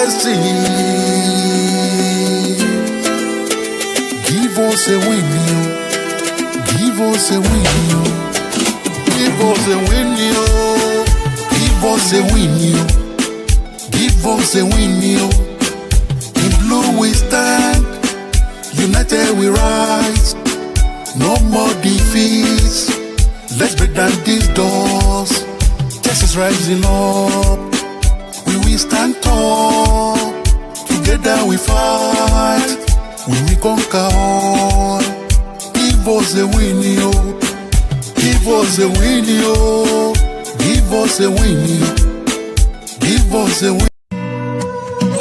mercy. Give us a winning. Give us a winning. Give us a winning. Give us a winning. Give us a winning. In blue we stand, united we rise. No more defeats. Let's break down these doors. Texas rising up. We will stand tall. Together we fight. We will conquer all. Give us a win, yo. Give us a win, yo. Give us a win, yo. Give us a win.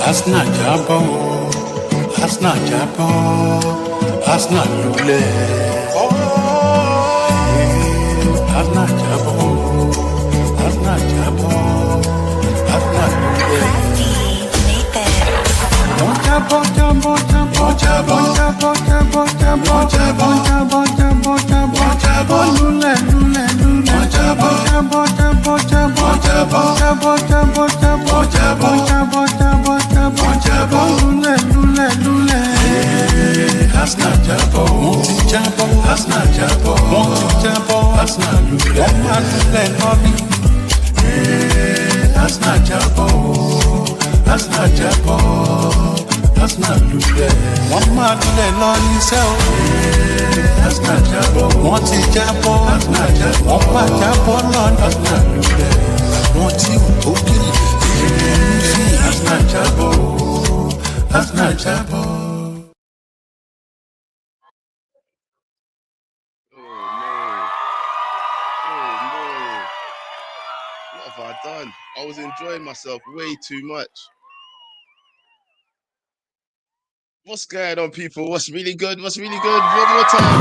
Asna jabo, asna jabo, asna lule. Asna jabo, asna jabo, asna lule. Jabo, jabo, jabo, jabo, jabo, jabo, jabo, jabo, jabo, jabo, jabo, jabo, lule, lule, lule. Jabo, jabo, jabo, jabo, jabo, jabo, jabo, jabo, jabo, jabo, jabo, jabo, jabo, lule, lule, lule. Asna jabo, monti jabo, asna jabo, monti jabo, asna lule, asna lule. Asna jabo, asna jabo, asna lule. Wọ́n máa lulẹ̀ lọ ní sẹ́wọ̀. Asna jabo, wọ́n ti jábọ́. Asna jabo, wọ́n máa jábọ́ lọ ní. Asna lule, wọ́n ti ò tó kiri. Asna jabo, asna jabo. What have I done? I was enjoying myself way too much. What's going on, people? What's really good? What's really good? One more time.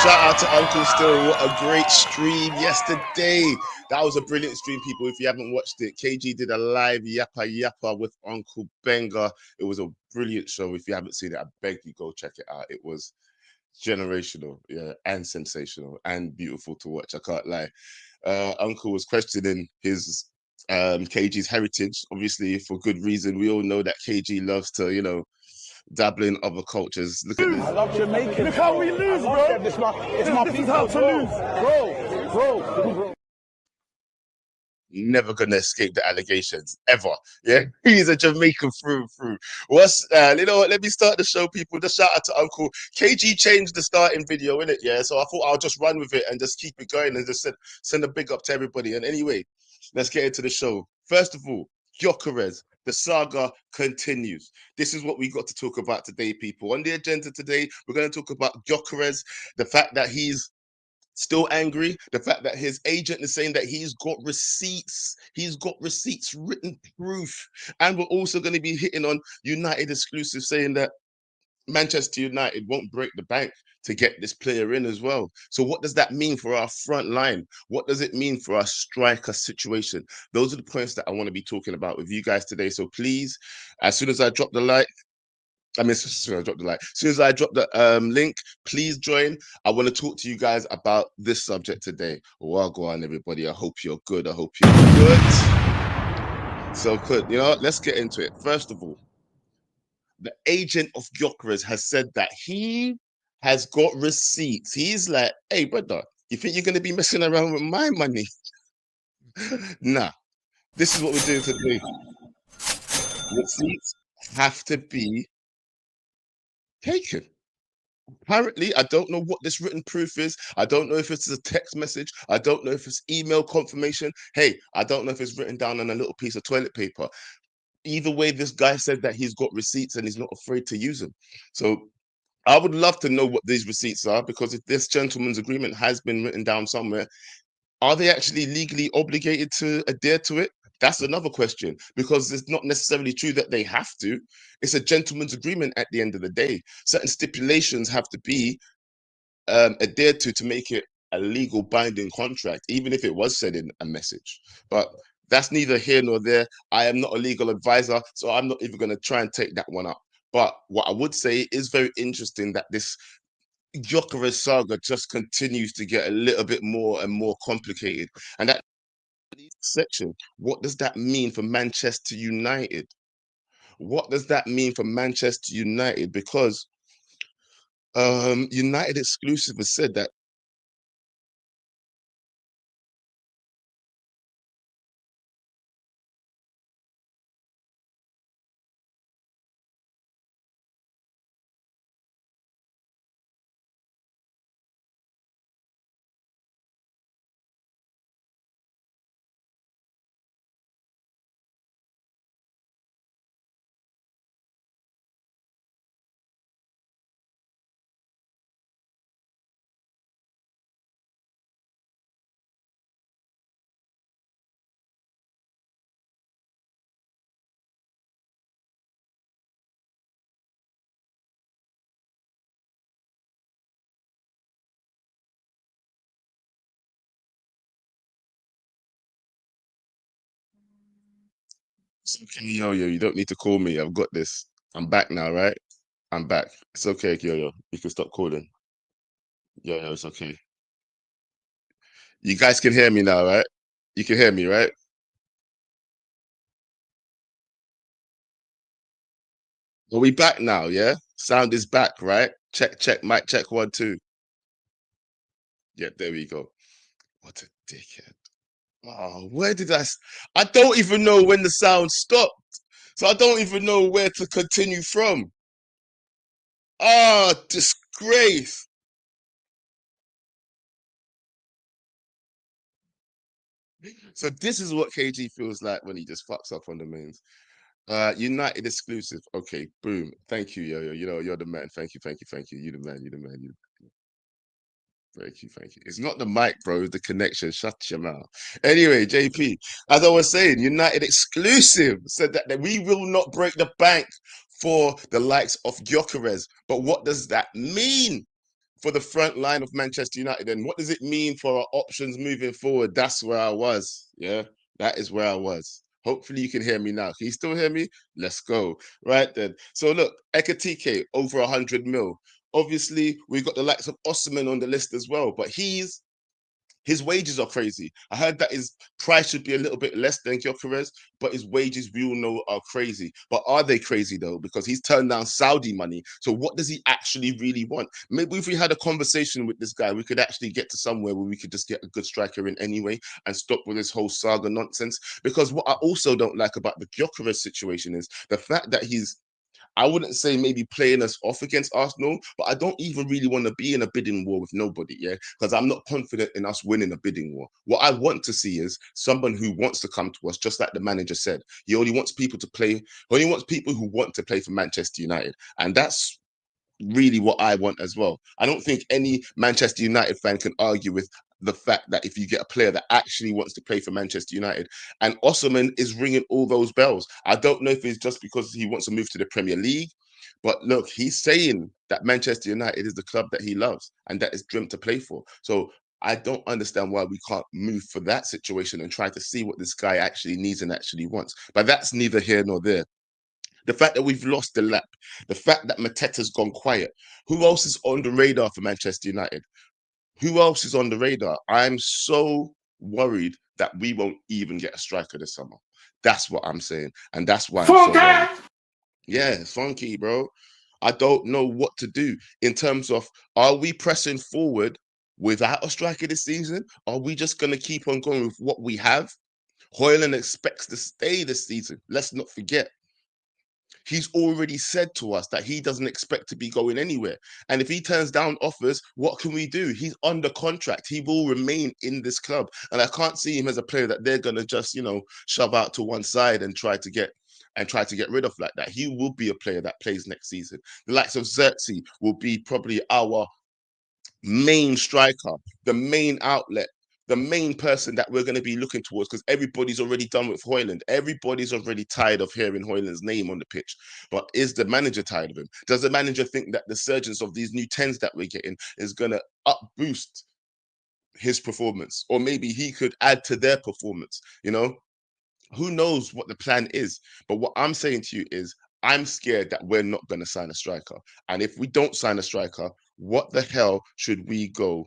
Shout out to Uncle Still. What a great stream yesterday. That was a brilliant stream, people. If you haven't watched it, KG did a live yappa yappa with Uncle Benga. It was a brilliant show. If you haven't seen it, I beg you go check it out. It was generational, yeah, and sensational and beautiful to watch. I can't lie. Uncle was questioning his KG's heritage, obviously for good reason. We all know that KG loves to, you know, dabble in other cultures. Look at this. I love Jamaica. Look how we lose, bro. This is how to lose, bro. Never gonna escape the allegations ever. Yeah, he's a Jamaican through and through. What's you know what? Let me start the show, people. Just shout out to Uncle KG. Changed the starting video, innit? Yeah, so I thought I'll just run with it and just keep it going and just send a big up to everybody. And anyway, let's get into the show. First of all, Gyökeres, the saga continues. This is what we got to talk about today, people. On the agenda today, we're going to talk about Gyökeres, the fact that he's still angry, the fact that his agent is saying that he's got receipts, written proof, and we're also going to be hitting on United exclusive, saying that Manchester United won't break the bank to get this player in as well. So what does that mean for our front line? What does it mean for our striker situation? Those are the points that I want to be talking about with you guys today. So please, as soon as I drop the like, as soon as I drop the link, please join. I want to talk to you guys about this subject today. Well, go on, everybody. I hope you're good. I hope you're good. So good. You know, let's get into it. First of all, the agent of Gyökeres has said that he has got receipts. He's like, hey, brother, you think you're going to be messing around with my money? Nah, this is what we're doing today. Receipts have to be taken. Apparently, I don't know what this written proof is. I don't know if it's a text message. I don't know if it's email confirmation. Hey, I don't know if it's written down on a little piece of toilet paper. Either way, this guy said that he's got receipts and he's not afraid to use them. So I would love to know what these receipts are, because if this gentleman's agreement has been written down somewhere, are they actually legally obligated to adhere to it? That's another question, because it's not necessarily true that they have to. It's a gentleman's agreement at the end of the day. Certain stipulations have to be adhered to make it a legal binding contract, even if it was said in a message. But that's neither here nor there. I am not a legal advisor, so I'm not even going to try and take that one up. But what I would say is very interesting that this Gyökeres saga just continues to get a little bit more and more complicated. And that section. What does that mean for Manchester United? What does that mean for Manchester United? Because United exclusive has said that it's okay, yo, you don't need to call me. I've got this. I'm back now, right? I'm back. It's okay, yo. You can stop calling. Yo, it's okay. You guys can hear me now, right? You can hear me, right? Are we back now? Yeah. Sound is back, right? Check, mic check 1, 2. Yeah, there we go. What a dickhead. Oh, where did I don't even know when the sound stopped. So I don't even know where to continue from. Ah, disgrace. So this is what KG feels like when he just fucks up on the mains. United exclusive. Okay, boom. Thank you, yo. You know, you're the man. Thank you. You the man. You the man. Thank you. It's not the mic, bro. It's the connection. Shut your mouth. Anyway, JP, as I was saying, United exclusive said that we will not break the bank for the likes of Gyökeres. But what does that mean for the front line of Manchester United? And what does it mean for our options moving forward? That's where I was. Yeah, that is where I was. Hopefully you can hear me now. Can you still hear me? Let's go. Right then. So look, Ekatike over 100 mil. Obviously, we've got the likes of Osman on the list as well, but his wages are crazy. I heard that his price should be a little bit less than Gyokeres, but his wages we all know are crazy. But are they crazy though? Because he's turned down Saudi money. So what does he actually really want? Maybe if we had a conversation with this guy, we could actually get to somewhere where we could just get a good striker in anyway and stop with this whole Saga nonsense. Because what I also don't like about the Gyokeres situation is the fact that I wouldn't say maybe playing us off against Arsenal, but I don't even really want to be in a bidding war with nobody, yeah? Because I'm not confident in us winning a bidding war. What I want to see is someone who wants to come to us, just like the manager said. He only wants people to play, he only wants people who want to play for Manchester United. And that's really what I want as well. I don't think any Manchester United fan can argue with the fact that if you get a player that actually wants to play for Manchester United, and Osman is ringing all those bells. I don't know if it's just because he wants to move to the Premier League, but look, he's saying that Manchester United is the club that he loves and that is dreamt to play for. So I don't understand why we can't move for that situation and try to see what this guy actually needs and actually wants. But that's neither here nor there. The fact that we've lost the lap, the fact that Mateta's gone quiet. Who else is on the radar for Manchester United? Who else is on the radar? I'm so worried that we won't even get a striker this summer. That's what I'm saying. And that's why I'm so worried. Yeah, it's funky, bro. I don't know what to do in terms of are we pressing forward without a striker this season? Are we just going to keep on going with what we have? Hoyland expects to stay this season. Let's not forget. He's already said to us that he doesn't expect to be going anywhere. And if he turns down offers, what can we do? He's under contract. He will remain in this club. And I can't see him as a player that they're gonna just, shove out to one side and try to get rid of like that. He will be a player that plays next season. The likes of Xerxes will be probably our main striker, the main outlet, the main person that we're going to be looking towards because everybody's already done with Hoyland. Everybody's already tired of hearing Hoyland's name on the pitch. But is the manager tired of him? Does the manager think that the surgence of these new 10s that we're getting is going to up boost his performance? Or maybe he could add to their performance, Who knows what the plan is? But what I'm saying to you is I'm scared that we're not going to sign a striker. And if we don't sign a striker, what the hell should we go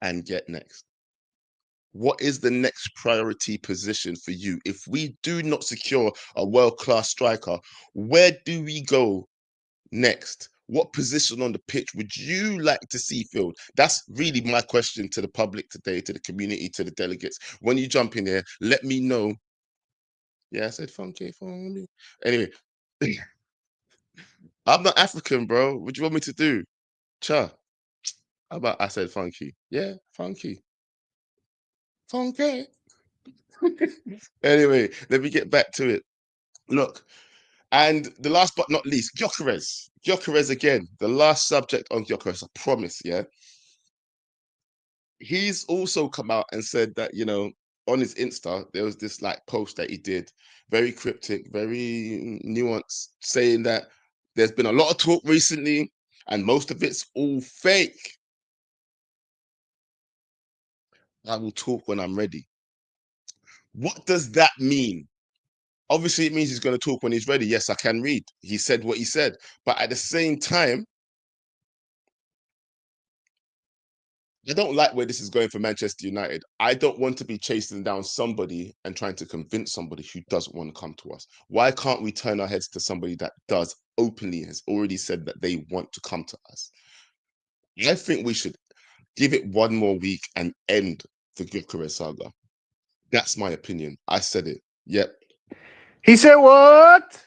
and get next? what is the next priority position for you? If we do not secure a world-class striker, where do we go next? What position on the pitch would you like to see filled? That's really my question to the public today, to the community, to the delegates. When you jump in here, let me know. Yeah, I said funky for me. Anyway, I'm not African, bro. What do you want me to do? Cha. How about I said funky? Yeah, funky. Funky. Anyway, let me get back to it. Look, and the last but not least, Gyökeres. Gyökeres again, the last subject on Gyökeres, I promise, yeah. He's also come out and said that, on his Insta, there was this like post that he did, very cryptic, very nuanced, saying that there's been a lot of talk recently and most of it's all fake. I will talk when I'm ready. What does that mean? Obviously, it means he's going to talk when he's ready. Yes, I can read. He said what he said. But at the same time, I don't like where this is going for Manchester United. I don't want to be chasing down somebody and trying to convince somebody who doesn't want to come to us. Why can't we turn our heads to somebody that does openly, has already said that they want to come to us? I think we should give it one more week and end the Gyokeres saga. That's my opinion. I said it. Yep. He said what?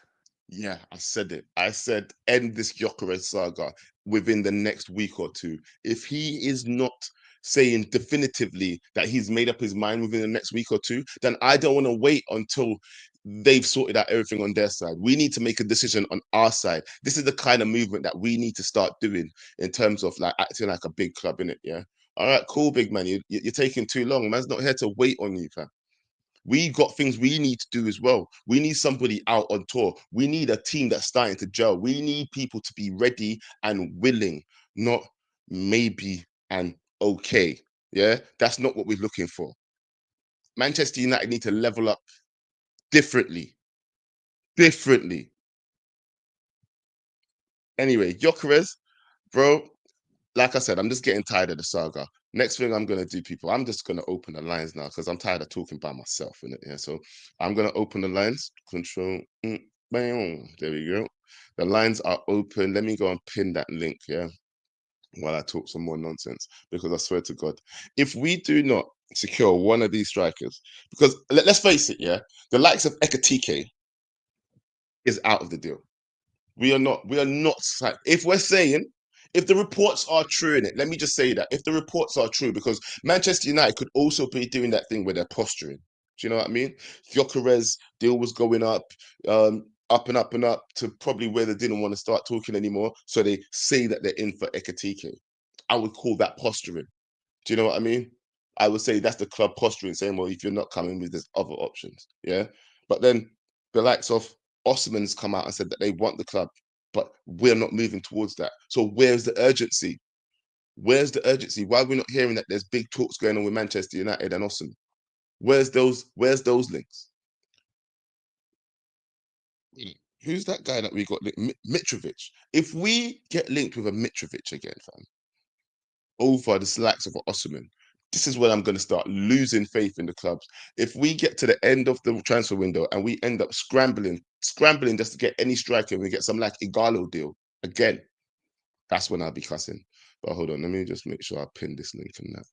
Yeah, I said it. I said end this Gyökeres saga within the next week or two. If he is not saying definitively that he's made up his mind within the next week or two, then I don't want to wait until they've sorted out everything on their side. We need to make a decision on our side. This is the kind of movement that we need to start doing in terms of like acting like a big club, in it. Yeah. All right, cool, big man. You're taking too long. Man's not here to wait on you, fam. We got things we need to do as well. We need somebody out on tour. We need a team that's starting to gel. We need people to be ready and willing, not maybe and okay. Yeah, that's not what we're looking for. Manchester United need to level up differently. Differently. Anyway, Gyökeres, bro, like I said, I'm just getting tired of the saga. Next thing I'm gonna do, people, I'm just gonna open the lines now because I'm tired of talking by myself in it. Yeah, so I'm gonna open the lines. Control. Bam. There we go. The lines are open. Let me go and pin that link. Yeah, while I talk some more nonsense, because I swear to God, if we do not secure one of these strikers, because let's face it, yeah, the likes of Ekatike is out of the deal. We are not. We are not. If we're saying, if the reports are true in it, let me just say that if the reports are true, because Manchester United could also be doing that thing where they're posturing. Do you know what I mean? Gyokeres deal was going up and up and up to probably where they didn't want to start talking anymore. So they say that they're in for Ekatike. I would call that posturing. Do you know what I mean? I would say that's the club posturing, saying, well, if you're not coming with, there's other options. Yeah. But then the likes of Osman's come out and said that they want the club, but we're not moving towards that. So where's the urgency? Where's the urgency? Why are we not hearing that there's big talks going on with Manchester United and Osman? Where's those links? Who's that guy that we got? Mitrovic. If we get linked with a Mitrovic again, fam, over the likes of Osman, this is when I'm going to start losing faith in the clubs. If we get to the end of the transfer window and we end up scrambling just to get any striker, and we get some like Igalo deal again, that's when I'll be cussing. But hold on, let me just make sure I pin this link in that.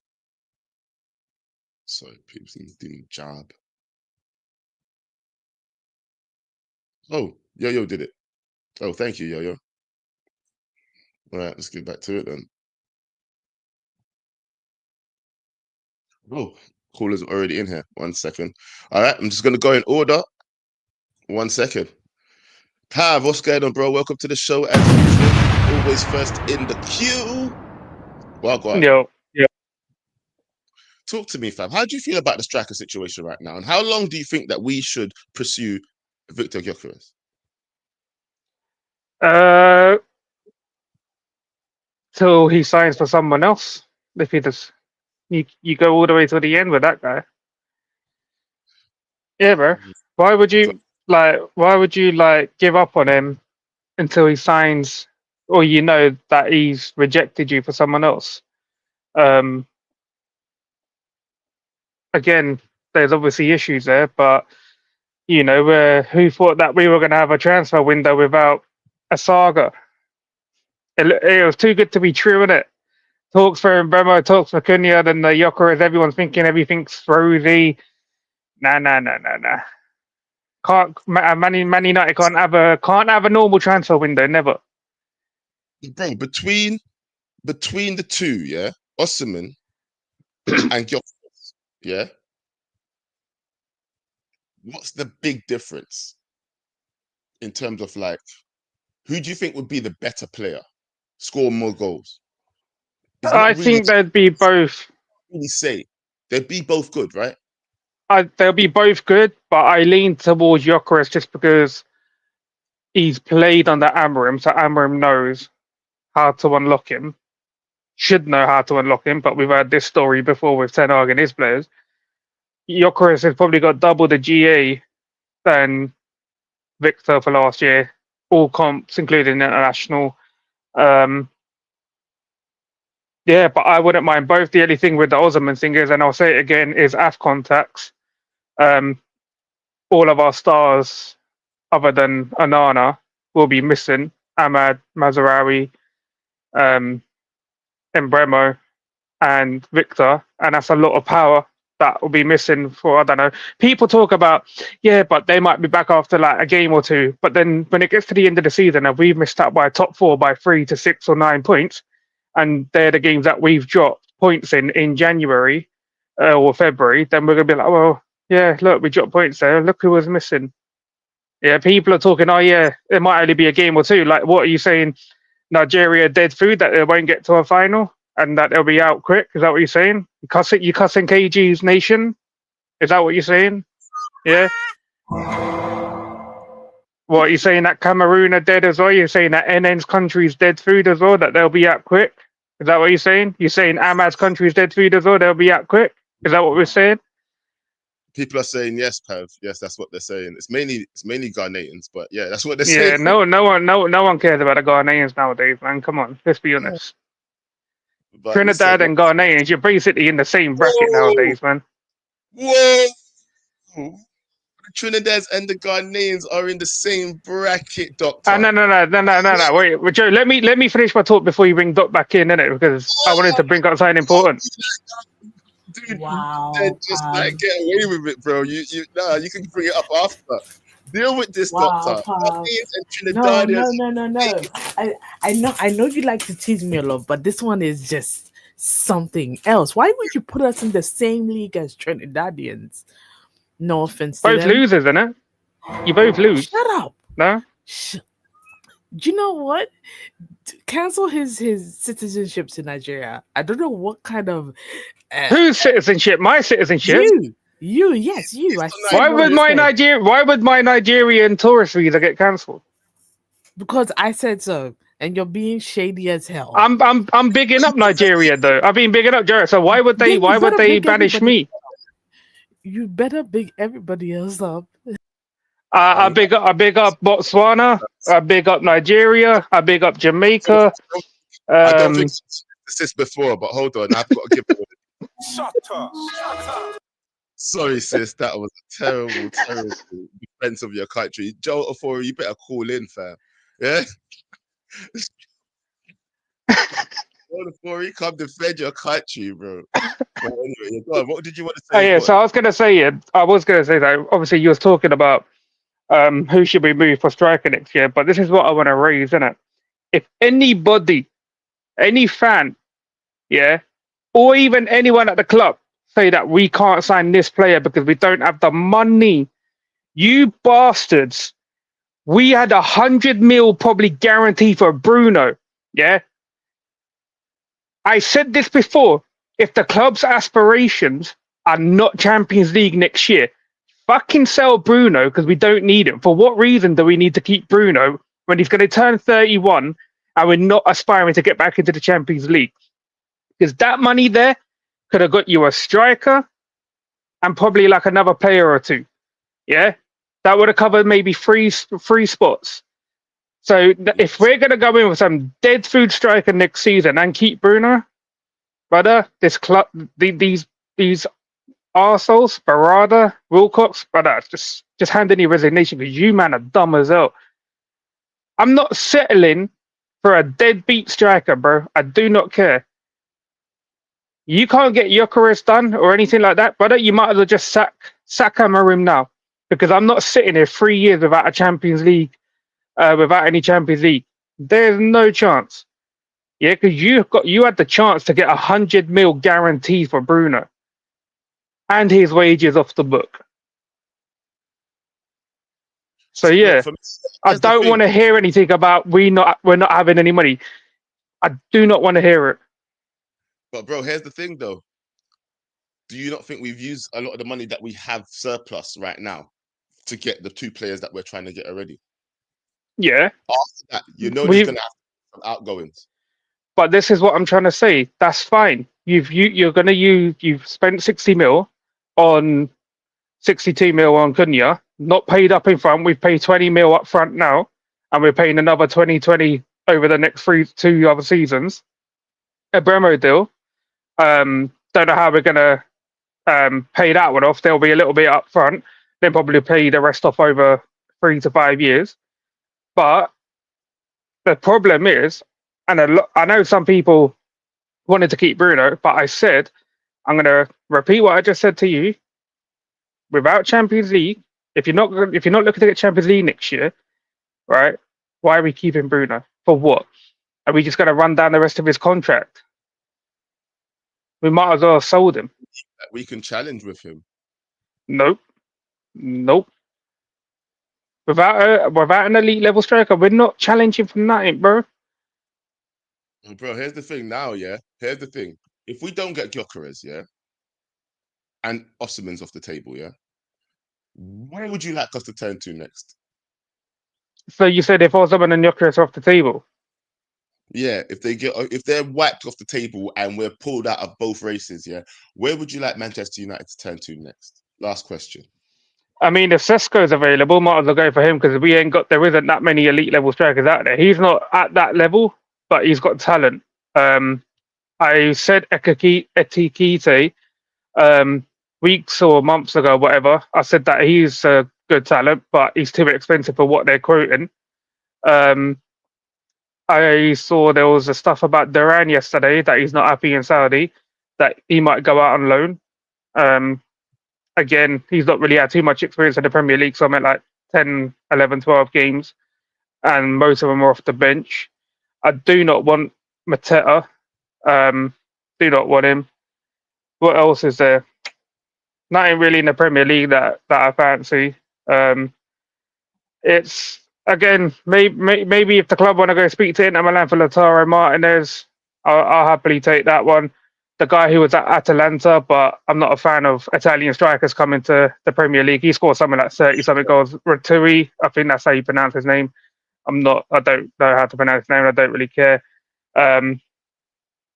Sorry, people seem doing job. Oh, Yo did it. Oh, thank you, Yo. All right, let's get back to it then. Oh, caller's already in here. 1 second. All right, I'm just going to go in order. 1 second. Pav, what's going on, bro? Welcome to the show as usual. Always first in the queue. Well, go on. Yo. Talk to me, fam. How do you feel about the striker situation right now? And how long do you think that we should pursue Victor Gyökeres? Till he signs for someone else. If he does, you go all the way to the end with that guy. Yeah, bro. Why would you give up on him until he signs, or that he's rejected you for someone else? And again, there's obviously issues there, but you know, who thought that we were going to have a transfer window without a Saga? It was too good to be true, innit? Talks for Bremo, talks for Cunha, then the Gyökeres, everyone's thinking everything's rosy. Nah. Can't Man United can't have a normal transfer window, never. Bro, between the two, yeah, Osimhen and Gyökeres, yeah, what's the big difference in terms of like who do you think would be the better player, score more goals? It's I not really think they'd be both. really say they'd be both good, right? They'll be both good, but I lean towards Gyökeres just because he's played under Amorim, so Amorim knows how to unlock him. Should know how to unlock him, but we've heard this story before with Ten Hag and his players. Gyökeres has probably got double the GA than Victor for last year, all comps, including international. Yeah, but I wouldn't mind both. The only thing with the Osimhen thing is, and I'll say it again, is AFCON tax. All of our stars, other than Anana, will be missing. Ahmad, Mazarawi, Embremo, and Victor, and that's a lot of power that will be missing for, I don't know. People talk about, yeah, but they might be back after like a game or two. But then when it gets to the end of the season and we've missed out by top four by 3 to 6 or 9 points, and they're the games that we've dropped points in January or February, then we're going to be like, well, yeah, look, we dropped points there. Look who was missing. Yeah, people are talking, oh, yeah, it might only be a game or two. Like, what are you saying? Nigeria dead food that they won't get to a final and that they'll be out quick? Is that what you're saying? You cussing KG's nation? Is that what you're saying? Yeah. What are you saying, that Cameroon are dead as well? You're saying that NN's country's dead food as well, that they'll be out quick? Is that what you're saying? You're saying Ahmad's country's dead food as well, they'll be out quick? Is that what we're saying? People are saying yes, Pav. Yes, that's what they're saying. It's mainly Ghanaians, but yeah, that's what they're Yeah, saying. no one cares about the Ghanaians nowadays, man. Come on, let's be honest. But Trinidad listen, and Ghanaians, you're basically in the same bracket nowadays, man. whoa, the Trinidadians and the Ghanaians are in the same bracket, Doctor. No. Wait, Joe, let me finish my talk before you bring Doc back in, innit? Because I wanted to bring up something important. Dude, Wow, just like get away with it, bro. You can bring it up after. Deal with this, wow, Doctor. Pav. Ghanaians and No. Trinidadians. I know you like to tease me a lot, but this one is just something else. Why would you put us in the same league as Trinidadians? No offense to Both them. losers, innit? You both lose. Shut up. No? Do you know what? Cancel his citizenship to Nigeria. I don't know what kind of Whose citizenship? My citizenship? Yes, you. Why would my Nigerian tourist visa get cancelled? Because I said so, and you're being shady as hell. I'm bigging up Nigeria though. I've been bigging up Jared. So why would they banish me? You better big everybody else up. I big up Botswana. I big up Nigeria. I big up Jamaica. I don't think this before, but hold on, I've got to give it. Shut up. Sorry, sis, that was a terrible defense of your country. Joe Ofori, you better call in, fam. Yeah? Joe Ofori, come defend your country, bro. But anyway, go on, what did you want to say? Oh, yeah, so I was going to say that obviously you was talking about who should we move for striker next year, but this is what I want to raise, innit? If anybody, any fan, yeah, or even anyone at the club say that we can't sign this player because we don't have the money, you bastards, we had 100 mil probably guaranteed for Bruno, yeah? I said this before, if the club's aspirations are not Champions League next year, fucking sell Bruno because we don't need him. For what reason do we need to keep Bruno when he's going to turn 31 and we're not aspiring to get back into the Champions League? Because that money there could have got you a striker and probably like another player or two. Yeah, that would have covered maybe three spots. So if we're going to go in with some dead food striker next season and keep Bruno, brother, this club, these arseholes, Barada, Wilcox, brother, just hand in your resignation because you man are dumb as hell. I'm not settling for a deadbeat striker, bro. I do not care. You can't get Gyökeres done or anything like that, brother. You might as well just sack Amarim now because I'm not sitting here 3 years without a Champions League, without any Champions League. There's no chance. Yeah, because you had the chance to get 100 mil guarantee for Bruno and his wages off the book. So Look, yeah, for me, I here's the don't want thing. to hear anything about we're not having any money. I do not want to hear it. But bro, here's the thing though. Do you not think we've used a lot of the money that we have surplus right now to get the 2 players that we're trying to get already? Yeah, After that, there's we. gonna have some outgoings. But this is what I'm trying to say. That's fine. You're gonna you've spent 60 mil on 62 mil on Cunha, not paid up in front. We've paid 20 mil up front now, and we're paying another 20 over the next 2 other seasons. A Bremo deal. Don't know how we're gonna pay that one off. There'll be a little bit up front, then probably pay the rest off over 3 to 5 years. But the problem is, and I know some people wanted to keep Bruno, but I said I'm going to repeat what I just said to you. Without Champions League, if you're not looking to get Champions League next year, right? Why are we keeping Bruno? For what? Are we just going to run down the rest of his contract? We might as well have sold him. We can challenge with him. Nope, nope. Without an elite level striker, we're not challenging for nothing, bro. Bro, here's the thing now, yeah. Here's the thing. If we don't get Gyokeres, yeah, and Osimhen's off the table, yeah, where would you like us to turn to next? So you said if Osman and Gyökeres are off the table, Yeah, if they're wiped off the table and we're pulled out of both races, yeah, where would you like Manchester United to turn to next? Last question. I mean, if Sesko's available, might as well go for him because there isn't that many elite level strikers out there. He's not at that level, but he's got talent. I said Etikite weeks or months ago, whatever. I said that he's a good talent, but he's too expensive for what they're quoting. I saw there was a stuff about Duran yesterday that he's not happy in Saudi, that he might go out on loan. Again, he's not really had too much experience in the Premier League, so I meant like 10, 11, 12 games, and most of them are off the bench. I do not want Mateta. Do not want him. What else is there? Nothing really in the Premier League that I fancy. It's again maybe if the club want to go speak to Inter Milan for Lautaro Martinez, I'll happily take that one. The guy who was at Atalanta, but I'm not a fan of Italian strikers coming to the Premier League. He scored something like 30 something goals. Ratui, I think that's how you pronounce his name. I don't know how to pronounce his name. I don't really care.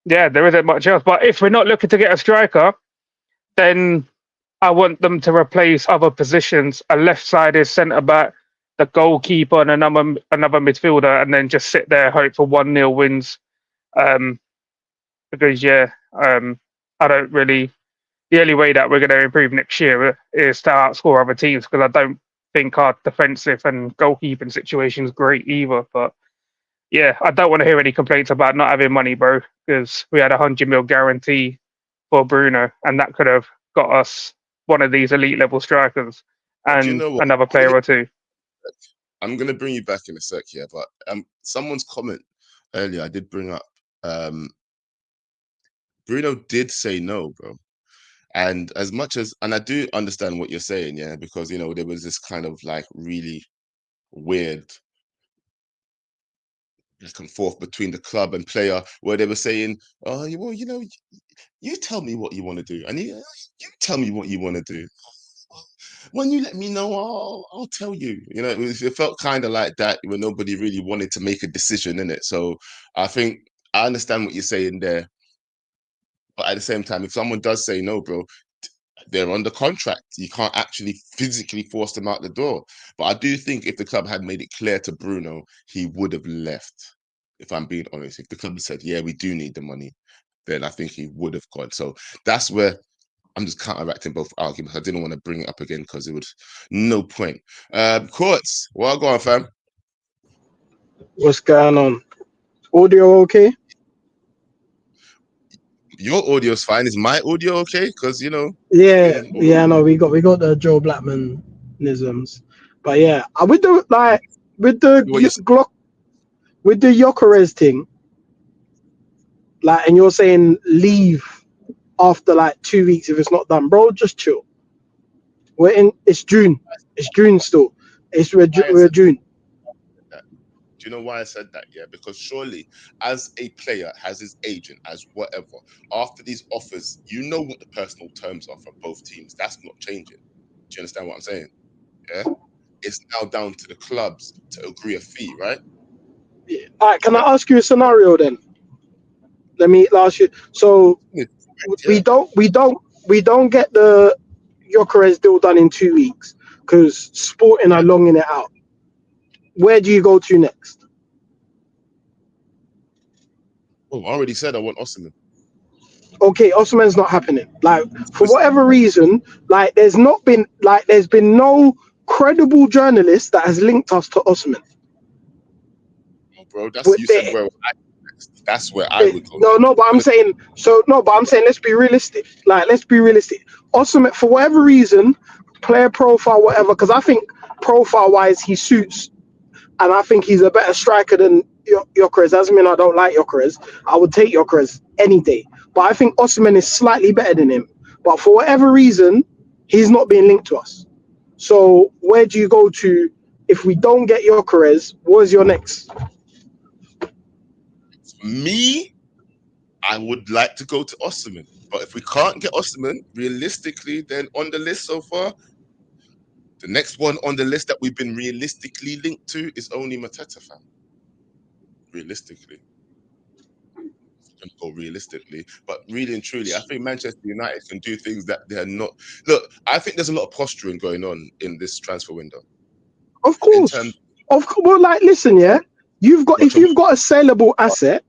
Yeah, there isn't much else. But if we're not looking to get a striker, then I want them to replace other positions. A left-sided centre back, the goalkeeper, and another midfielder, and then just sit there hope for 1-0 wins. Because I don't really. The only way that we're going to improve next year is to outscore other teams because I don't think our defensive and goalkeeping situation is great either. But yeah, I don't want to hear any complaints about not having money, bro, because we had 100 mil guarantee for Bruno, and that could have got us one of these elite level strikers Do you and know what? another player or two. I'm gonna bring you back in a sec here, but someone's comment earlier I did bring up. Bruno did say no, bro. And as much as, and I do understand what you're saying, yeah, because there was this kind of like really weird back and forth between the club and player where they were saying, "Oh, well, you tell me what you want to do, and you tell me what you want to do. When you let me know, I'll tell you." It felt kind of like that where nobody really wanted to make a decision in it. So I think I understand what you're saying there, but at the same time, if someone does say no, bro, they're under contract. You can't actually physically force them out the door. But I do think if the club had made it clear to Bruno, he would have left. If I'm being honest, if the club had said, "Yeah, we do need the money," then I think he would have gone. So that's where I'm just counteracting both arguments. I didn't want to bring it up again because it would no point. Courts, well, go on, fam. What's going on? Audio okay? Your audio's fine. Is my audio okay? Because you know. Yeah, no, we got the Joe Blackman nisms, but yeah, with the Glock with the Gyökeres thing, like, and you're saying leave after like 2 weeks if it's not done, bro. Just chill. It's June. It's June still. We're June. Do you know why I said that? Yeah, because surely, as a player, has his agent, as whatever, after these offers, you know what the personal terms are for both teams. That's not changing. Do you understand what I'm saying? Yeah. It's now down to the clubs to agree a fee, right? Yeah. All right. Can I ask you a scenario then? Let me ask you. So we don't get the Gyökeres deal done in 2 weeks because Sporting are longing it out. Where do you go to next? Oh, I already said I want Osimhen. Okay, Osimhen's not happening. Like, for whatever reason, like there's been no credible journalist that has linked us to Osimhen. Oh, bro, you said where that's where I would go. No, but I'm saying let's be realistic. Like, let's be realistic. Osimhen, for whatever reason, player profile, whatever, because I think profile wise he suits, and I think he's a better striker than Gyökeres. Doesn't mean I don't like Gyökeres. I would take Gyökeres any day. But I think Osimhen is slightly better than him. But for whatever reason, he's not being linked to us. So where do you go to if we don't get Gyökeres? What's your next? Me, I would like to go to Osimhen. But if we can't get Osimhen, realistically, then on the list so far, the next one on the list that we've been realistically linked to is only Mateta, fam. Realistically. Go realistically, but really and truly, I think Manchester United can do things that they're not. Look, I think there's a lot of posturing going on in this transfer window. Of course, well, like, listen, yeah, if you've got a saleable asset,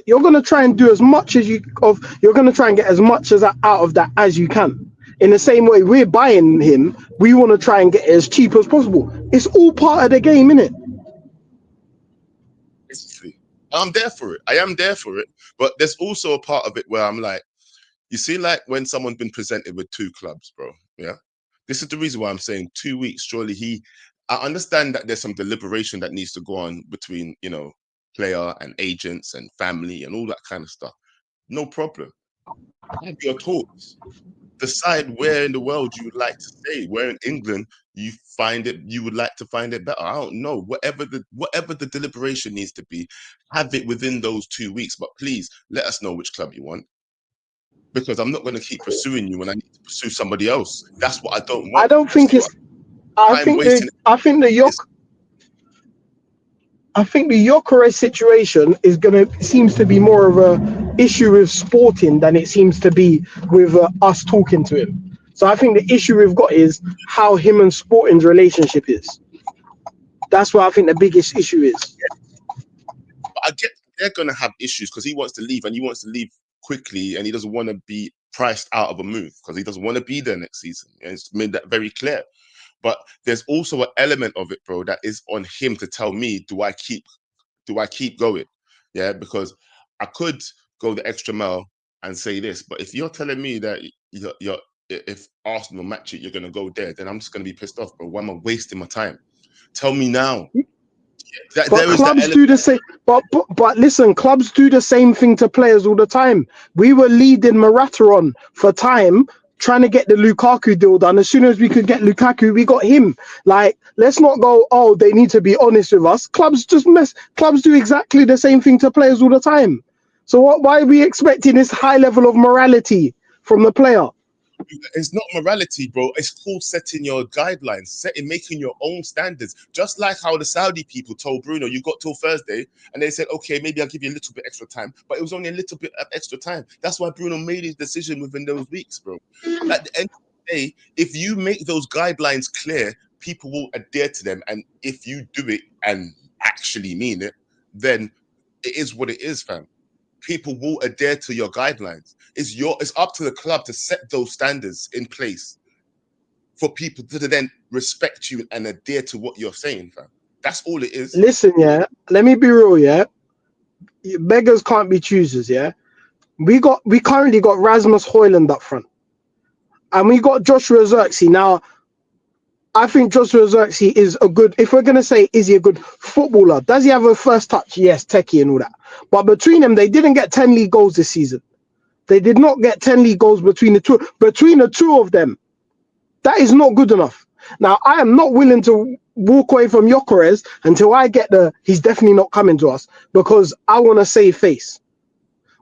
you're gonna try and do as much as you're gonna try and get as much out of that as you can. In the same way, we're buying him, we want to try and get it as cheap as possible. It's all part of the game, innit? I'm there for it. I am there for it. But there's also a part of it where I'm like, you see, like when someone's been presented with two clubs, bro. Yeah. This is the reason why I'm saying 2 weeks. Surely I understand that there's some deliberation that needs to go on between, you know, player and agents and family and all that kind of stuff. No problem. Have your talks. Decide where in the world you would like to stay. Where in England you would like to find it better. I don't know. Whatever the deliberation needs to be, have it within those 2 weeks. But please let us know which club you want. Because I'm not going to keep pursuing you when I need to pursue somebody else. That's what I don't want. I don't think it's. I think the Gyökeres situation seems to be more of a issue with Sporting than it seems to be with us talking to him. So I think the issue we've got is how him and Sporting's relationship is. That's what I think the biggest issue is. But I get they're going to have issues because he wants to leave and he wants to leave quickly and he doesn't want to be priced out of a move because he doesn't want to be there next season. And it's made that very clear. But there's also an element of it, bro, that is on him to tell me, do I keep going? Yeah, because I could go the extra mile and say this, but if you're telling me that if Arsenal match it, you're going to go there, then I'm just going to be pissed off, bro. Why am I wasting my time? Tell me now. But clubs do the same. But listen, clubs do the same thing to players all the time. We were leading Marathon for time, trying to get the Lukaku deal done. As soon as we could get Lukaku, we got him. Like, let's not go, oh, they need to be honest with us. Clubs do exactly the same thing to players all the time. So why are we expecting this high level of morality from the player? It's not morality, bro. It's called setting your guidelines, making your own standards. Just like how the Saudi people told Bruno, you got till Thursday, and they said, okay, maybe I'll give you a little bit extra time, but it was only a little bit of extra time. That's why Bruno made his decision within those weeks, bro. At the end of the day, if you make those guidelines clear, people will adhere to them, and if you do it and actually mean it, then it is what it is, fam. people will adhere to your guidelines. It's up to the club to set those standards in place for people to then respect you and adhere to what you're saying, fam. That's all it is. Listen, yeah, let me be real, yeah. Beggars can't be choosers, yeah. We currently got Rasmus Højlund up front, and we got Joshua Zirkzee. Now, I think Joshua Zirkzee is a good. If we're gonna say, is he a good footballer? Does he have a first touch? Yes, techie and all that. But between them, they didn't get 10 league goals this season. They did not get 10 league goals between the two. Between the two of them, that is not good enough. Now, I am not willing to walk away from Gyökeres until I get he's definitely not coming to us, because I want to save face.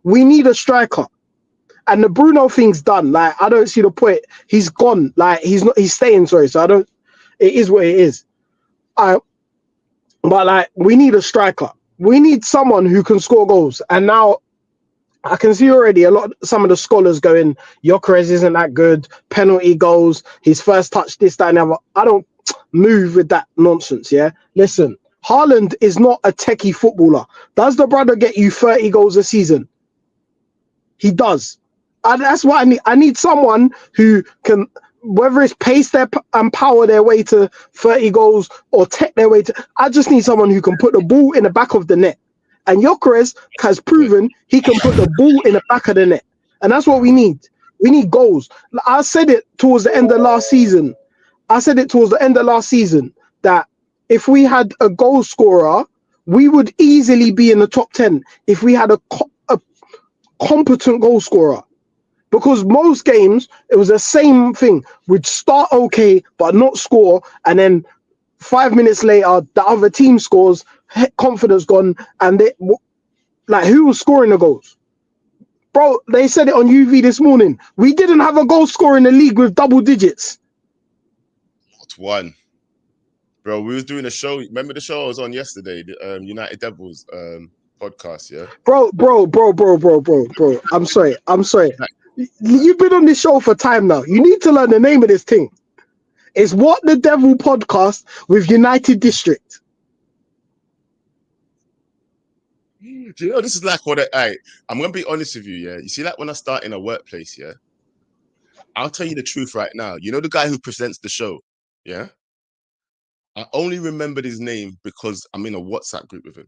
We need a striker. And the Bruno thing's done. Like, I don't see the point. He's gone. Like, he's staying, sorry. So it is what it is. But like, we need a striker. We need someone who can score goals. And now I can see already some of the scholars going, Gyökeres isn't that good, penalty goals, his first touch, this, that, and the other. I don't move with that nonsense, yeah? Listen, Haaland is not a techie footballer. Does the brother get you 30 goals a season? He does. And that's what I need. I need someone who can, whether it's pace and power their way to 30 goals or tech their way to, I just need someone who can put the ball in the back of the net. And Gyökeres has proven he can put the ball in the back of the net. And that's what we need. We need goals. I said it towards the end of last season. That if we had a goal scorer, we would easily be in the top 10 if we had a competent goal scorer. Because most games, it was the same thing. We'd start okay, but not score. And then 5 minutes later, the other team scores, confidence gone. And who was scoring the goals? Bro, they said it on UV this morning. We didn't have a goal scorer in the league with double digits. Not one. Bro, we was doing a show. Remember the show I was on yesterday? The United Devils podcast, yeah? Bro. I'm sorry. You've been on this show for time now. You need to learn the name of this thing. It's What the Devil podcast with United District. Do you know, this is like what I'm going to be honest with you, yeah? You see, like when I start in a workplace, yeah? I'll tell you the truth right now. You know the guy who presents the show, yeah? I only remembered his name because I'm in a WhatsApp group with him.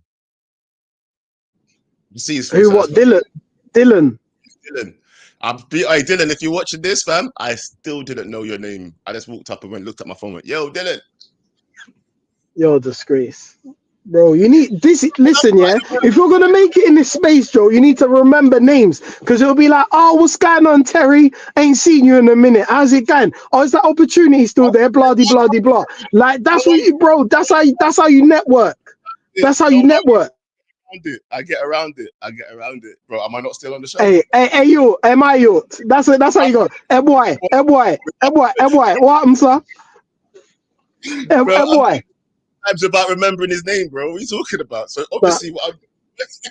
You see his face. Who, what? Dylan. Dylan. Dylan, if you're watching this, fam, I still didn't know your name. I just walked up and looked at my phone and went, yo, Dylan. You're a disgrace. Bro, you need this. Listen, yeah. If you're gonna make it in this space, Joe, you need to remember names, because it'll be like, oh, what's going on, Terry? Ain't seen you in a minute. How's it going? Oh, is that opportunity still there? Blah blah blah. Like, that's what you, bro. That's how you network. That's how you network. I get around it, bro. Am I not still on the show? Hey, you, am I you? That's how you go. Hey boy. What happened, sir? Hey boy. Times about remembering his name, bro. What are you talking about? So obviously, that's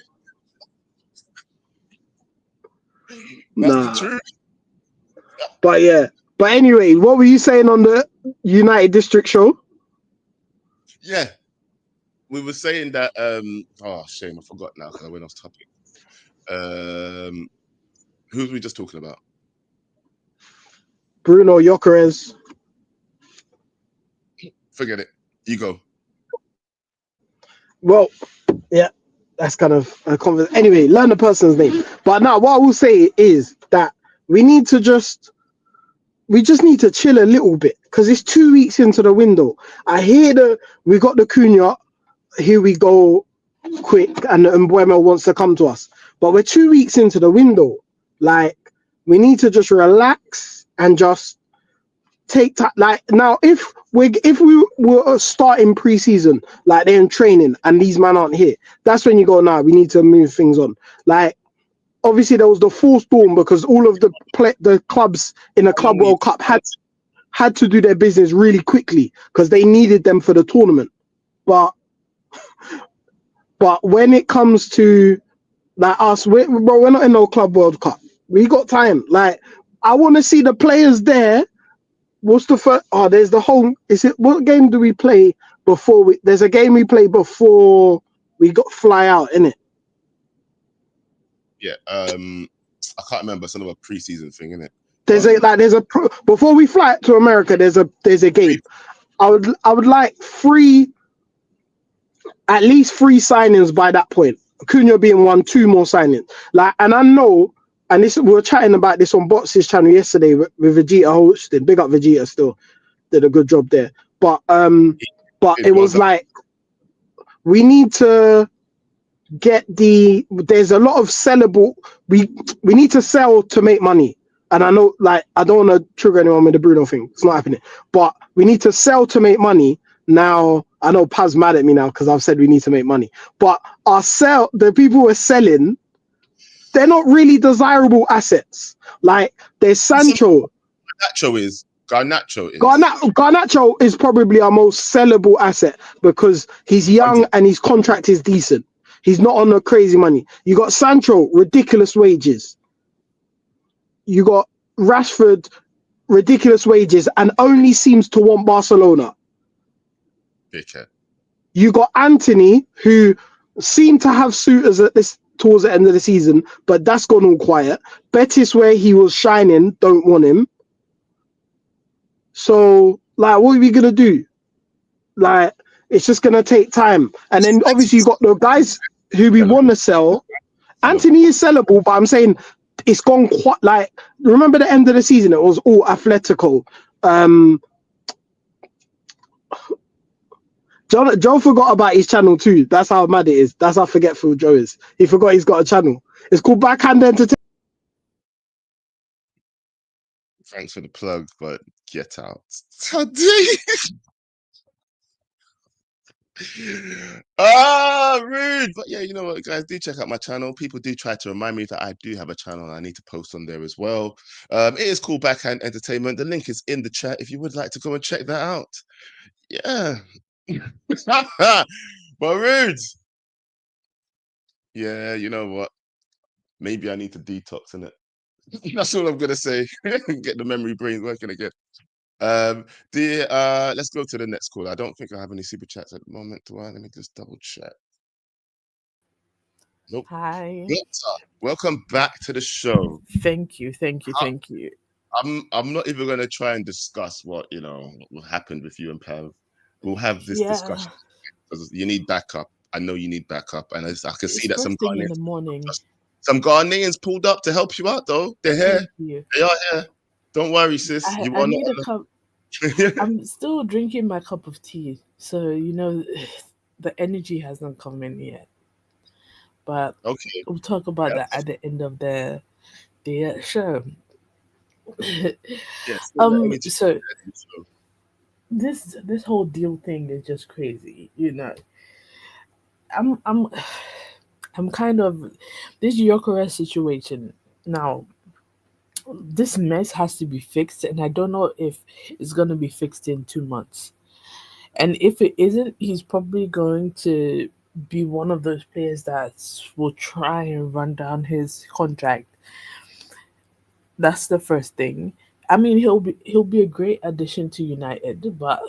the truth. But yeah. But anyway, what were you saying on the United District show? Yeah, we were saying that. Oh, shame, I forgot now because I went off topic. Who were we just talking about? Bruno Gyökeres. Forget it. You go. Well, yeah, that's kind of a conversation. Anyway, learn the person's name. But now, what I will say is that we just need to chill a little bit, because it's 2 weeks into the window. I hear we got the Cunha, here we go quick, and Mbuemo wants to come to us. But we're 2 weeks into the window. Like, we need to just relax and just take time. Like, now, if we were starting preseason, like they're in training and these men aren't here, that's when you go, nah, we need to move things on. Like, obviously there was the full storm because all of the clubs in the Club World Cup had to do their business really quickly because they needed them for the tournament. But when it comes to like us, we're not in no Club World Cup. We got time. Like, I want to see the players there. What's the first? Oh, there's the whole. What game do we play before there's a game we play before we fly out, innit? Yeah. I can't remember. Some of a preseason thing, isn't it? Before we fly to America, there's a game. I would like at least three signings by that point. Cunha being one, two more signings. And I know, and we were chatting about this on Box's channel yesterday with Vegeta hosting. Big up Vegeta, still did a good job there. But it was like we need to get there's a lot of sellable. We need to sell to make money. And I know, I don't want to trigger anyone with the Bruno thing. It's not happening. But we need to sell to make money. Now, I know Paz mad at me now because I've said we need to make money. But the people we're selling, they're not really desirable assets. There's Sancho. Garnacho is probably our most sellable asset because he's young and his contract is decent. He's not on the crazy money. You got Sancho, ridiculous wages. You got Rashford, ridiculous wages, and only seems to want Barcelona. Okay. You got Anthony, who seemed to have suitors towards the end of the season, but that's gone all quiet. Betis, where he was shining, don't want him. So, what are we gonna do? It's just gonna take time. And then obviously you got the guys who we want to sell. Anthony is sellable, but I'm saying it's gone quite remember the end of the season, it was all Atletico. Joe forgot about his channel too. That's how mad it is. That's how forgetful Joe is. He forgot he's got a channel. It's called Backhand Entertainment. Thanks for the plug, but get out. How dare you? Rude. But yeah, you know what, guys, do check out my channel. People do try to remind me that I do have a channel. I need to post on there as well. It is called Backhand Entertainment. The link is in the chat if you would like to go and check that out. Yeah. But Rude. Yeah, you know what? Maybe I need to detox in it. That's all I'm gonna say. Get the memory brain working again. Let's go to the next call. I don't think I have any super chats at the moment. Do I? Let me just double check. Nope. Hi. Welcome back to the show. Thank you. I'm not even gonna try and discuss what happened with you and Pav. We'll have this discussion because you need backup. I know you need backup, and I can see that some Ghanaians in the morning. Some Ghanaians pulled up to help you out, though. They're here. They are here. Don't worry, sis. I need a cup. I'm still drinking my cup of tea, so the energy hasn't come in yet. But okay, we'll talk about that at the end of the show. Yes. So this whole deal thing is just crazy. I'm kind of this Gyökeres situation now. This mess has to be fixed, and I don't know if it's going to be fixed in 2 months. And if it isn't, he's probably going to be one of those players that will try and run down his contract. That's the first thing. I mean, he'll be a great addition to United, but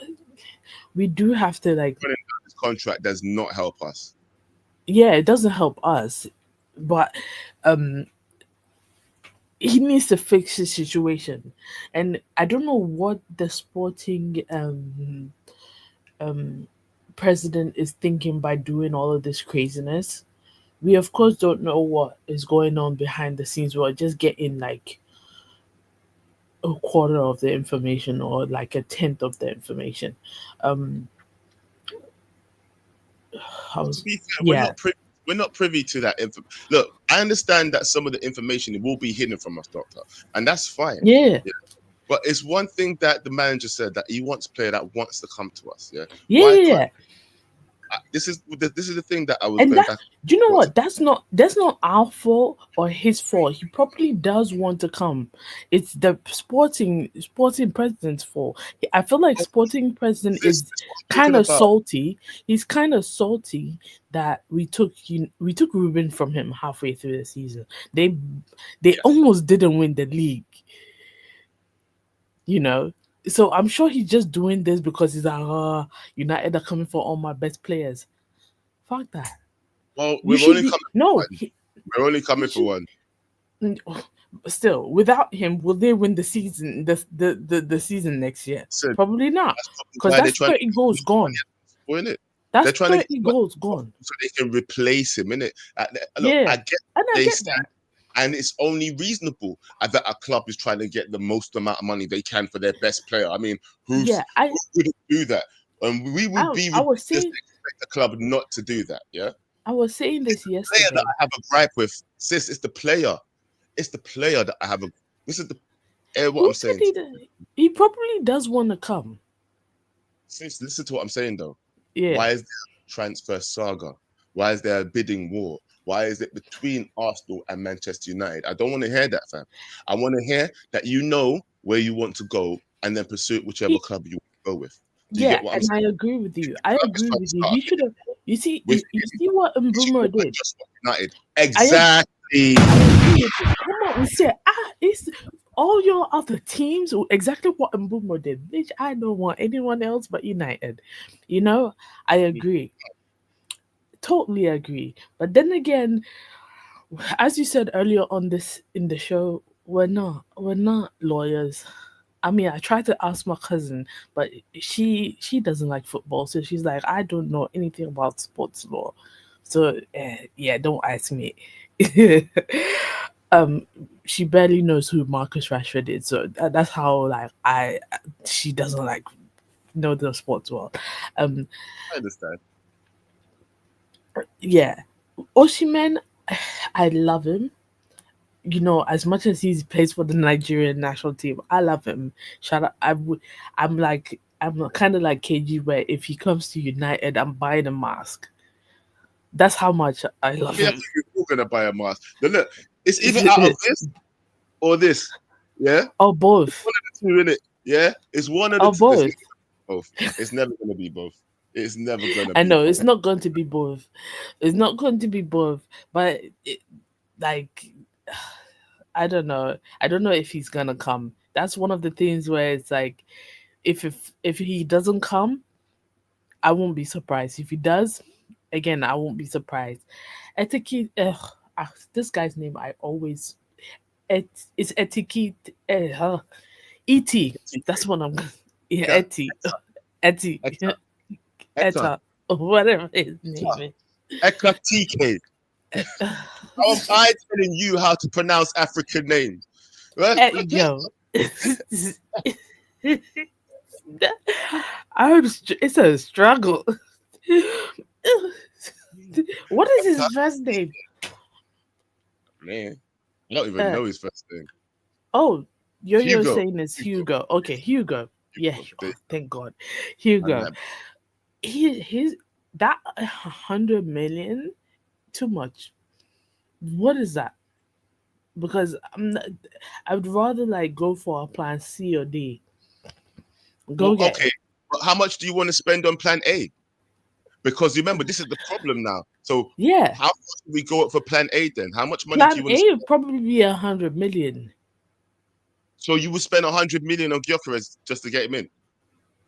we do have to This contract does not help us. Yeah, it doesn't help us, but he needs to fix his situation. And I don't know what the sporting president is thinking by doing all of this craziness. We of course don't know what is going on behind the scenes. We're just getting a quarter of the information or a tenth of the information. To be fair, we're not privy to that info. Look, I understand that some of the information will be hidden from us, Doctor, and that's fine. Yeah. But it's one thing that the manager said that he wants a player that wants to come to us. Yeah. This is the thing that I was. And do you know what? That's not our fault or his fault. He probably does want to come. It's the sporting president's fault. I feel like sporting president is kind of salty. He's kind of salty that we took Ruben from him halfway through the season. They almost didn't win the league. So I'm sure he's just doing this because he's like, United are coming for all my best players. Fuck that. Well, we've only come. We're only coming for one. Still, without him, will they win the season? The season next year? So Probably not, that's probably because why they're that's trying to 30 goals gone. win it. That's They're trying to 30 goals gone. so they can replace him, innit? Look, Yeah, I get and I they get stand, that. and it's only reasonable that a club is trying to get the most amount of money they can for their best player. I mean, who Yeah, wouldn't do that? And we would be I was ridiculous saying to expect the club not to do that. Yeah, I was saying this player that yesterday. I have a gripe with, sis, it's the player. It's the player that I have a. This is the what Who I'm said saying. he probably does want to come? Sis, listen to what I'm saying though. Yeah, Why is there a transfer saga? Why is there a bidding war? Why is it between Arsenal and Manchester United? I don't want to hear that, fam. I want to hear that you know where you want to go and then pursue whichever he, club you want to go with. Do you yeah, get what I'm and saying? I agree with you. I Club is agree trying to with you. start He should have. You see, with you see what Mbeumo did. just United. I Exactly. agree with you. Come on, we say it's all your other teams. Exactly what Mbeumo did. Bitch, I don't want anyone else but United. You know, I agree. Totally agree. But then again, as you said earlier on this in the show, we're not lawyers. I mean, I tried to ask my cousin, but she doesn't like football, so she's like, I don't know anything about sports law. So yeah, don't ask me. um, she barely knows who Marcus Rashford is, so that's how like she doesn't like know the sports well. Um, I understand. yeah, Oshimen, I love him. You know, as much as he plays for the Nigerian national team, I love him. Shout out! I'm kind of like KG, where if he comes to United, I'm buying a mask. That's how much I love Yeah, him. you're gonna buy a mask. But look, it's either out of this or this. Yeah, Or both. one of the two in it. Yeah, it's one of the Or two. It's both. never both. It's never gonna be both. It's never gonna I be know both. it's not going to be both. It's not going to be both. But like, I don't know. I don't know if he's gonna come. That's one of the things where it's like, if he doesn't come, I won't be surprised. If he does, again, I won't be surprised. Etiquette. This guy's name I always. It's etiquette. Et. That's what I'm. Yeah, Yeah. Eti. Eti. Etta. Etta. Whatever his name is. Ekatike. How am I telling you how to pronounce African names? Right? Yo. It's a struggle. What is his first name? Man, I don't even know his first name. Oh, you're Hugo. saying it's Hugo. Okay, Hugo. Yeah, There- thank God. Hugo. and, He's that 100 million too much. What is that? Because I would rather like go for a plan C or D. Go well, get okay, but how much do you want to spend on plan A? Because remember, this is the problem now. So yeah. how much do we go up for plan A then? How much money do Plan you A want to spend? would probably be 100 million So you would spend 100 million on Gyökeres just to get him in?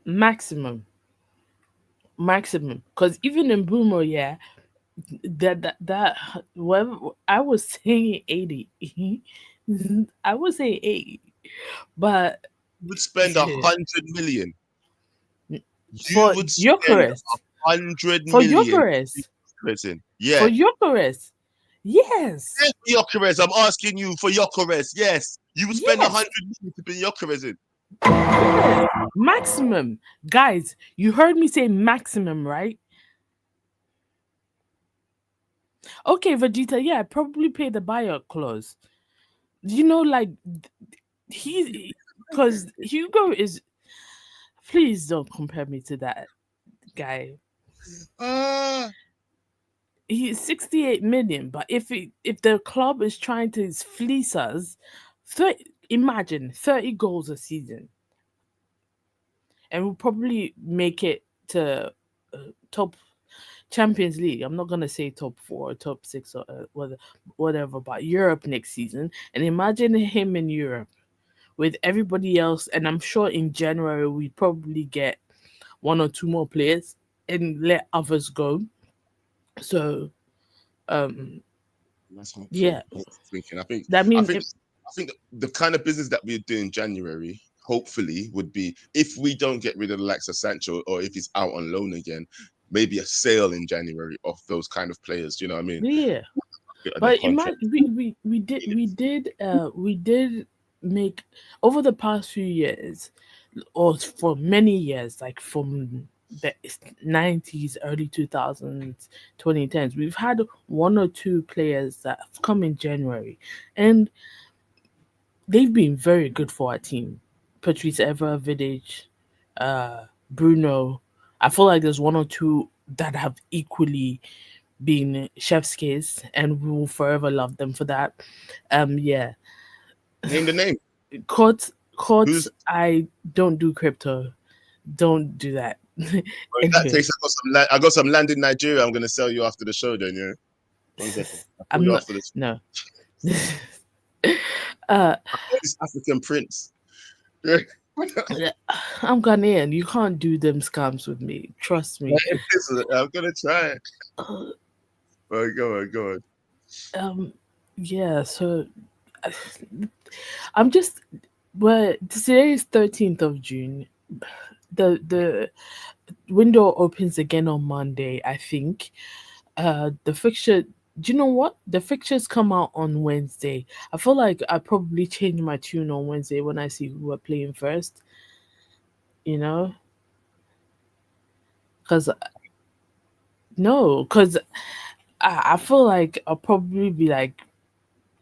maximum. Maximum. Because even in Boomer, yeah, that well, I was saying 80. I was saying 80, but You would spend 100 million. You for would spend Gyökeres, 100 for million Gyökeres, prison. for Yeah. Gyökeres, yes, Yes, for Gyökeres. I'm asking you for Gyökeres. Yes. You would spend yes, 100 million to bring Gyökeres in. yes, maximum. Guys, you heard me say maximum, right? Okay, Vegeta, yeah, probably pay the buyout clause. You know, like he, because Hugo is. Please don't compare me to that guy. Ah, He's 68 million, but if the club is trying to fleece us, 30, imagine 30 goals a season, and we'll probably make it to top Champions League. I'm not gonna say top four, or top six, or whatever, but Europe next season. And imagine him in Europe with everybody else, and I'm sure in January we probably get one or two more players and let others go. So, um, That's hopeful. Yeah. Thinking. I think. That I mean, think. I think the kind of business that we're doing in January, hopefully, would be if we don't get rid of the likes of Sancho, or if he's out on loan again, maybe a sale in January of those kind of players. Do you know what I mean? yeah. Their But contract. imagine we did make over the past few years, or for many years, like from the 90s, early 2000s, 2010s, we've had one or two players that have come in January, and they've been very good for our team. Patrice Evra, Vidic, Bruno. I feel like there's one or two that have equally been chef's kiss, and we will forever love them for that. Yeah. Name the name. Courts, Who's I don't do crypto. Don't do that. Well, in that Anyway, case, I got some land in Nigeria. I'm gonna sell you after the show. Then, yeah. 1 second. I'll call I'm you not. after this. No. uh, This African prince. Yeah. I'm Ghanaian. You can't do them scams with me. Trust me. Listen, I'm gonna try. Uh, Well, go on, go on. yeah. So I'm just. Well, today is 13th of June. The window opens again on Monday, I think. The fixture. Do you know what? The fixtures come out on Wednesday. I feel like I probably change my tune on Wednesday when I see who we're playing first. You know, because no, because I feel like I'll probably be like,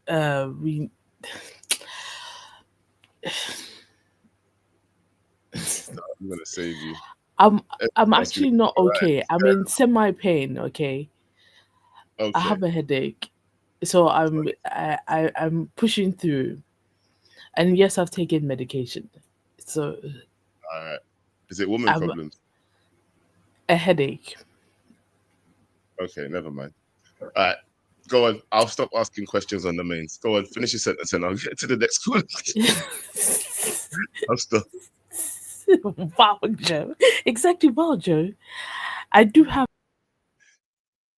we. I'm gonna save you. I'm I'm Trust me. actually not All right. okay. I'm in semi pain. Okay, I Okay. have a headache, so I'm pushing through. And yes, I've taken medication. So All right. Is it woman I'm problems? a headache. Okay, never mind. All right. Go on. I'll stop asking questions on the mains. Go on. Finish your sentence, and I'll get to the next one. I'll stop. Wow, Joe. Exactly, wow, Joe. I do have.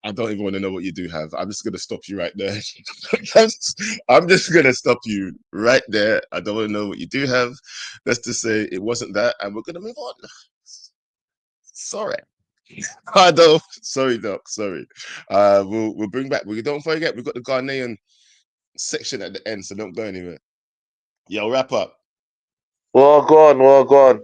I don't even want to know what you do have. I'm just gonna stop you right there. I'm just gonna stop you right there. I don't want to know what you do have. Let's just say it wasn't that, and we're gonna move on. Sorry. I don't. Sorry, Doc. Sorry. We'll bring back. We don't forget. We've got the Ghanaian section at the end, so don't go anywhere. Yo, wrap up. Well, go on, well, go on.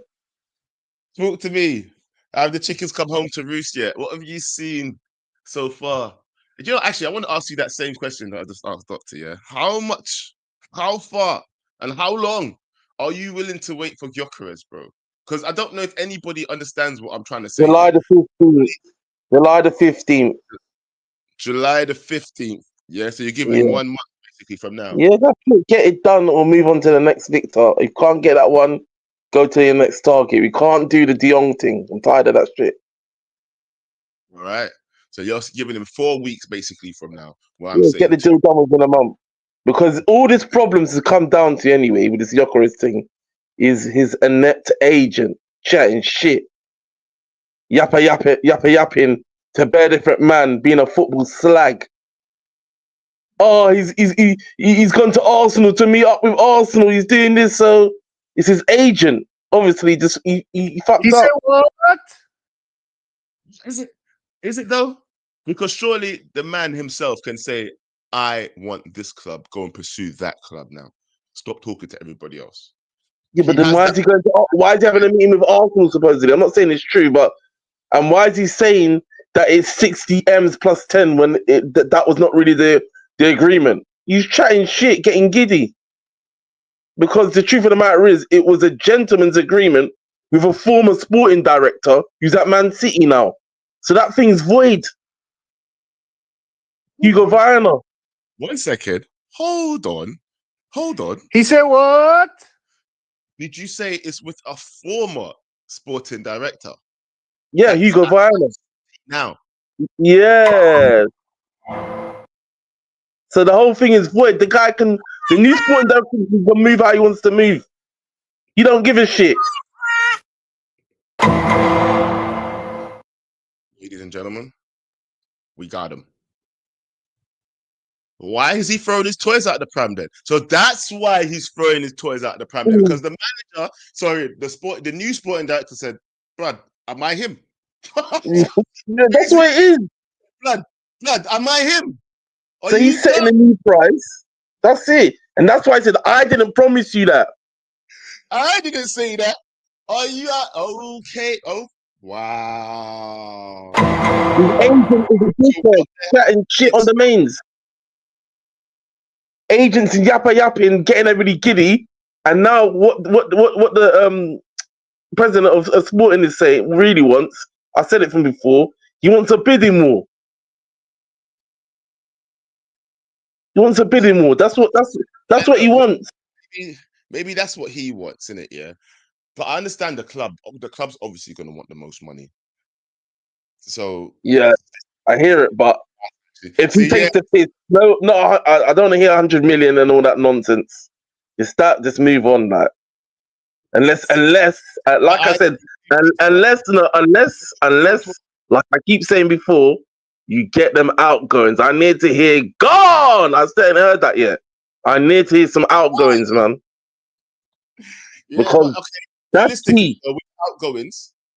Talk to me. Have the chickens come home to roost yet? What have you seen so far? You know, actually, I want to ask you that same question that I just asked Doctor. Yeah, how much, how far, and how long are you willing to wait for Gyökeres, bro? Because I don't know if anybody understands what I'm trying to say July here. the 15th. July the 15th. July the 15th. Yeah, so you're giving him Yeah. 1 month basically from now. Yeah, that's it. Get it done or move on to the next victor. If you can't get that one, go to your next target. We can't do the De Jong thing. I'm tired of that shit. All right. So you're giving him 4 weeks basically from now. What I'm Yeah, get the saying. deal done within a month. Because all these problems has come down to anyway with this Gyökeres thing is his inept agent chatting shit, yapping to bare different man being a football slag. Oh, he's gone to Arsenal to meet up with Arsenal. He's doing this, so it's his agent. Obviously, just he fucked He said up. what? Is it? Is it though? Because surely the man himself can say, "I want this club. Go and pursue that club now. Stop talking to everybody else." Yeah, He but then has why that. is he going to? Why is he having a meeting with Arsenal? Supposedly, I'm not saying it's true, but and why is he saying that it's 60 M's plus 10 when that was not really the agreement? He's chatting shit, getting giddy. Because the truth of the matter is, it was a gentleman's agreement with a former sporting director who's at Man City now. So that thing's void. Hold Hugo on. Viana. 1 second. Hold on. Hold on. He said what? Did you say it's with a former sporting director? Yeah, That's Hugo Viana. now. Yeah. So the whole thing is void. The new sporting director can move how he wants to move. He don't give a shit. Ladies and gentlemen, we got him. Why is he throwing his toys out the pram then? So that's why he's throwing his toys out the pram then, because the manager, the new sporting director said, "Blood, am I him? Yeah, that's what it is. blood, am I him? Are So he's you setting dumb? a new price. That's it. And that's why I said, I didn't promise you that. I didn't say that. Are you okay? Oh, wow. His agent is a dickhead, chatting shit on the mains. Agents and yapping, getting everybody giddy. And now what the president of Sporting is saying really wants, I said it from before, he wants a bidding war. He wants a bidding war. That's what he wants. Maybe that's what he wants, isn't it? Yeah. But I understand the club. The club's obviously going to want the most money. So Yeah, I hear it, but if he see, yeah, takes the piss, no, I don't want to hear 100 million and all that nonsense. Just move on, like. Unless, like I said, unless, like I keep saying before, you get them outgoings. I need to hear gone. I still haven't heard that yet. I need to hear some outgoings, man, yeah. But because okay, that's key.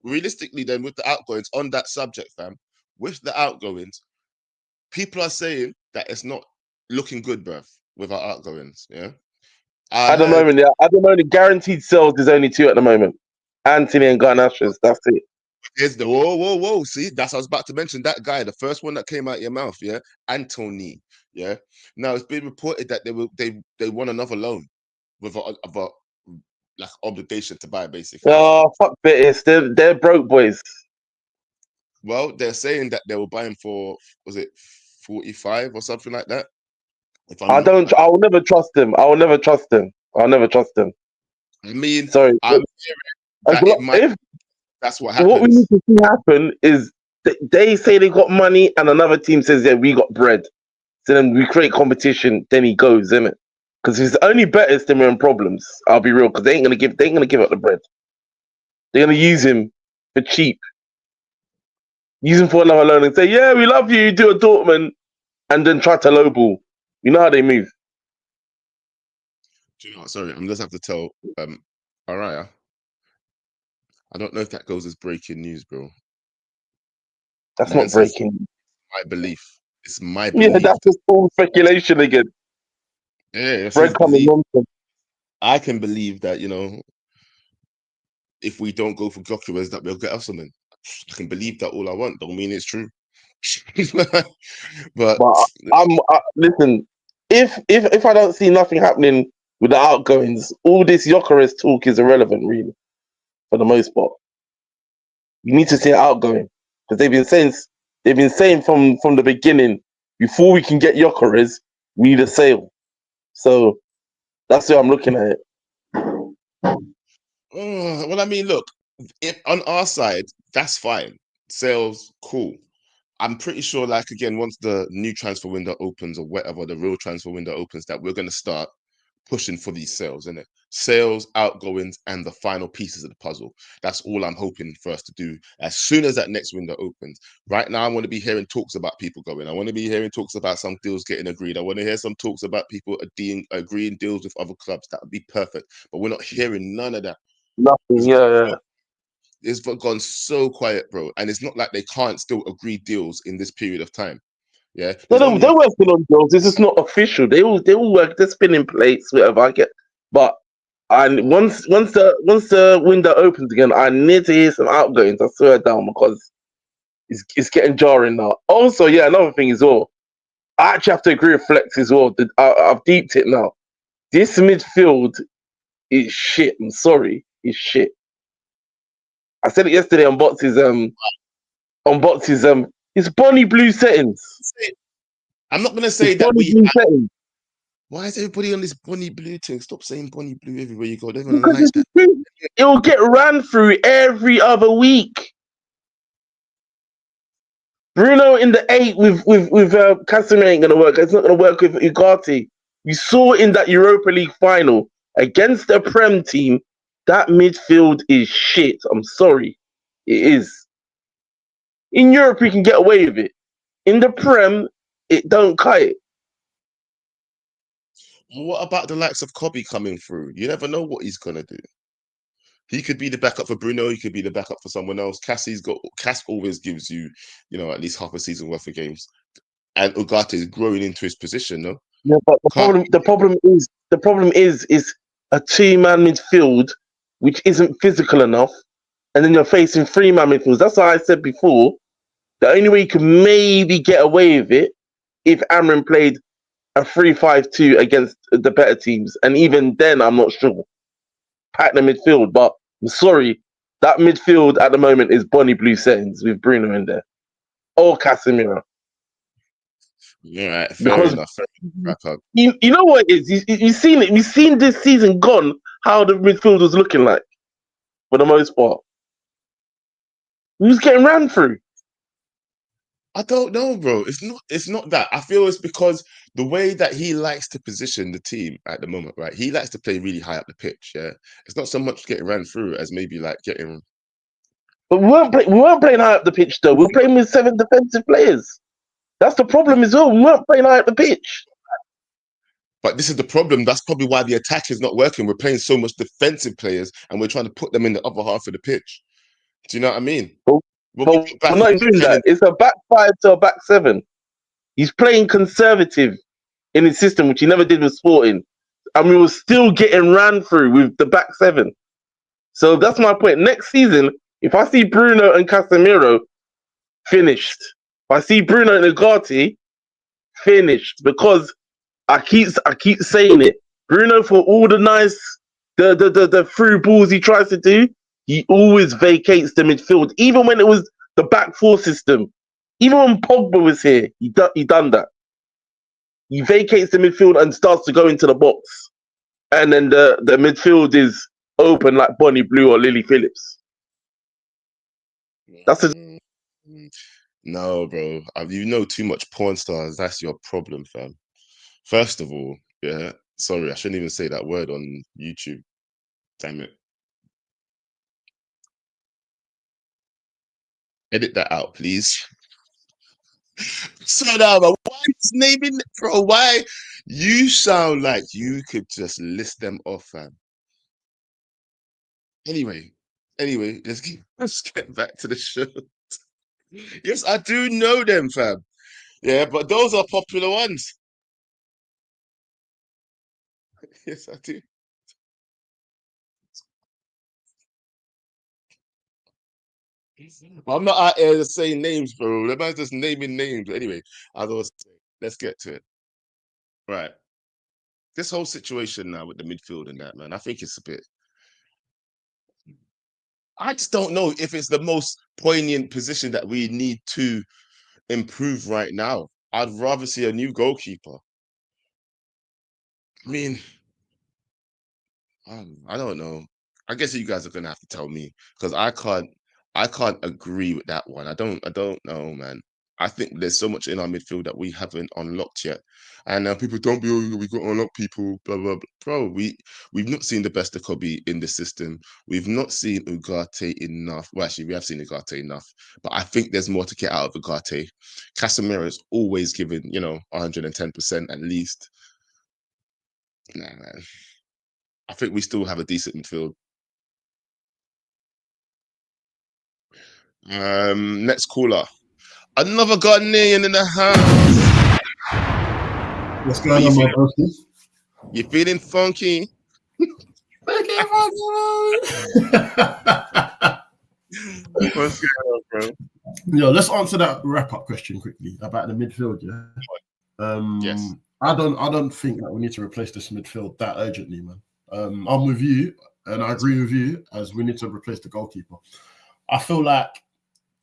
realistically, then with the outgoings on that subject, fam, with the outgoings, people are saying that it's not looking good, bruv, with our outgoings. Yeah, I At the heard. moment, yeah, guaranteed sales is only two at the moment. Anthony and Garnachas. That's it. Here's the whoa. See, that's what I was about to mention. That guy, the first one that came out your mouth, yeah, Anthony. Yeah. Now it's been reported that they won another loan with a like obligation to buy, basically. Oh, fuck Betis. They're broke boys. Well, they're saying that they were buying for, was it 45 or something like that? If I'm not, I will never trust them. I'll never trust them. I mean, Sorry. I'm hearing that it might. If That's what what we need happens. to see happen is they say they got money and another team says, yeah, we got bread. So then we create competition, then he goes, isn't it? Because if it's only Betis, then we're in problems. I'll be real, because they ain't gonna give up the bread. They're gonna use him for cheap. Use him for another loan and say, yeah, we love you, do a Dortmund, and then try to lowball. You know how they move. Do you know what? Sorry, I'm just have to tell Araya. I don't know if that goes as breaking news, bro. That's Man not says breaking. my belief. It's my Yeah, belief. that's just all speculation again. Yeah, it's his Bread coming belief. nonsense. I can believe that, if we don't go for Gyokeres, that we'll get us something. I can believe that all I want. Don't mean it's true. But But listen. If I don't see nothing happening with the outgoings, all this Gyökeres talk is irrelevant, really, for the most part. You need to see outgoing because they've been saying from the beginning, before we can get Gyökeres, we need a sale. So that's how I'm looking at it. well, I mean, look, if on our side, that's fine. Sales, cool. I'm pretty sure, like again, once the new transfer window opens or whatever, the real transfer window opens, that we're gonna start pushing for these sales, isn't it? Sales, outgoings, and the final pieces of the puzzle. That's all I'm hoping for us to do as soon as that next window opens. Right now, I want to be hearing talks about people going. I want to be hearing talks about some deals getting agreed. I want to hear some talks about people agreeing deals with other clubs. That would be perfect. But we're not hearing none of that. Nothing. Yeah. It's gone so quiet, bro. And it's not like they can't still agree deals in this period of time. Yeah, there's only They're working on deals. This is not official. They all work. They're spinning plates, whatever. I get, but and once the window opens again, I need to hear some outgoings. I swear down because it's getting jarring now. Also, yeah, another thing as well. I actually have to agree with Flex as well. I've deeped it now. This midfield is shit. I'm sorry, it's shit. I said it yesterday on Box's it's Bonnie Blue settings. I'm not gonna It's say that Bonnie we. Blue settings. Why is everybody on this Bonnie Blue thing? Stop saying Bonnie Blue everywhere you go. They don't Because like that. it will get ran through every other week. Bruno in the 8 with Casemiro ain't gonna work. It's not gonna work with Ugarte. You saw in that Europa League final against the Prem team, that midfield is shit. I'm sorry, it is. In Europe, we can get away with it. In the Prem, it don't cut it. What about the likes of Kobe coming through? You never know what he's gonna do. He could be the backup for Bruno. He could be the backup for someone else. Cass always gives you, at least half a season worth of games. And Ugarte is growing into his position. No, Yeah, but the problem is a 2-man midfield which isn't physical enough, and then you're facing 3-man midfields. That's why I said before. The only way you could maybe get away with it if Amrin played a 3-5-2 against the better teams, and even then, I'm not sure. Pack the midfield, but I'm sorry, that midfield at the moment is Bonnie Blue settings with Bruno in there or Casemiro. yeah, right, fair Because enough. Wrap up. you know what it is. You've seen it. We've seen this season gone how the midfield was looking like for the most part. We was getting ran through. I don't know, bro. It's not that. I feel it's because the way that he likes to position the team at the moment, right? He likes to play really high up the pitch. Yeah, it's not so much getting ran through as maybe like getting. But we weren't playing high up the pitch though. We were playing with 7 defensive players. That's the problem as well. We weren't playing high up the pitch. But this is the problem. That's probably why the attack is not working. We're playing so much defensive players, and we're trying to put them in the other half of the pitch. Do you know what I mean? But we're not doing that. It's a back 5 to a back 7. He's playing conservative in his system, which he never did with Sporting. And we were still getting ran through with the back 7. So that's my point. Next season, if I see Bruno and Casemiro finished, if I see Bruno and Ugarte finished, because I keep saying it. Bruno, for all the nice the through balls he tries to do, he always vacates the midfield. Even when it was the back 4 system, even when Pogba was here, he done that. He vacates the midfield and starts to go into the box, and then the midfield is open like Bonnie Blue or Lily Phillips. That's a No, bro. You know too much porn stars. That's your problem, fam. First of all, yeah. Sorry, I shouldn't even say that word on YouTube. Damn it. Edit that out, please. So now, man, why is naming, bro? Why you sound like you could just list them off, fam? Anyway, let's get back to the show. Yes, I do know them, fam. Yeah, but those are popular ones. Yes, I do. But I'm not out here saying names, bro. The man's just naming names. Anyway, as I was saying, let's get to it. Right. This whole situation now with the midfield and that, man, I think it's a bit. I just don't know if it's the most poignant position that we need to improve right now. I'd rather see a new goalkeeper. I mean, I don't know. I guess you guys are gonna have to tell me because I can't agree with that one. I don't know, man. I think there's so much in our midfield that we haven't unlocked yet. And people don't be, oh, we got to unlock people, blah, blah, blah. Bro, we've not seen the best of Kobe in the system. We've not seen Ugarte enough. Well, actually, we have seen Ugarte enough, but I think there's more to get out of Ugarte. Casemiro is always given, 110% at least. Nah, man. I think we still have a decent midfield. Next caller. Another Ghanaian in the house. What's going on, my bro? You feeling funky? What's going on, bro? Yo, let's answer that wrap-up question quickly about the midfield. Yeah. Yes. I don't think that we need to replace this midfield that urgently, man. I'm with you, and I agree with you as we need to replace the goalkeeper. I feel like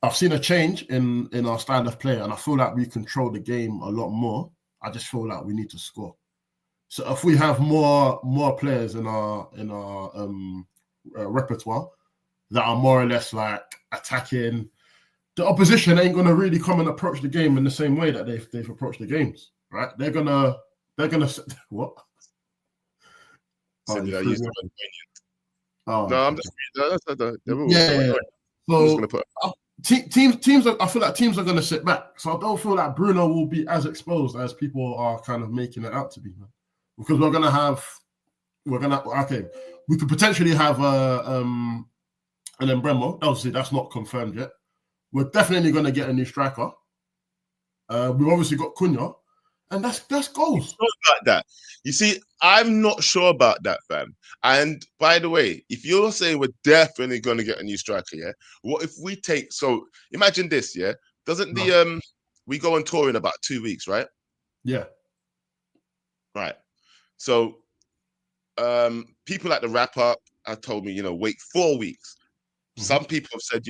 I've seen a change in our style of play, and I feel like we control the game a lot more. I just feel like we need to score. So if we have more players in our repertoire that are more or less like attacking, the opposition ain't gonna really come and approach the game in the same way that they've approached the games, right? They're gonna what? So did I use the word poignant? No, I'm just yeah. So teams I feel like teams are going to sit back. So I don't feel like Bruno will be as exposed as people are kind of making it out to be. Man. because we could potentially have an Embremo. Obviously, that's not confirmed yet. We're definitely going to get a new striker. We've obviously got Cunha, and that's goals. Not about that. You see, I'm not sure about that, fam. And by the way, if you're saying we're definitely going to get a new striker, yeah, what if we take? So imagine this, yeah. Doesn't the we go on tour in about 2 weeks, right? Yeah. Right. So people at the wrap up have told me, wait 4 weeks. Some people have said,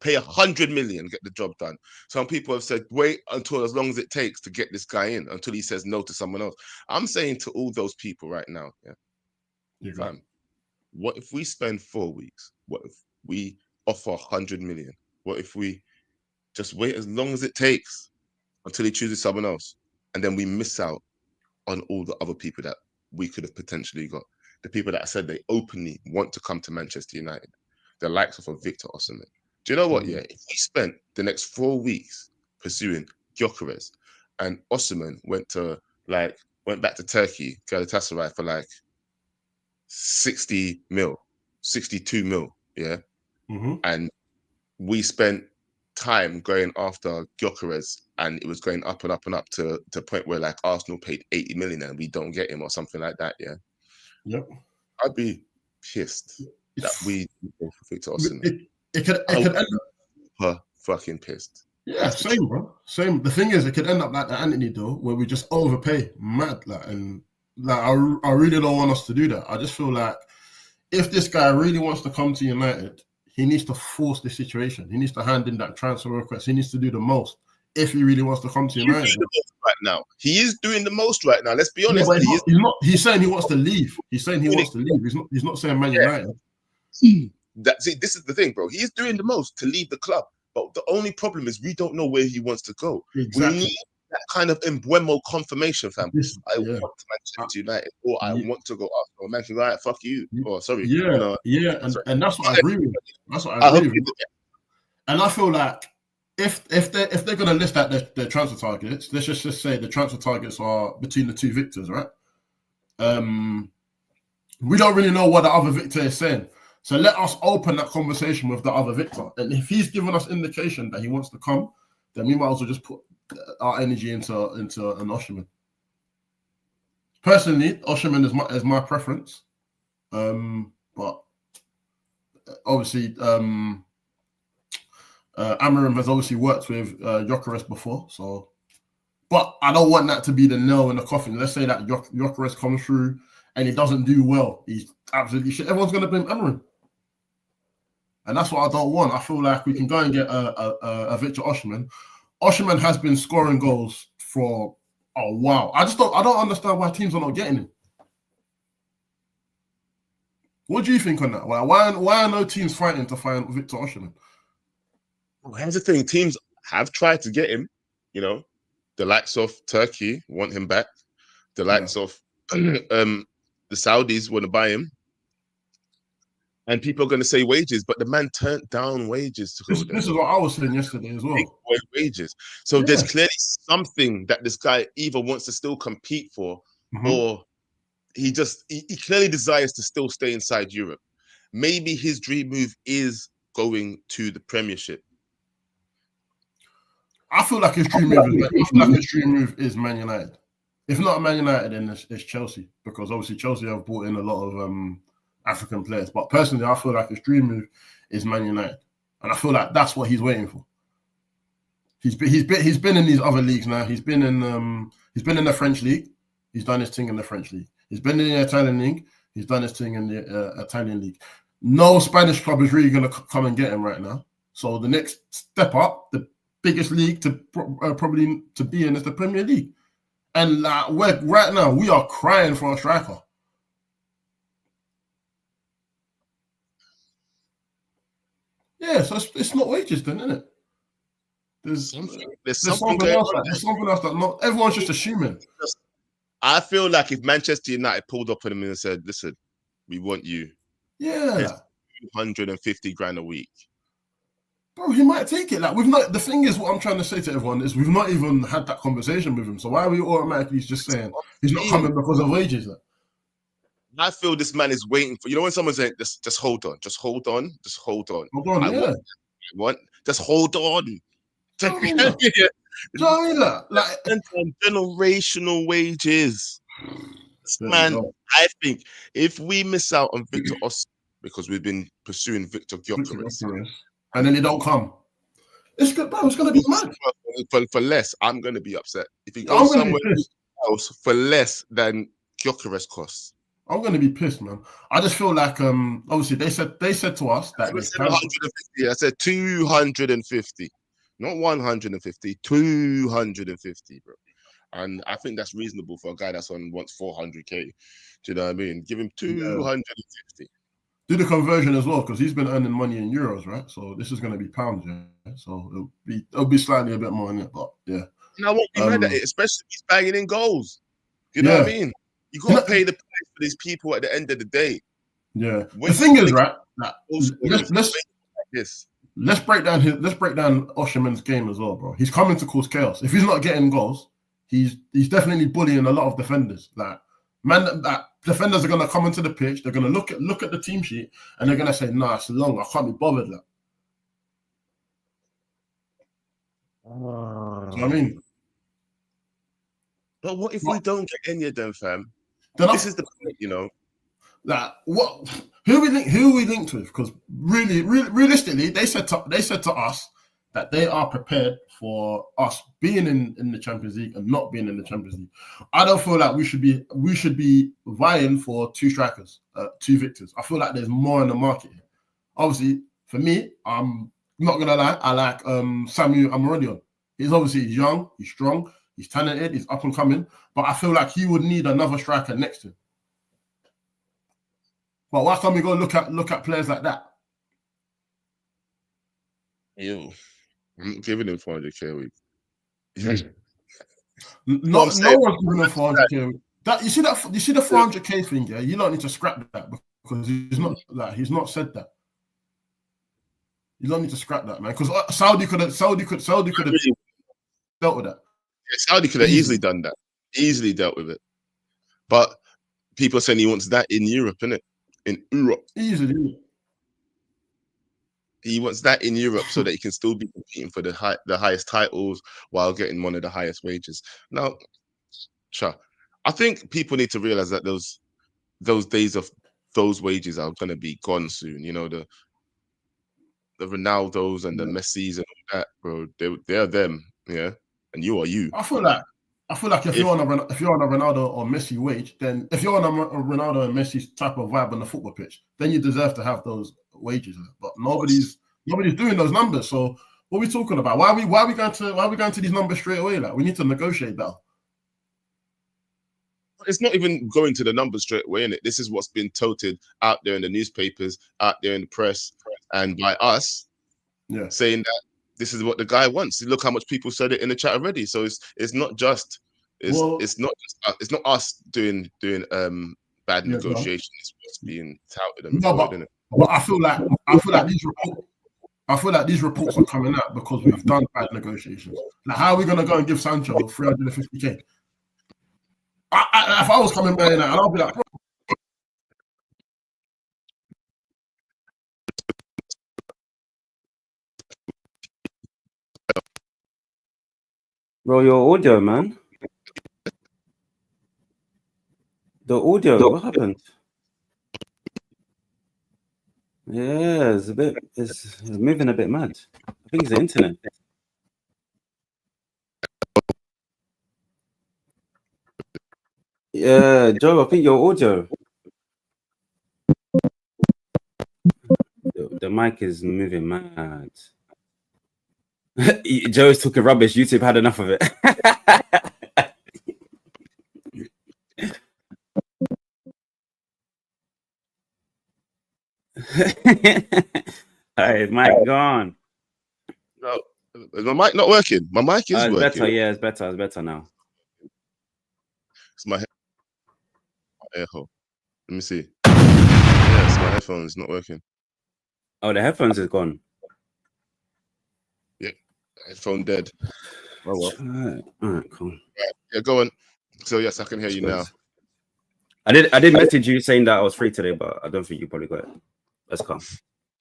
pay 100 million, get the job done. Some people have said, wait until as long as it takes to get this guy in, until he says no to someone else. I'm saying to all those people right now, fam, what if we spend 4 weeks? What if we offer 100 million? What if we just wait as long as it takes until he chooses someone else? And then we miss out on all the other people that we could have potentially got. The people that said they openly want to come to Manchester United. The likes of a Victor Osimhen. Do you know what? Yeah, if we spent the next 4 weeks pursuing Gyökeres, and Osimhen went back to Turkey, Galatasaray for like 60 mil, 62 mil, yeah. And we spent time going after Gyökeres, and it was going up and up and up to the point where like Arsenal paid 80 million and we don't get him or something like that. Yeah. Yep. I'd be pissed that we go for Victor Osimhen. It could end up fucking pissed. Yeah, same, bro. Same. The thing is, it could end up like the Anthony deal, where we just overpay mad, I really don't want us to do that. I just feel like if this guy really wants to come to United, he needs to force the situation. He needs to hand in that transfer request. He needs to do the most if he really wants to come to United. Right now, he is doing the most right now. Let's be honest. Yeah, he's saying he wants to leave. He's saying he wants to leave. He's not saying Man United. This is the thing, bro. He's doing the most to leave the club, but the only problem is we don't know where he wants to go. Exactly. We need that kind of Embuemo confirmation, fam. I want to Manchester United, or I want to go Arsenal. Manchester United, fuck you. Oh, sorry. And that's what I agree with. That's what I agree with. And I feel like if they're gonna list out their transfer targets, let's just say the transfer targets are between the two victors, right? We don't really know what the other victor is saying. So let us open that conversation with the other victor. And if he's given us indication that he wants to come, then we might as well just put our energy into an Osimhen. Personally, Osimhen is my preference. But obviously, Amarim has obviously worked with Gyökeres before. So, but I don't want that to be the nail in the coffin. Let's say that Gyökeres comes through and he doesn't do well. He's absolutely shit. Everyone's going to blame Amarim. And that's what I don't want. I feel like we can go and get a Victor Osimhen. Osimhen has been scoring goals for a while. I don't understand why teams are not getting him. What do you think on that? Why are no teams fighting to find Victor Osimhen? Well, here's the thing. Teams have tried to get him. The likes of Turkey want him back. The likes of the Saudis want to buy him. And people are going to say wages, but the man turned down wages to go there. This is what I was saying yesterday as well. Wages. So there's clearly something that this guy either wants to still compete for, or he clearly desires to still stay inside Europe. Maybe his dream move is going to the Premiership. I feel like his dream move is Man United. If not Man United, then it's Chelsea, because obviously Chelsea have brought in a lot of African players. But personally, I feel like his dream move is Man United, and I feel like that's what he's waiting for. He's been in these other leagues now. He's been in the French league. He's done his thing in the French league. He's been in the Italian league. He's done his thing in the Italian league. No Spanish club is really going to come and get him right now. So the next step up, the biggest league to probably to be in, is the Premier League. And right now we are crying for a striker. Yeah, so it's not wages then, isn't it? There's something else that not everyone's just assuming. I feel like if Manchester United pulled up on him and said, "Listen, we want you," 250 grand a week. Bro, he might take it. Like we've not. The thing is, what I'm trying to say to everyone is, we've not even had that conversation with him. So why are we automatically just saying he's not coming because of wages? Like? I feel this man is waiting for, you know, when someone's saying, just hold on, just hold on, just hold on. Hold on, I want, just hold on. China. Like Generational wages. Man, I think if we miss out on Victor Osimhen because we've been pursuing Victor Gyokeres, and then he don't come, it's good, bro. It's gonna be mad. For less, I'm gonna be upset. If he goes somewhere else for less than Gyökeres costs, I'm gonna be pissed, man. I just feel like obviously they said to us that I said 150. I said 250, not 150, 250, bro. And I think that's reasonable for a guy that's wants 400k. Do you know what I mean? Give him 250. Do the conversion as well, because he's been earning money in euros, right? So this is going to be pounds, yeah. So it'll be slightly a bit more in it, but yeah. And I won't be mad at it, especially if he's banging in goals. You know what I mean? You got to pay the price for these people at the end of the day. Yeah. The thing is, right? Let's break down Osimhen's game as well, bro. He's coming to cause chaos. If he's not getting goals, he's definitely bullying a lot of defenders. Like, man, that defenders are gonna come into the pitch. They're gonna look at the team sheet and they're gonna say, "Nah, it's long. I can't be bothered." Like, you know what I mean? But what if we don't get any of them, fam? This is the point, you know. Like, what? Who are we linked with? Because realistically, they said to us that they are prepared for us being in the Champions League and not being in the Champions League. I don't feel like we should be vying for two strikers, two victors. I feel like there's more in the market here. Obviously, for me, I'm not gonna lie, I like Samuel Amorodion. He's young, he's strong, he's talented, he's up and coming, but I feel like he would need another striker next to him. But why can't we go look at players like that? Ew. I'm giving him 400k a week. No one's giving him 400k a week. You see the 400k thing, yeah? You don't need to scrap that because he's not said that. You don't need to scrap that, man. Because Saudi could have dealt with that. Yeah, Saudi could have easily done that. Easily dealt with it. But people are saying he wants that in Europe, innit? In Europe. Easily. He wants that in Europe so that he can still be competing for the highest titles while getting one of the highest wages. Now, I think people need to realize that those days of those wages are going to be gone soon. You know, the Ronaldos and the Messis and all that, bro. They're them, yeah, and you are you. I feel like if you're on a Ronaldo or Messi wage, then if you're on a Ronaldo and Messi type of vibe on the football pitch, then you deserve to have those wages. But nobody's doing those numbers. So what are we talking about? Why are we going to these numbers straight away? Like, we need to negotiate that. It's not even going to the numbers straight away, innit? This is what's been touted out there in the newspapers, out there in the press, and by us, saying that this is what the guy wants. Look how much people said it in the chat already. So it's not just it's not us doing bad negotiations. It's what's being touted and reported, innit? But I feel like these reports are coming out because we've done bad negotiations. Like, how are we gonna go and give Sancho 350k? If I was coming by now, I'll be like, bro, your audio, man. The audio, what happened? Yeah, it's moving a bit mad. I think it's the internet. Yeah, Joe, I think your audio. The mic is moving mad. Joe's talking rubbish. YouTube had enough of it. Hey, mic gone. No, is my mic not working? My mic is working. Better. Yeah, it's better. It's better now. It's my echo. Let me see. Yeah, it's my headphones not working. Oh, the headphones is gone. Headphone dead. Oh well. All right, cool. Yeah, go on. So yes, I can hear you now. I did message you saying that I was free today, but I don't think you probably got it. Let's come.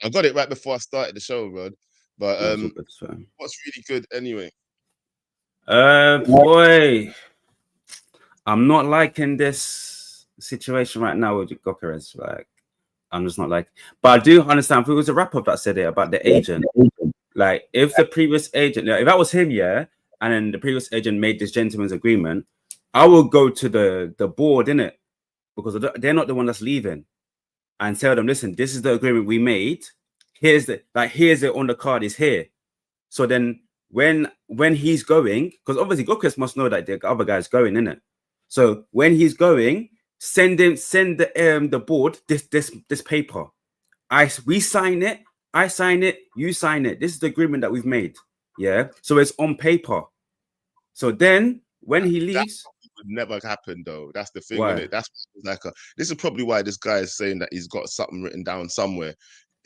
I got it right before I started the show, bro. But No, it's all good, it's fine. what's really good anyway? Boy, I'm not liking this situation right now with Gyökeres. Like, I'm just not like. But I do understand. If it was a wrap up that said it about the agent, like if the previous agent, if that was him, yeah, and then the previous agent made this gentleman's agreement, I will go to the board, innit? Because they're not the one that's leaving, and tell them, listen, this is the agreement we made. Here's it on the card. Is here. So then when he's going, because obviously Gyökeres must know that the other guy's going, innit? So when he's going, send the board this paper. We sign it. I sign it. You sign it. This is the agreement that we've made. Yeah. So it's on paper. So then when he leaves, would never happen though. That's the thing, Why? innit? That's like this is probably why this guy is saying that he's got something written down somewhere.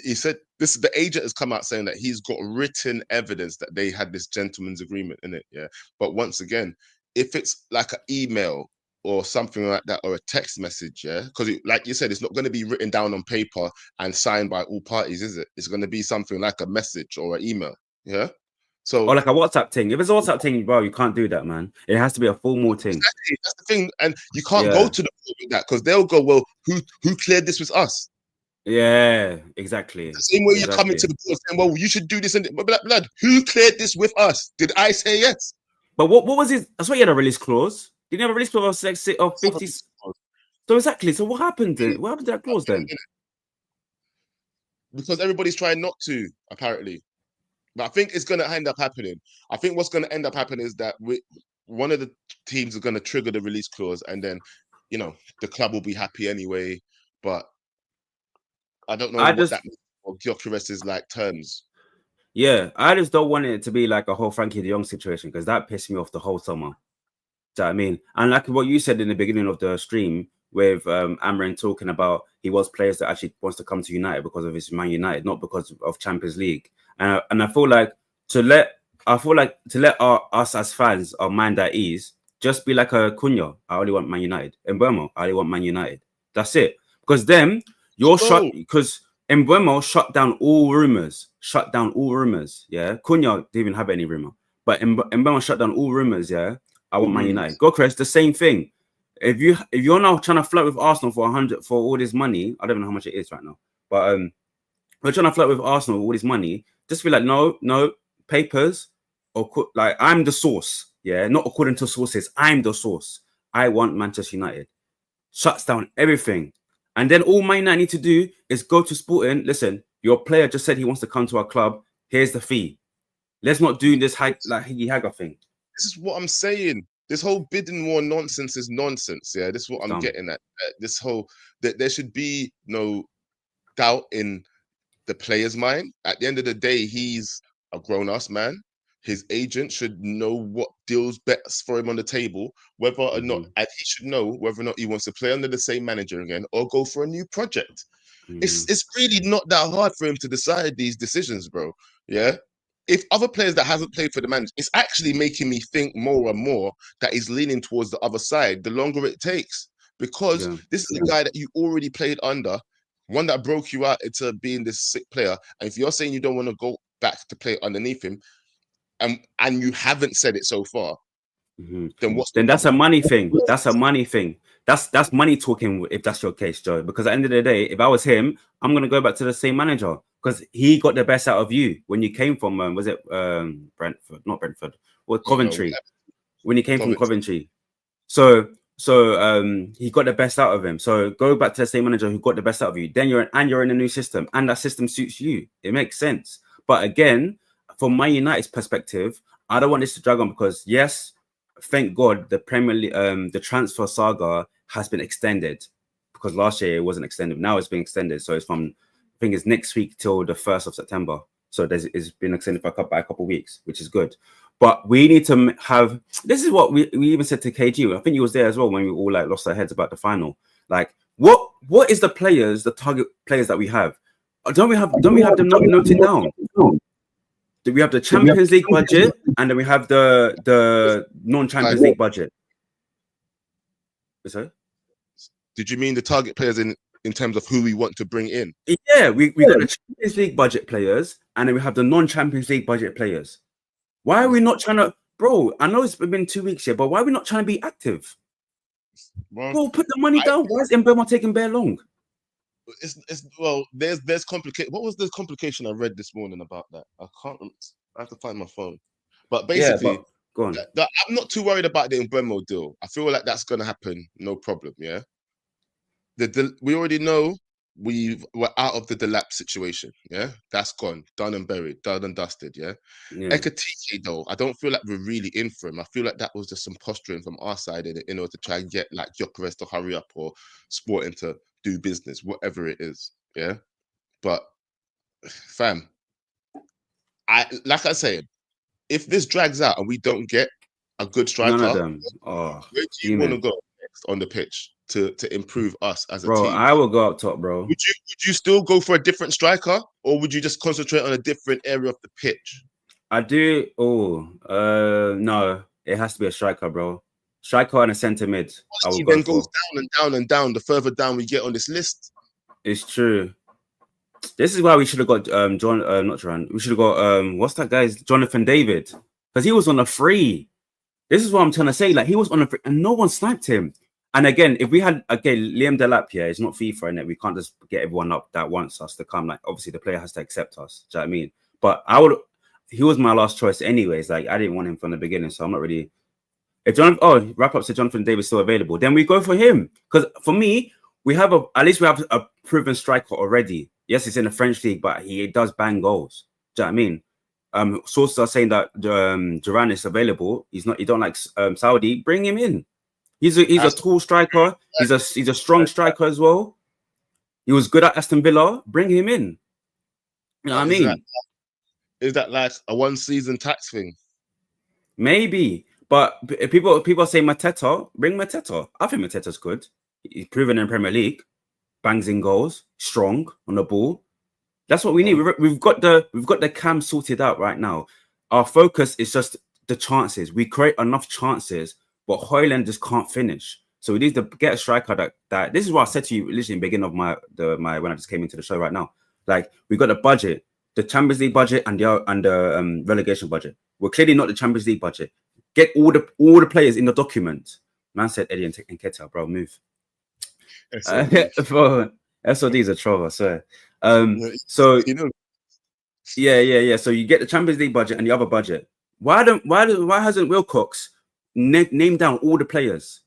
He said the agent has come out saying that he's got written evidence that they had this gentleman's agreement in it. Yeah. But once again, if it's like an email or something like that, or a text message, yeah, because like you said, it's not going to be written down on paper and signed by all parties, is it? It's going to be something like a message or an email. Yeah. So, or like a WhatsApp thing. If it's a WhatsApp thing, bro, you can't do that, man. It has to be a formal thing. Exactly, that's the thing, and you can't go to the board with that because they'll go, well, who cleared this with us? Yeah, exactly. The same way you come into the board saying, well, you should do this, and blood, who cleared this with us? Did I say yes? But what was his? I swear he had a release clause. Did he have a release clause of 50? So exactly. So what happened then? What happened to that clause then? Because everybody's trying not to, apparently. But I think it's going to end up happening. I think what's going to end up happening is that one of the teams are going to trigger the release clause, and then, you know, the club will be happy anyway. But I don't know what that means for Gyokeres' like terms. Yeah, I just don't want it to be like a whole Frankie de Jong situation because that pissed me off the whole summer. Do you know what I mean? And like what you said in the beginning of the stream with Amrin talking about he wants players that actually wants to come to United because of his Man United, not because of Champions League. And I feel like to let us as fans our mind at ease, just be like a Cunha. I only want Man United. Mbeumo, I only want Man United. That's it. Because then you're shut. Because Mbeumo shut down all rumors. Yeah, Cunha didn't even have any rumor, but Mbeumo shut down all rumors. Yeah, I want Man United. Gyökeres, the same thing. If you're now trying to flirt with Arsenal for 100 for all this money, I don't know how much it is right now, but we're trying to flirt with Arsenal with all this money. Just be like, no papers, or like I'm the source. Yeah, not according to sources. I'm the source. I want Manchester United. Shuts down everything, and then all Man United need to do is go to Sporting. Listen, your player just said he wants to come to our club. Here's the fee. Let's not do this higgy hagger thing. This is what I'm saying. This whole bidding war nonsense is nonsense. Yeah, this is what I'm getting at. This whole that there should be no doubt in the player's mind. At the end of the day, he's a grown-ass man. His agent should know what deals best for him on the table, whether or not, and he should know whether or not he wants to play under the same manager again or go for a new project. It's really not that hard for him to decide these decisions, bro. Yeah. If other players that haven't played for the manager, it's actually making me think more and more that he's leaning towards the other side the longer it takes, because this is a guy that you already played under, one that broke you out into being this sick player. And if you're saying you don't want to go back to play underneath him, and you haven't said it so far, then that's a money thing. That's a money thing. That's money talking. If that's your case, Joe, because at the end of the day, if I was him, I'm gonna go back to the same manager because he got the best out of you when you came from was it Brentford, not Brentford, or Coventry, when he came from Coventry. So he got the best out of him. So go back to the same manager who got the best out of you. Then you're in a new system, and that system suits you. It makes sense. But again, from my United's perspective, I don't want this to drag on because yes, thank God the Premier League, the transfer saga has been extended because last year it wasn't extended. Now it's being extended, so it's from I think it's next week till the 1st of September. So it's been extended by a couple of weeks, which is good. But we need to have. This is what we even said to KG. I think he was there as well when we all like lost our heads about the final. Like, what is the target players that we have? Don't we have them noted down? We have the Champions League budget, and then we have the non-Champions League budget. Sorry? Did you mean the target players in terms of who we want to bring in? Yeah, we got the Champions League budget players, and then we have the non-Champions League budget players. Why are we not trying to, bro? I know it's been 2 weeks here, but why are we not trying to be active? Bro, put the money down. Why is Mbema taking bare long? Well, there's complicated. What was the complication I read this morning about that? I have to find my phone. But basically, go on. I'm not too worried about the Mbemo deal. I feel like that's gonna happen, no problem. Yeah. We already know we're out of the Delap situation. Yeah, that's gone, done and buried, done and dusted. Yeah. Ekatike though, I don't feel like we're really in for him. I feel like that was just some posturing from our side in order to try and get like Gyökeres to hurry up or Sporting to do business, whatever it is. Yeah. But fam, like I said, if this drags out and we don't get a good striker, none of them. Where do you want to go next on the pitch to improve us as a team? Bro, I will go up top, bro. Would you still go for a different striker, or would you just concentrate on a different area of the pitch? I do. No, it has to be a striker, bro. Striker and a centre mid. He then goes down and down and down. The further down we get on this list, it's true. This is why we should have got We should have got what's that guy's Jonathan David, because he was on a free. This is what I'm trying to say. Like, he was on a free and no one sniped him. And again, if we had Liam Delap here, it's not FIFA, and we can't just get everyone up that wants us to come. Like, obviously the player has to accept us. Do you know what I mean? But he was my last choice anyways. Like, I didn't want him from the beginning, so I'm not really. If wrap up said Jonathan Davis still available, then we go for him. Because for me, at least we have a proven striker already. Yes, it's in the French league, but he does bang goals. Do you know what I mean? Sources are saying that Duran is available. He don't like Saudi. Bring him in. He's a tall striker. He's a strong striker as well. He was good at Aston Villa. Bring him in. You know what I mean? Is that like a one-season tax thing? Maybe. But people say Mateta. Bring Mateta. I think Mateta's good. He's proven in Premier League. Bangs in goals. Strong on the ball. That's what we need. We've got the cam sorted out right now. Our focus is just the chances. We create enough chances, but Højlund just can't finish. So we need to get a striker that. This is what I said to you literally in the beginning of my when I just came into the show right now. Like, we got a budget, the Champions League budget and the relegation budget. We're clearly not the Champions League budget. Get all the players in the document. Man said Eddie and Nketiah, bro, move. SOD's a troll, I swear. So yeah. So you get the Champions League budget and the other budget. Why hasn't Wilcox named down all the players?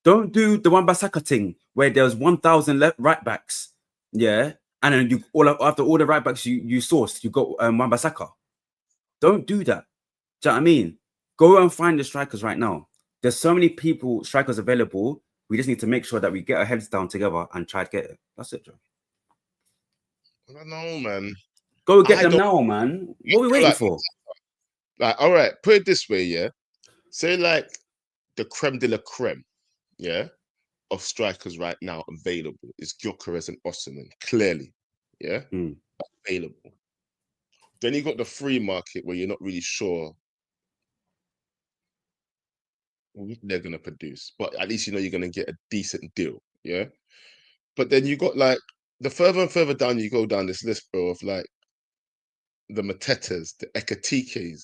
Don't do the Wan-Bissaka thing where there's 1,000 right backs, yeah, and then after all the right backs you sourced, you got Wan-Bissaka. Don't do that. Do you know what I mean? Go and find the strikers right now. There's so many strikers available. We just need to make sure that we get our heads down together and try to get it. That's it, Joe. I don't know, man. Go get them now, man. What are we waiting for? Like, all right, put it this way, yeah. Say like the creme de la creme, yeah, of strikers right now available is Gyökeres and Osimhen, clearly, yeah, available. Then you got the free market where you're not really sure they're gonna produce, but at least you know you're gonna get a decent deal, yeah. But then you got like the further and further down you go down this list, bro, of like the Matetas, the Ekatikes,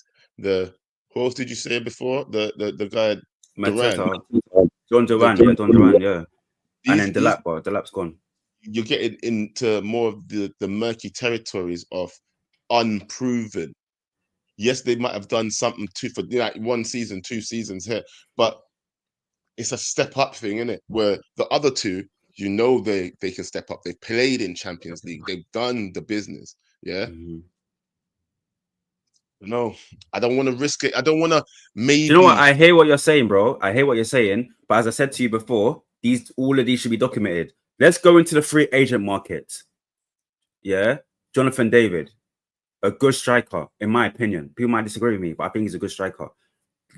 who else did you say before? The guy Mateta, Don Duran, yeah. And then Delap's gone. You're getting into more of the murky territories of unproven. Yes, they might have done something for like 1 season, 2 seasons here, but it's a step up thing, isn't it? Where the other two, you know, they can step up. They've played in Champions League. They've done the business. Yeah. Mm-hmm. No, I don't want to risk it. I don't want to maybe. You know what? I hear what you're saying, bro. I hear what you're saying. But as I said to you before, all of these should be documented. Let's go into the free agent market. Yeah. Jonathan David, a good striker, in my opinion. People might disagree with me, but I think he's a good striker.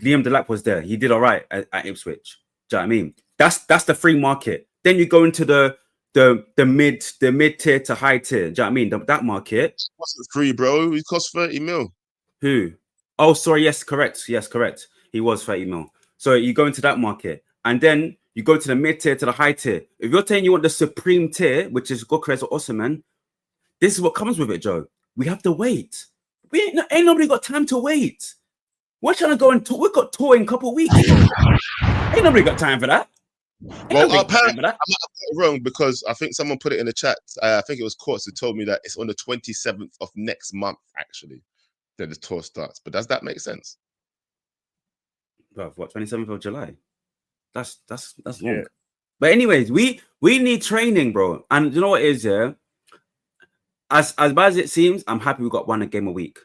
Liam Delap was there. He did all right at Ipswich. Do you know what I mean? That's the free market. Then you go into the mid tier to high tier. Do you know what I mean? That market. What's it free, bro? It costs 30 mil. Who? Oh, sorry. Yes, correct. Yes, correct. He was 30 mil. So you go into that market, and then you go to the mid tier to the high tier. If you're saying you want the supreme tier, which is Gyökeres or Osimhen, this is what comes with it, Joe. We have to wait. We ain't nobody got time to wait. We're trying to go and we've got tour in a couple of weeks. Ain't nobody got time for that. Well, apparently, I might have got it wrong because I think someone put it in the chat. I think it was Courts who told me that it's on the 27th of next month, actually, that the tour starts. But does that make sense? Bro, what, 27th of July? That's long. Yeah. But anyways, we need training, bro. And you know what it is, yeah? As bad as it seems, I'm happy we got one game a week.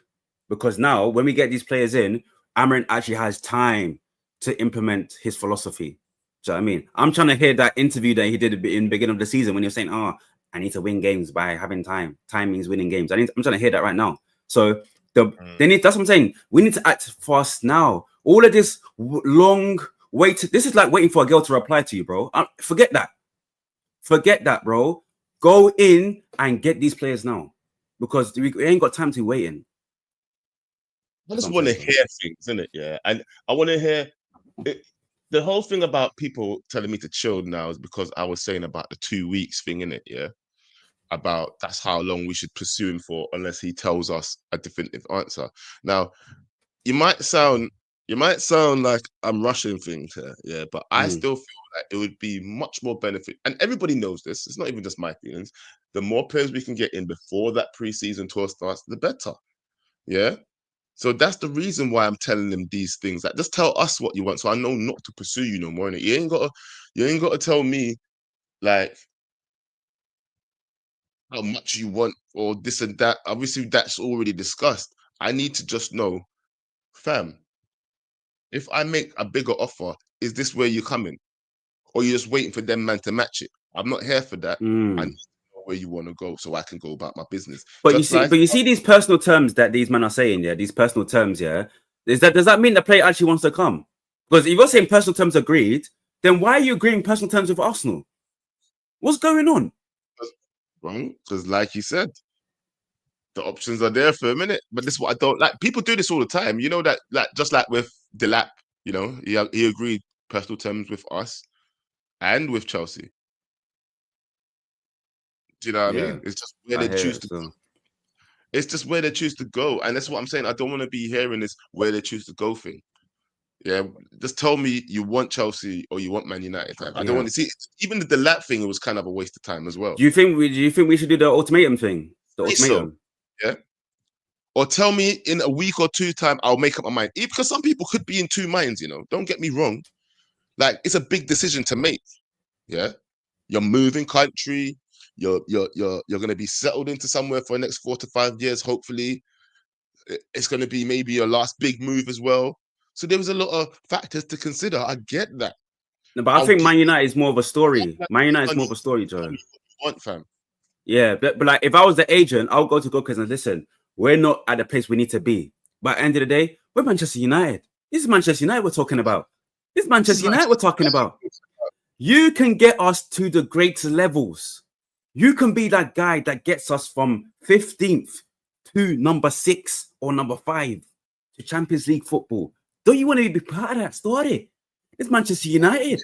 Because now when we get these players in, Amrin actually has time to implement his philosophy. Do you know what I mean? I'm trying to hear that interview that he did in the beginning of the season when he was saying, oh, I need to win games by having time. Time means winning games. I'm trying to hear that right now. So that's what I'm saying. We need to act fast now. All of this long wait. This is like waiting for a girl to reply to you, bro. Forget that. Forget that, bro. Go in and get these players now. Because we ain't got time to waiting. I just want to hear things, innit? Yeah. And I want to hear it. The whole thing about people telling me to chill now is because I was saying about the 2 weeks thing, innit? Yeah. About that's how long we should pursue him for, unless he tells us a definitive answer. Now, you might sound like I'm rushing things here, yeah, but I still feel like it would be much more benefit, and everybody knows this. It's not even just my feelings. The more players we can get in before that preseason tour starts, the better. Yeah. So that's the reason why I'm telling them these things. Like, just tell us what you want, so I know not to pursue you no more. You ain't gotta tell me like how much you want or this and that. Obviously, that's already discussed. I need to just know, fam, if I make a bigger offer, is this where you're coming? Or you're just waiting for them man to match it? I'm not here for that. I need to know where you want to go so I can go about my business. But you see these personal terms that these men are saying, yeah, these personal terms, yeah. Does that mean the player actually wants to come? Because if you're saying personal terms agreed, then why are you agreeing personal terms with Arsenal? What's going on? Wrong, because like you said, the options are there for a minute. But this is what I don't like. People do this all the time. You know that, like, just like with Delap, you know, he agreed personal terms with us and with Chelsea. Do you know what I mean? It's just where they choose to go. It's just where they choose to go. And that's what I'm saying. I don't want to be hearing this where they choose to go thing. Yeah, just tell me you want Chelsea or you want Man United. I don't want to see even the Delap thing. It was kind of a waste of time as well. Do you think we should do the ultimatum thing? The ultimatum, yeah. Or tell me in a week or two time, I'll make up my mind. Because some people could be in two minds. You know, don't get me wrong. Like, it's a big decision to make. Yeah, you're moving country. You're going to be settled into somewhere for the next 4 to 5 years. Hopefully, it's going to be maybe your last big move as well. So there was a lot of factors to consider. I get that. No, but I think Man United is more of a story. Man United is more of a story, Joe. Want, fam. Yeah, but like if I was the agent, I'll go to Gyökeres and listen. We're not at the place we need to be. But at the end of the day, we're Manchester United. This is Manchester United we're talking about. This is Manchester United we're talking about. You can get us to the great levels. You can be that guy that gets us from 15th to number 6 or number 5 to Champions League football. Don't you want to be part of that story? It's Manchester United.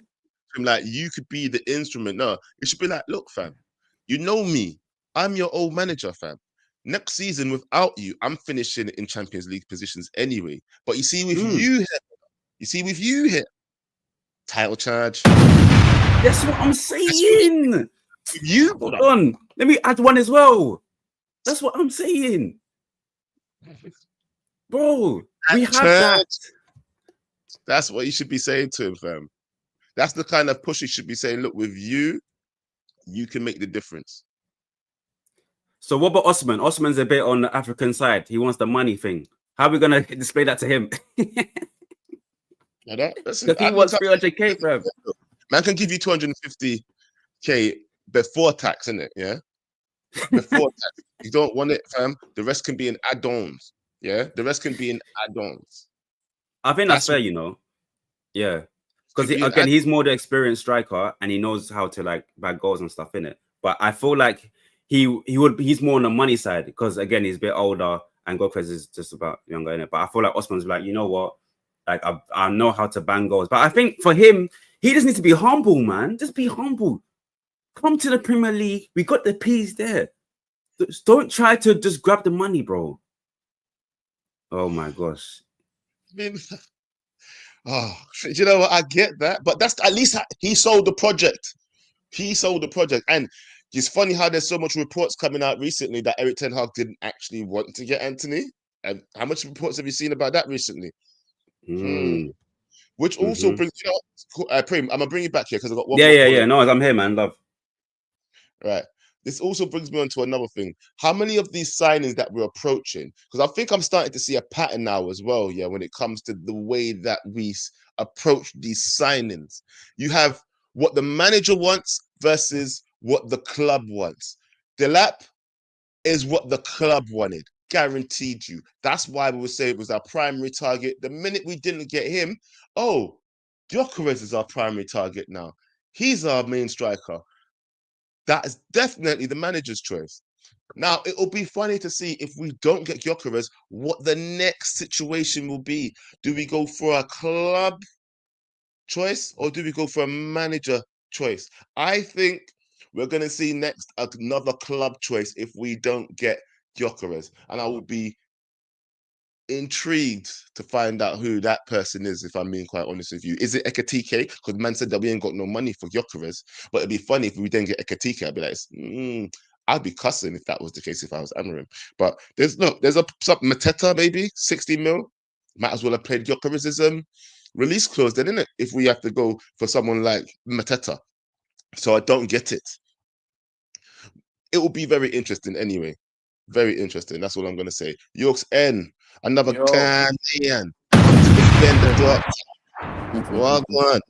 Like, you could be the instrument. No, it should be like, look, fam, you know me. I'm your old manager, fam. Next season, without you, I'm finishing in Champions League positions anyway. But you see, with you here, title charge. That's what I'm saying. You hold on. Let me add one as well. That's what I'm saying, bro. We have that. That's what you should be saying to him, fam. That's the kind of push you should be saying. Look, with you, you can make the difference. So what about Osman? Osman's a bit on the African side. He wants the money thing. How are we gonna display that to him? Because he wants 300k, bro. Man can give you 250k before tax, innit? Yeah. Before tax. You don't want it, fam. The rest can be in add-ons. Yeah. The rest can be in add-ons. I think that's fair, you know. Yeah. Because again, he's more the experienced striker and he knows how to like bag goals and stuff in it. But I feel like he's more on the money side because again, he's a bit older and Gyökeres is just about younger in it. But I feel like Osman's like, you know what? Like I know how to bang goals. But I think for him, he just needs to be humble, man. Just be humble. Come to the Premier League. We got the P's there. Just don't try to just grab the money, bro. Oh my gosh. I mean, oh, you know what? I get that, but that's at least he sold the project. He sold the project, and it's funny how there's so much reports coming out recently that Eric Ten Hag didn't actually want to get Anthony. And how much reports have you seen about that recently? Which also brings, you know, Prim, I'm gonna bring you back here because I've got one more. Yeah. No, I'm here, man. Love. Right. This also brings me on to another thing. How many of these signings that we're approaching? Because I think I'm starting to see a pattern now as well, yeah, when it comes to the way that we approach these signings. You have what the manager wants versus what the club wants. Delap is what the club wanted, guaranteed you. That's why we would say it was our primary target. The minute we didn't get him, oh, Gyökeres is our primary target now. He's our main striker. That is definitely the manager's choice. Now, it'll be funny to see if we don't get Gyökeres, what the next situation will be. Do we go for a club choice or do we go for a manager choice? I think we're going to see next another club choice if we don't get Gyökeres. And I would be intrigued to find out who that person is, if I'm being quite honest with you. Is it Ekatike? Because man said that we ain't got no money for Gyökeres, but it'd be funny if we didn't get Ekatike. I'd be like, I'd be cussing if that was the case if I was Amarim. But there's a Mateta maybe 60 mil. Might as well have played Gyökeres' release clause then, innit? If we have to go for someone like Mateta. So I don't get it. It will be very interesting anyway. Very interesting. That's all I'm going to say. Yorks N, another Canadian. Well done.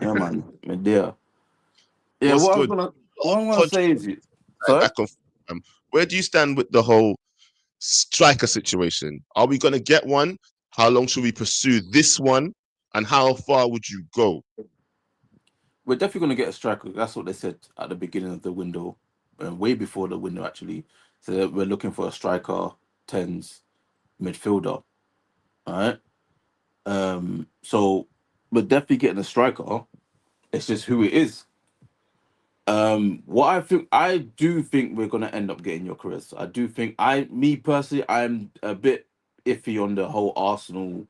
Yeah, man. My dear. Yeah, What's what good? I'm gonna say is, sorry? Where do you stand with the whole striker situation? Are we going to get one? How long should we pursue this one? And how far would you go? We're definitely gonna get a striker. That's what they said at the beginning of the window, way before the window actually. So we're looking for a striker, tens, midfielder. All right. So we're definitely getting a striker. It's just who it is. What I do think we're gonna end up getting Gyökeres. I do think me personally, I'm a bit iffy on the whole Arsenal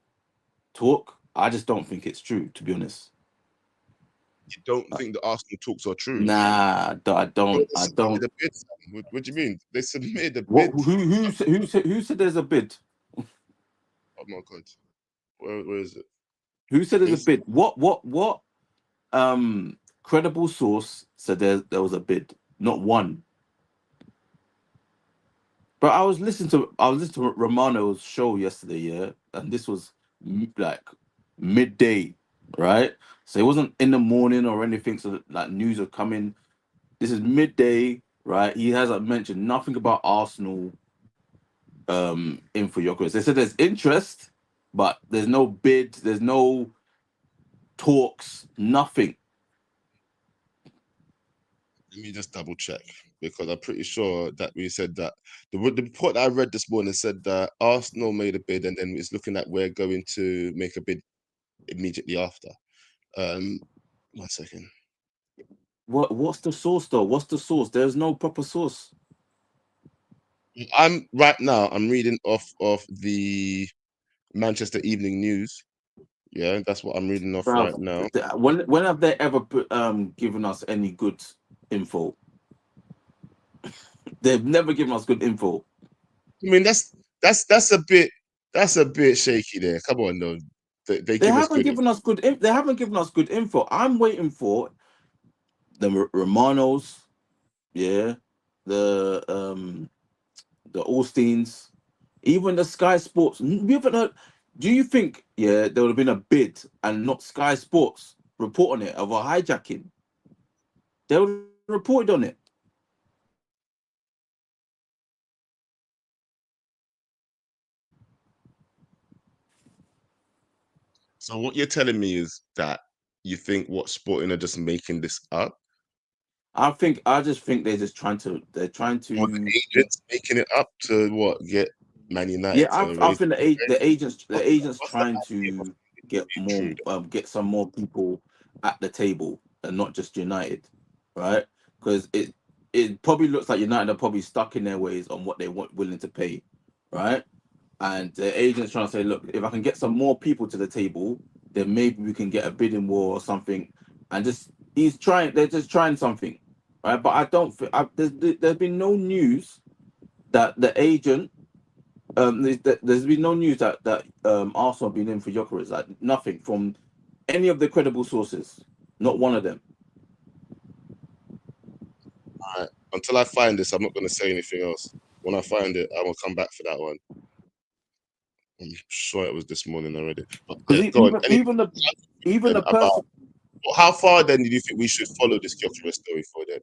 talk. I just don't think it's true, to be honest. You don't think the Arsenal talks are true? Nah, I don't. What do you mean? They submitted a What? bid. Who said there's a bid? Oh my god, where is it? Who said there's a bid? What? Credible source said there was a bid, not one. But I was listening to Romano's show yesterday, yeah, and this was like midday, right? So it wasn't in the morning or anything. So like news are coming. This is midday, right? He hasn't mentioned nothing about Arsenal in for Gyökeres. They said there's interest, but there's no bid, there's no talks, nothing. Let me just double check because I'm pretty sure that we said that the report that I read this morning said that Arsenal made a bid and then it's looking at we're going to make a bid immediately after. 1 second. What's the source though? What's the source? There's no proper source. I'm reading off of the Manchester Evening News. Yeah, that's what I'm reading off right now. When have they ever given us any good info? They've never given us good info. I mean, that's a bit shaky there. Come on, though. They haven't given us good. They haven't given us good info. I'm waiting for the Romanos, yeah, the Allsteins, even the Sky Sports. We haven't heard. Do you think, yeah, there would have been a bid and not Sky Sports report on it of a hijacking? They would have reported on it. So what you're telling me is that you think what Sporting are just making this up? I just think they're trying to. Or the agents making it up to what get Man United. Yeah, I think the agents trying to get more True. get some more people at the table and not just United, right? Because it probably looks like United are probably stuck in their ways on what they want willing to pay, right? And the agents trying to say, look, if I can get some more people to the table, then maybe we can get a bidding war or something. And they're just trying something, right? But I don't think there's been no news that the agent there's been no news that Arsenal have been in for Gyökeres, like nothing from any of the credible sources, not one of them. All right. Until I find this, I'm not going to say anything else. When I find it, I will come back for that one. I'm sure it was this morning already. But Because yeah, go on. even the About person, how far then do you think we should follow this Gyökeres story for then?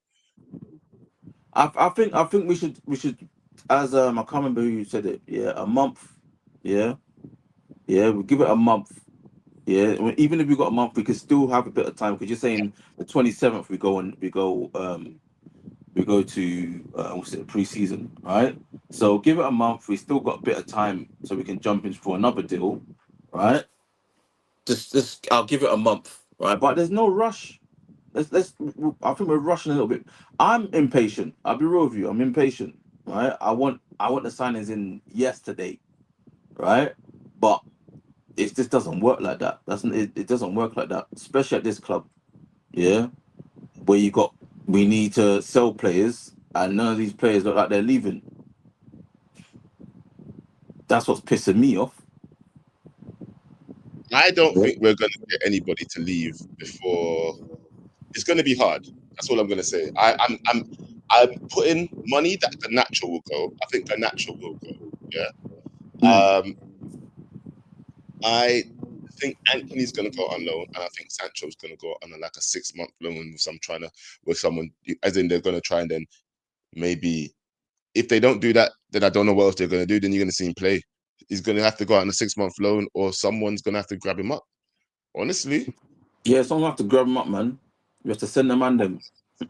I think we should as I can't remember who said it. Yeah, a month. Yeah, we give it a month. Yeah, even if we got a month, we could still have a bit of time. Because you're saying the 27th we go to what's it, pre-season, right? So give it a month. We still got a bit of time, so we can jump in for another deal, right? Just I'll give it a month, right? But there's no rush. Let's. I think we're rushing a little bit. I'm impatient. I'll be real with you. I'm impatient, right? I want the signings in yesterday, right? But it just doesn't work like that. It doesn't work like that, especially at this club, yeah, where we need to sell players, and none of these players look like they're leaving. That's what's pissing me off. I don't think we're going to get anybody to leave before. It's going to be hard. That's all I'm going to say. I'm putting money that Garnacho will go. I think Garnacho will go. Yeah. I think Anthony's going to go on loan, and I think Sancho's going to go on like a 6-month loan with someone, as in they're going to try and then maybe if they don't do that, then I don't know what else they're going to do. Then you're going to see him play. He's going to have to go out on a 6-month loan, or someone's going to have to grab him up. Honestly, yeah, someone have to grab them up, man. You have to send them and them.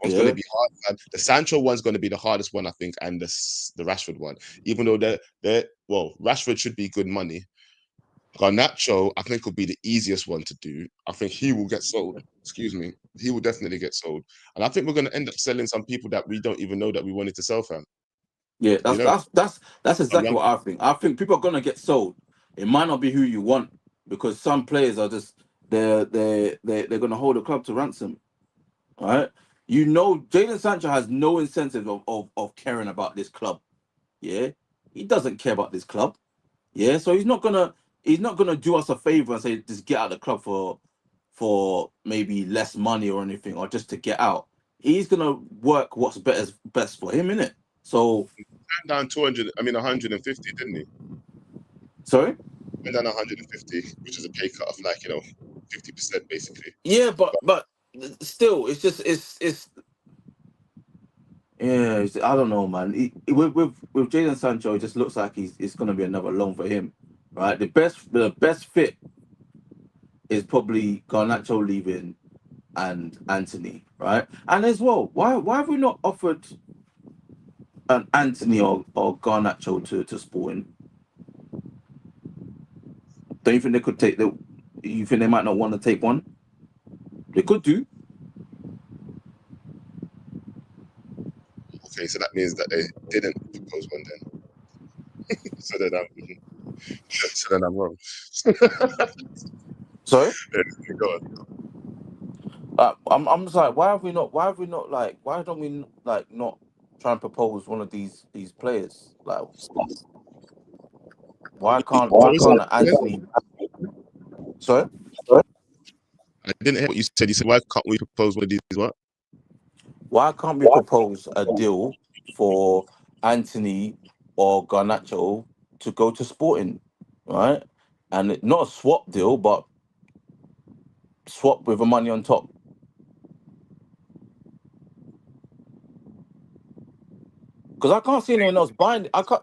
It's going to be hard, man. The Sancho one's going to be the hardest one, I think, and the Rashford one. Even though Rashford should be good money. Garnacho, I think, will be the easiest one to do. I think he will get sold. Excuse me. He will definitely get sold. And I think we're going to end up selling some people that we don't even know that we wanted to sell, fam. Yeah, that's exactly what I think. I think people are gonna get sold. It might not be who you want, because some players are just they're gonna hold the club to ransom. All right. You know, Jadon Sancho has no incentive of caring about this club. Yeah. He doesn't care about this club. Yeah. So he's not gonna do us a favor and say just get out of the club for maybe less money or anything, or just to get out. He's gonna work what's best for him, innit? So down 150, didn't he? Sorry? Went down 150, which is a pay cut of 50% basically. Yeah, but still, it's just yeah. I don't know, man. With Jadon Sancho, it just looks like it's gonna be another loan for him, right? The best fit is probably Garnacho leaving and Anthony, right? And as well, why have we not offered an Anthony or Garnacho to Sporting? Don't you think they could take you think they might not want to take one? They could do. Okay, so that means that they didn't propose one then. so then I'm wrong. Sorry? Yeah, go on. I'm just like, why don't we not try and propose one of these players? Like, why can't Anthony? Sorry? I didn't hear what you said. You said, why can't we propose one of these? What? Why can't we propose a deal for Anthony or Garnacho to go to Sporting, right? And not a swap deal, but swap with the money on top. Because I can't see anyone else buying it. I can't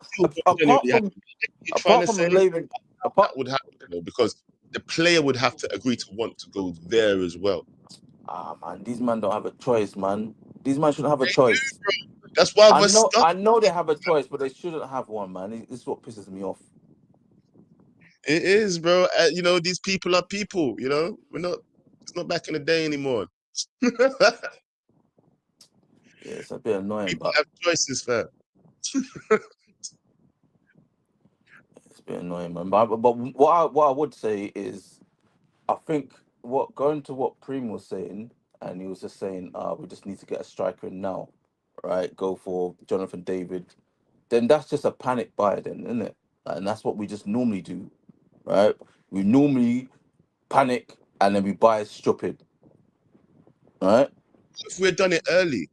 apart from leaving. That would happen though, because the player would have to agree to want to go there as well. Man, these men don't have a choice, man. These men shouldn't have a choice. That's why I we're know, stuck. I know they have a choice, but they shouldn't have one, man. This is what pisses me off. It is, bro. You know, these people are people. You know, we're not. It's not back in the day anymore. People Yeah, it's a bit annoying, but have choices, fam. it's a bit annoying, man. But what I would say is, I think what going to what Preem was saying, and he was just saying, we just need to get a striker in now, right? Go for Jonathan David. Then that's just a panic buy, then, isn't it? And that's what we just normally do, right? We normally panic and then we buy stupid, right? If we had done it early,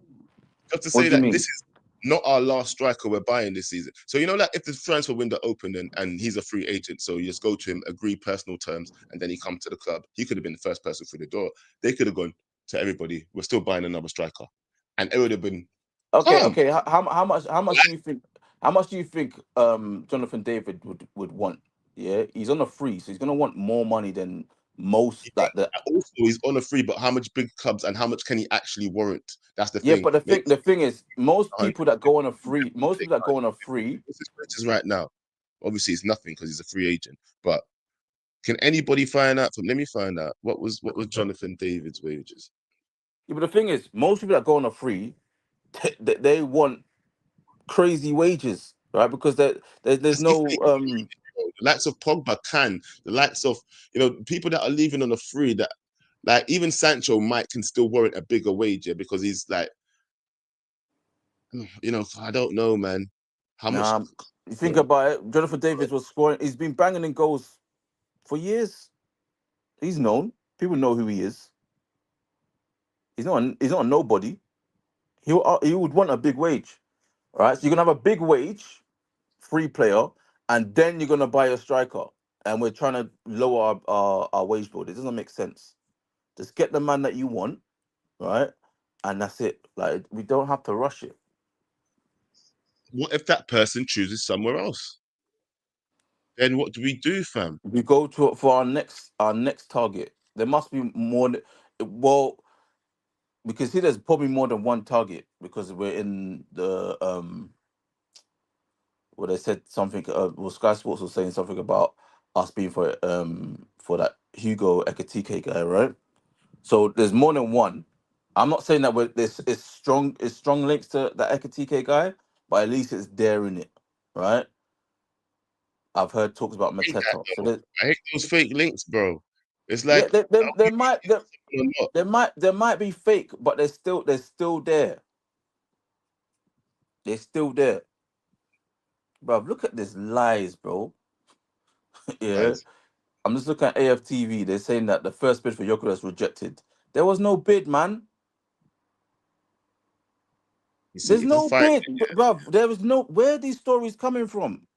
just to What say do you that mean? this is not our last striker we're buying this season. So you know, like if the transfer window opened and he's a free agent, so you just go to him, agree personal terms, and then he comes to the club. He could have been the first person through the door. They could have gone to everybody. We're still buying another striker, and it would have been Okay, calm. okay. How much do you think? How much do you think Jonathan David would want? Yeah, he's on a free, so he's gonna want more money than most. Yeah, Like the also, he's on a free, but how much big clubs and how much can he actually warrant? That's the Yeah, thing. but the Maybe thing is, most 100, people that go on a free, most they people that go can't. on a free. What's his wages right now? Obviously, it's nothing because he's a free agent. But can anybody find out? Let me find out what was Jonathan David's wages. Yeah, but the thing is, most people that go on a free, they want crazy wages, right? Because there's As if no they the likes of Pogba can, the likes of people that are leaving on a free that like even Sancho might can still warrant a bigger wage, yeah, because he's like I don't know, man, how much. You think about it, Jonathan Davis was scoring. He's been banging in goals for years. He's known. People know who he is. He's not a nobody. He would want a big wage, right? So you're gonna have a big wage, free player, and then you're gonna buy a striker. And we're trying to lower our wage bill. It doesn't make sense. Just get the man that you want, right? And that's it. Like we don't have to rush it. What if that person chooses somewhere else? Then what do we do, fam? We go to for our next target. There must be more. Well, we can see there's probably more than one target because we're in the where they said something. Well, Sky Sports was saying something about us being for that Hugo Ekatike guy, right? So there's more than one. I'm not saying that this is strong links to that Ekatike guy, but at least it's there in it, right? I've heard talks about I hate that Mateta. So though. that I hate those fake links, bro. It's yeah, like there might there, a lot. there might be fake, but they're still there. They're still there, bro. Look at this lies, bro. Yeah, Guys, I'm just looking at AFTV. They're saying that the first bid for Gyökeres rejected. There was no bid, man. you see, There's it's a no fight. bid, bro. There was no. Where are these stories coming from?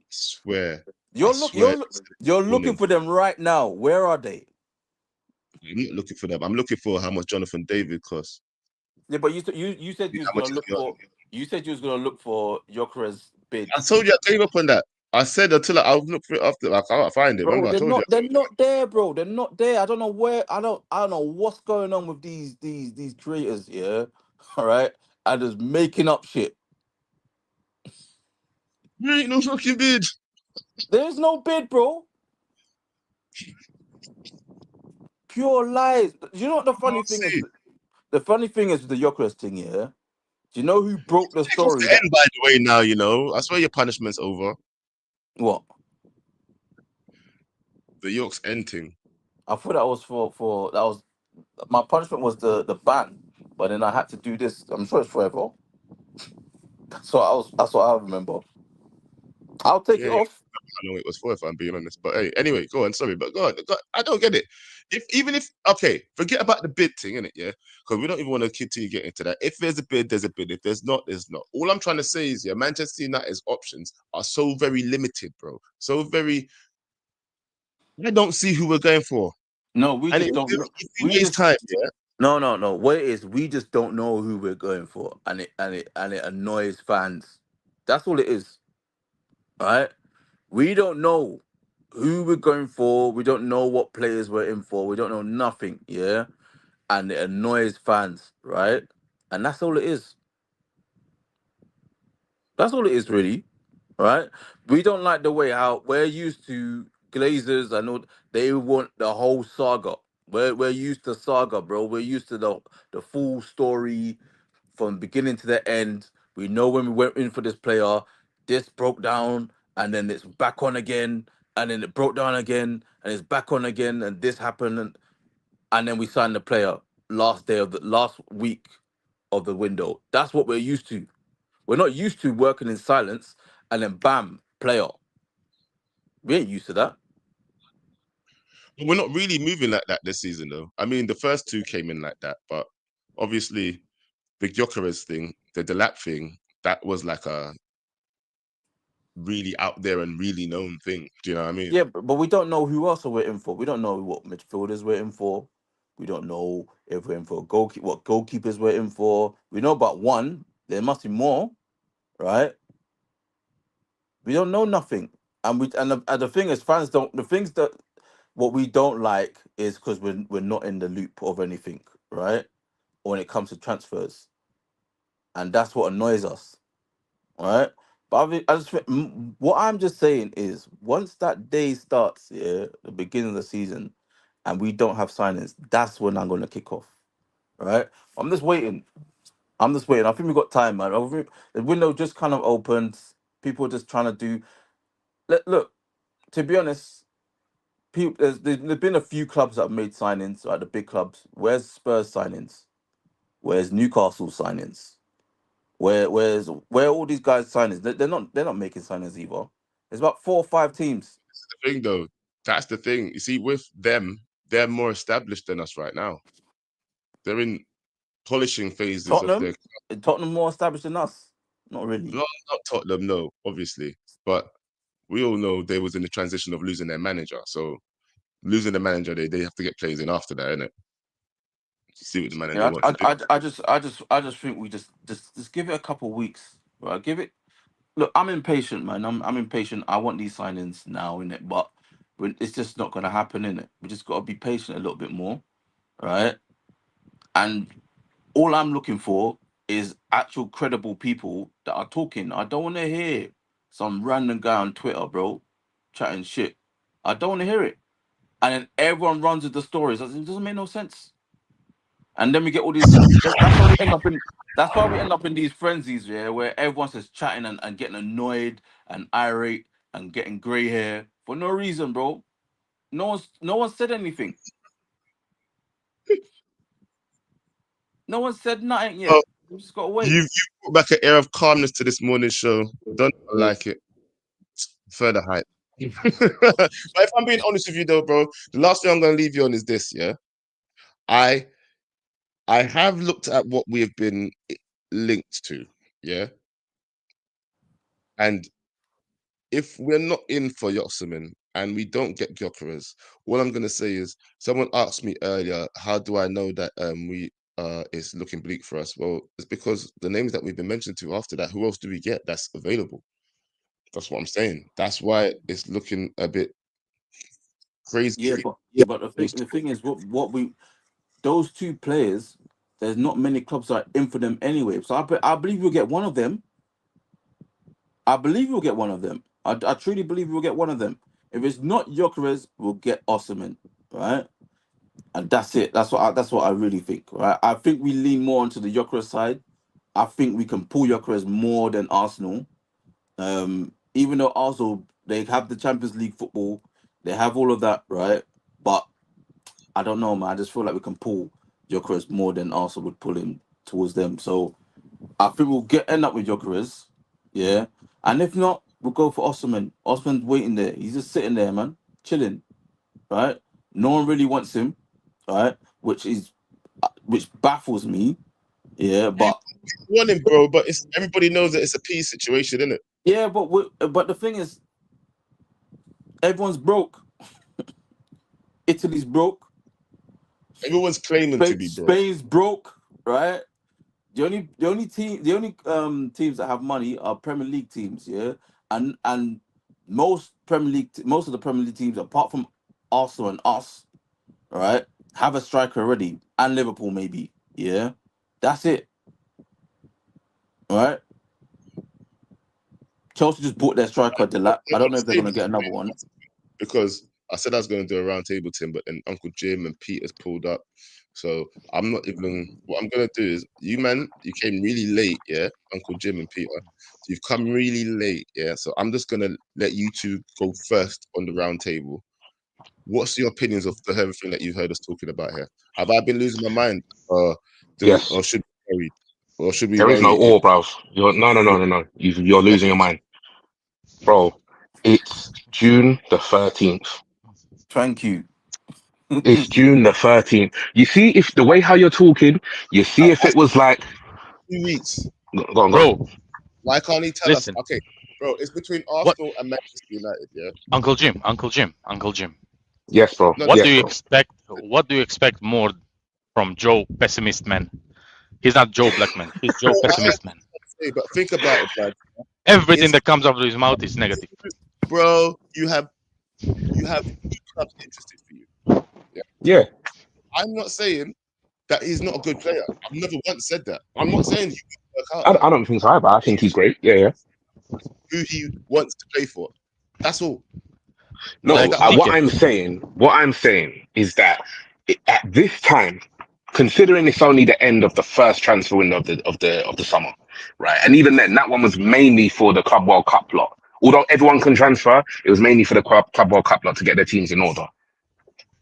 Swear, I You're look. swear. You're looking Morning. for them right now. Where are they? I'm not looking for them. I'm looking for how much Jonathan David costs. Yeah, but you said you was How much gonna is look for. You said you was gonna look for Gyökeres I bids. told you I gave up on that. I said until I'll look for it after. I can't find it. Bro, Remember, I they're told you. not. They're not there, bro. They're not there. I don't know where. I don't know what's going on with these creators. Yeah, all right. And just making up shit. You ain't no fucking bid. There's no bid, bro. Pure lies. You know what the funny Can't thing is? see. The funny thing is with the Gyökeres thing. Yeah. Do you know who broke the Take off story? the That end, by the way. Now you know. I swear your punishment's over. what? The York's end thing. I thought that was for that was my punishment was the ban, but then I had to do this. I'm sure it's forever. That's what I remember. I'll take it Yeah, off. I know it was for if I'm being honest. But hey, anyway, go on. Sorry, but go on. I don't get it. Even if okay, forget about the bid thing, innit? Yeah, because we don't even want to continue getting into that. If there's a bid, there's a bid. If there's not, there's not. All I'm trying to say is, yeah, Manchester United's options are so very limited, bro. So very. I don't see who we're going for, No, we and just if don't we, know. if we We waste just time, yeah, no. What it is, we just don't know who we're going for, and it annoys fans. That's all it is, right? We don't know who we're going for. We don't know what players we're in for. We don't know nothing, yeah, and it annoys fans, right? and that's all it is. That's all it is, really. Right? We don't like the way how we're used to Glazers. I know they want the whole saga. We're used to saga, bro. We're used to the full story from beginning to the end. We know when we went in for this player, this broke down, and then it's back on again, and then it broke down again, and it's back on again, and this happened, and then we signed the player last week of the window. That's what we're used to. We're not used to working in silence and then bam, player. We ain't used to that. But we're not really moving like that this season, though. I mean, the first two came in like that, but obviously the Gyokeres thing, the Delap thing, that was like a really out there and really known thing. Do you know what I mean? Yeah, but we don't know who else we're in for. We don't know what midfielders we're in for. We don't know if we're in for what goalkeepers we're in for. We know about one. There must be more, right? We don't know nothing. And the thing is, fans don't. The things that what we don't like is because we're not in the loop of anything, right? When it comes to transfers, and that's what annoys us, right? But what I'm just saying is, once that day starts, yeah, the beginning of the season, and we don't have signings, that's when I'm gonna kick off, right? I'm just waiting. I'm just waiting. I think we got time, man. I think the window just kind of opened. People are just trying to do. Look, to be honest, people, there's been a few clubs that have made signings, like the big clubs. Where's Spurs signings? Where's Newcastle signings? Where are all these guys signings? They're not making signings either. There's about 4 or 5 teams. The thing, though, that's the thing. You see, with them, they're more established than us right now. They're in polishing phases of their. Tottenham more established than us. Not really. Not Tottenham, no, obviously, but we all know they was in the transition of losing their manager. So losing the manager, they have to get players in after that, innit? See what the manager Yeah, want to do. I just think we just give it a couple weeks. Right? Give it. Look, I'm impatient, man. I'm impatient. I want these signings now, innit? But it's just not gonna happen, innit? We just gotta be patient a little bit more, right? And all I'm looking for is actual credible people that are talking. I don't want to hear some random guy on Twitter, bro, chatting shit. I don't want to hear it. And then everyone runs with the stories. It doesn't make no sense. And then we get all these. That's why we end up in. That's why we end up in these frenzies, yeah, where everyone's just chatting and getting annoyed and irate and getting grey hair for no reason, bro. No one said anything. No one said nothing Oh, yet. We just gotta wait. you brought back an air of calmness to this morning show. Don't like it. Further hype. But if I'm being honest with you, though, bro, the last thing I'm going to leave you on is this. Yeah, I I have looked at what we have been linked to. Yeah, and if we're not in for Yoxaman and we don't get Gyökeres, what I'm gonna say is someone asked me earlier, how do I know that we it's looking bleak for us? Well, it's because the names that we've been mentioned to after that, who else do we get that's available? That's what I'm saying. That's why it's looking a bit crazy. But the thing is, what we those two players, there's not many clubs that are in for them anyway. So I believe we'll get one of them. I believe we'll get one of them. I truly believe we'll get one of them. If it's not Gyökeres, we'll get Osimhen, right? And that's it. That's what I really think, right? I think we lean more onto the Gyökeres side. I think we can pull Gyökeres more than Arsenal. Even though Arsenal they have the Champions League football, they have all of that, right? But I don't know, man. I just feel like we can pull Gyökeres more than Arsenal would pull him towards them. So I think we'll end up with Gyökeres, yeah. And if not, we'll go for Osimhen. Osimhen's waiting there. He's just sitting there, man, chilling, right? No one really wants him, right? Which baffles me, yeah. But Want him, bro, but it's everybody knows that it's a peace situation, isn't it? yeah, but the thing is, everyone's broke. Italy's broke. Everyone's claiming to be broke. Spain's broke, right? The only teams that have money are Premier League teams, yeah, and most most of the Premier League teams, apart from Arsenal and us, right, have a striker already, and Liverpool maybe, yeah. That's it. right? Chelsea just bought their striker Delap. I don't know if they're gonna get another one. Because I said I was going to do a round table team, but then Uncle Jim and Peter's pulled up. So I'm not even. What I'm going to do is, you came really late, yeah, Uncle Jim and Peter. So you've come really late, yeah. So I'm just going to let you two go first on the round table. What's your opinions of everything that you've heard us talking about here? Have I been losing my mind, Yes. or should we worry? Or should we There is worry? no or, bro. No. You're losing your mind, bro. It's June the 13th. Thank you. It's June the 13th. You see, if the way how you're talking, you see if it was like 2 weeks. go on. Bro, Why can't he tell listen. us? Okay, bro, it's between What, Arsenal and Manchester United, yeah. Uncle Jim? Yes, bro. No, What Yes, do you bro. expect? What do you expect more from Joe Pessimist Man? He's not Joe Blackman. He's Joe bro, Pessimist Man. but think about it, man. Everything that comes out of his mouth is negative. Bro, you have clubs interested for you. Yeah. I'm not saying that he's not a good player. I've never once said that. I'm not saying he won't work out. I don't think so, but I think he's great. Yeah. Who he wants to play for. That's all. No, Like, what I'm saying is that at this time, considering it's only the end of the first transfer window of the summer, right? And even then, that one was mainly for the Club World Cup lot. Although everyone can transfer, it was mainly for the Club World Cup lot to get their teams in order.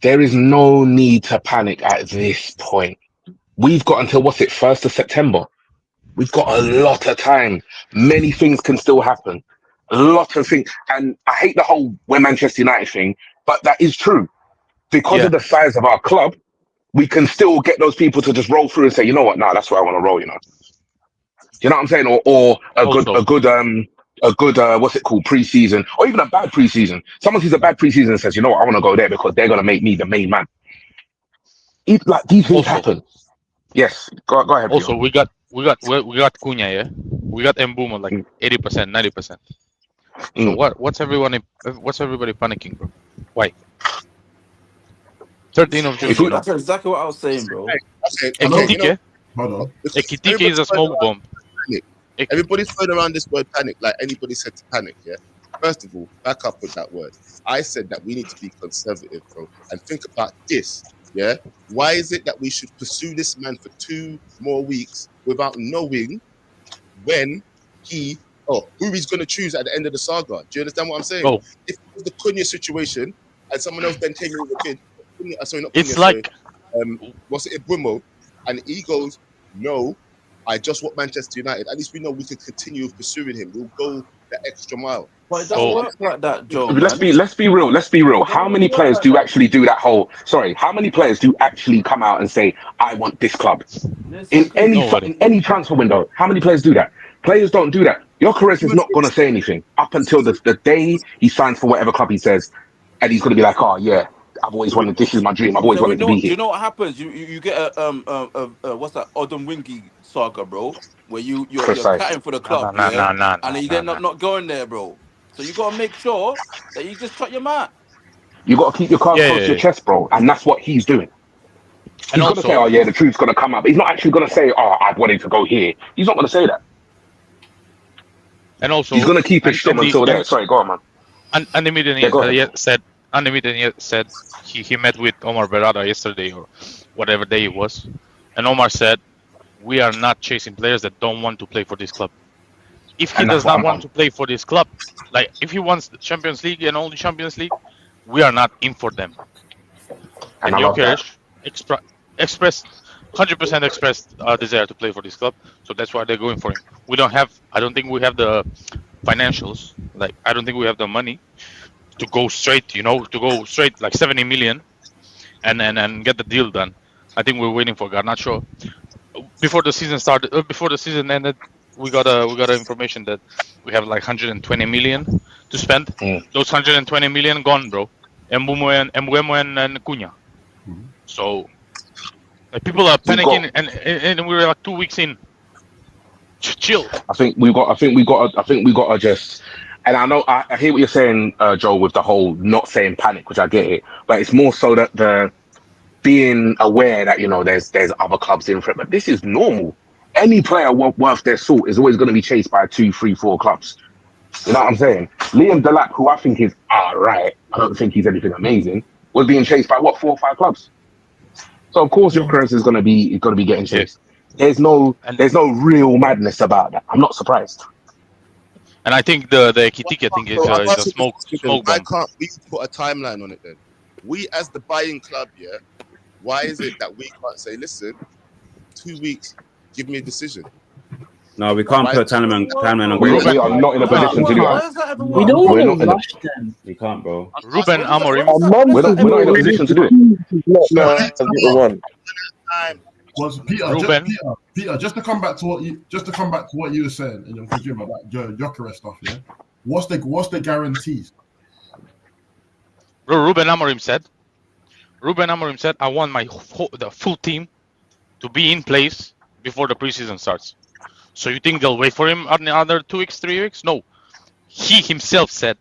There is no need to panic at this point. We've got until 1st of September. We've got a lot of time. Many things can still happen. A lot of things. And I hate the whole we're Manchester United thing, but that is true. Because of the size of our club, we can still get those people to just roll through and say, you know what, nah, that's where I want to roll, you know. You know what I'm saying? Or a good what's it called, preseason, or even a bad preseason. Someone sees a bad preseason and says, you know what, I want to go there because they're gonna make me the main man. Like these things happen. Yes, go ahead. Also, Pio. we got Cunha, yeah. We got Mbuma like 80%, 90%. So what's everybody panicking, bro? Why? 13th of June, you know. That's exactly what I was saying, bro. Ekitike Hold on. is a smoke bomb. Everybody's throwing around this word panic like anybody said to panic, yeah? First of all, back up with that word. I said that we need to be conservative, bro, and think about this, yeah? Why is it that we should pursue this man for 2 more weeks without knowing when who he's going to choose at the end of the saga? Do you understand what I'm saying? Oh. If it was the Cunha situation and someone else then came in with a kid, what's it, Brumo, and he goes, no, I just want Manchester United. At least we know we can continue pursuing him. We'll go the extra mile. But it doesn't work like that, Joe. Let's be real. How many players do actually do that whole? Sorry, how many players do actually come out and say, "I want this club"? In any transfer window, how many players do that? Players don't do that. Gyökeres is not going to say anything up until the day he signs for whatever club he says, and he's going to be like, "Oh yeah, I've always wanted. This is my dream. I've always wanted to be here." Do you know what happens? You get a what's that Odom Wingy saga, bro? Where you're catting for the club, and you end up not going there, bro. So you gotta make sure that you just shut your mouth. You got to keep your cards close to your chest, bro, and that's what he's doing. He's going to say, "Oh yeah, the truth's going to come out," but he's not actually going to say, "Oh, I've wanted to go here." He's not going to say that. And also, he's going to keep his shit until there. Sorry, go on, man. And Andy Midden said he met with Omar Berrada yesterday or whatever day it was, and Omar said, "We are not chasing players that don't want to play for this club. If he does not want to play for this club, like if he wants the Champions League and only Champions League, we are not in for them." And Gyökeres expressed 100% expressed desire to play for this club, so that's why they're going for him. I don't think we have the financials. Like I don't think we have the money to go straight. Like 70 million, and get the deal done. I think we're waiting for Garnacho. Before the season ended, we got information that we have like 120 million to spend. Those 120 million gone, bro. Mbeumo and Cunha. So like, people are panicking, and we're like 2 weeks in. Chill. I think we got to just. And I know I hear what you're saying, Joel, with the whole not saying panic, which I get it, but it's more so that the being aware that there's other clubs in for it. But this is normal. any player worth their salt is always going to be chased by 2, 3, 4 clubs. You know what I'm saying? Liam Delap, who I think is alright, I don't think he's anything amazing, was being chased by what, 4 or 5 clubs. So of course, Gyökeres is going to be getting chased. There's no real madness about that. I'm not surprised. And I think the Ekitike thing is a smoke Why bomb. can't we put a timeline on it then? We as the buying club, yeah. Why is it that we can't say, listen, 2 weeks, give me a decision? No, we can't put a timeline on. We are not in a position to do that. We don't want to rush them. We can't, bro. Ruben Amorim. We're not in a position to do it. Was Peter, just to come back to what you were saying in your consumer about Gyökeres stuff, yeah. What's the guarantees? Bro, Ruben Amorim said, I want the full team to be in place before the preseason starts. So you think they'll wait for him another 2 weeks, 3 weeks? No. He himself said,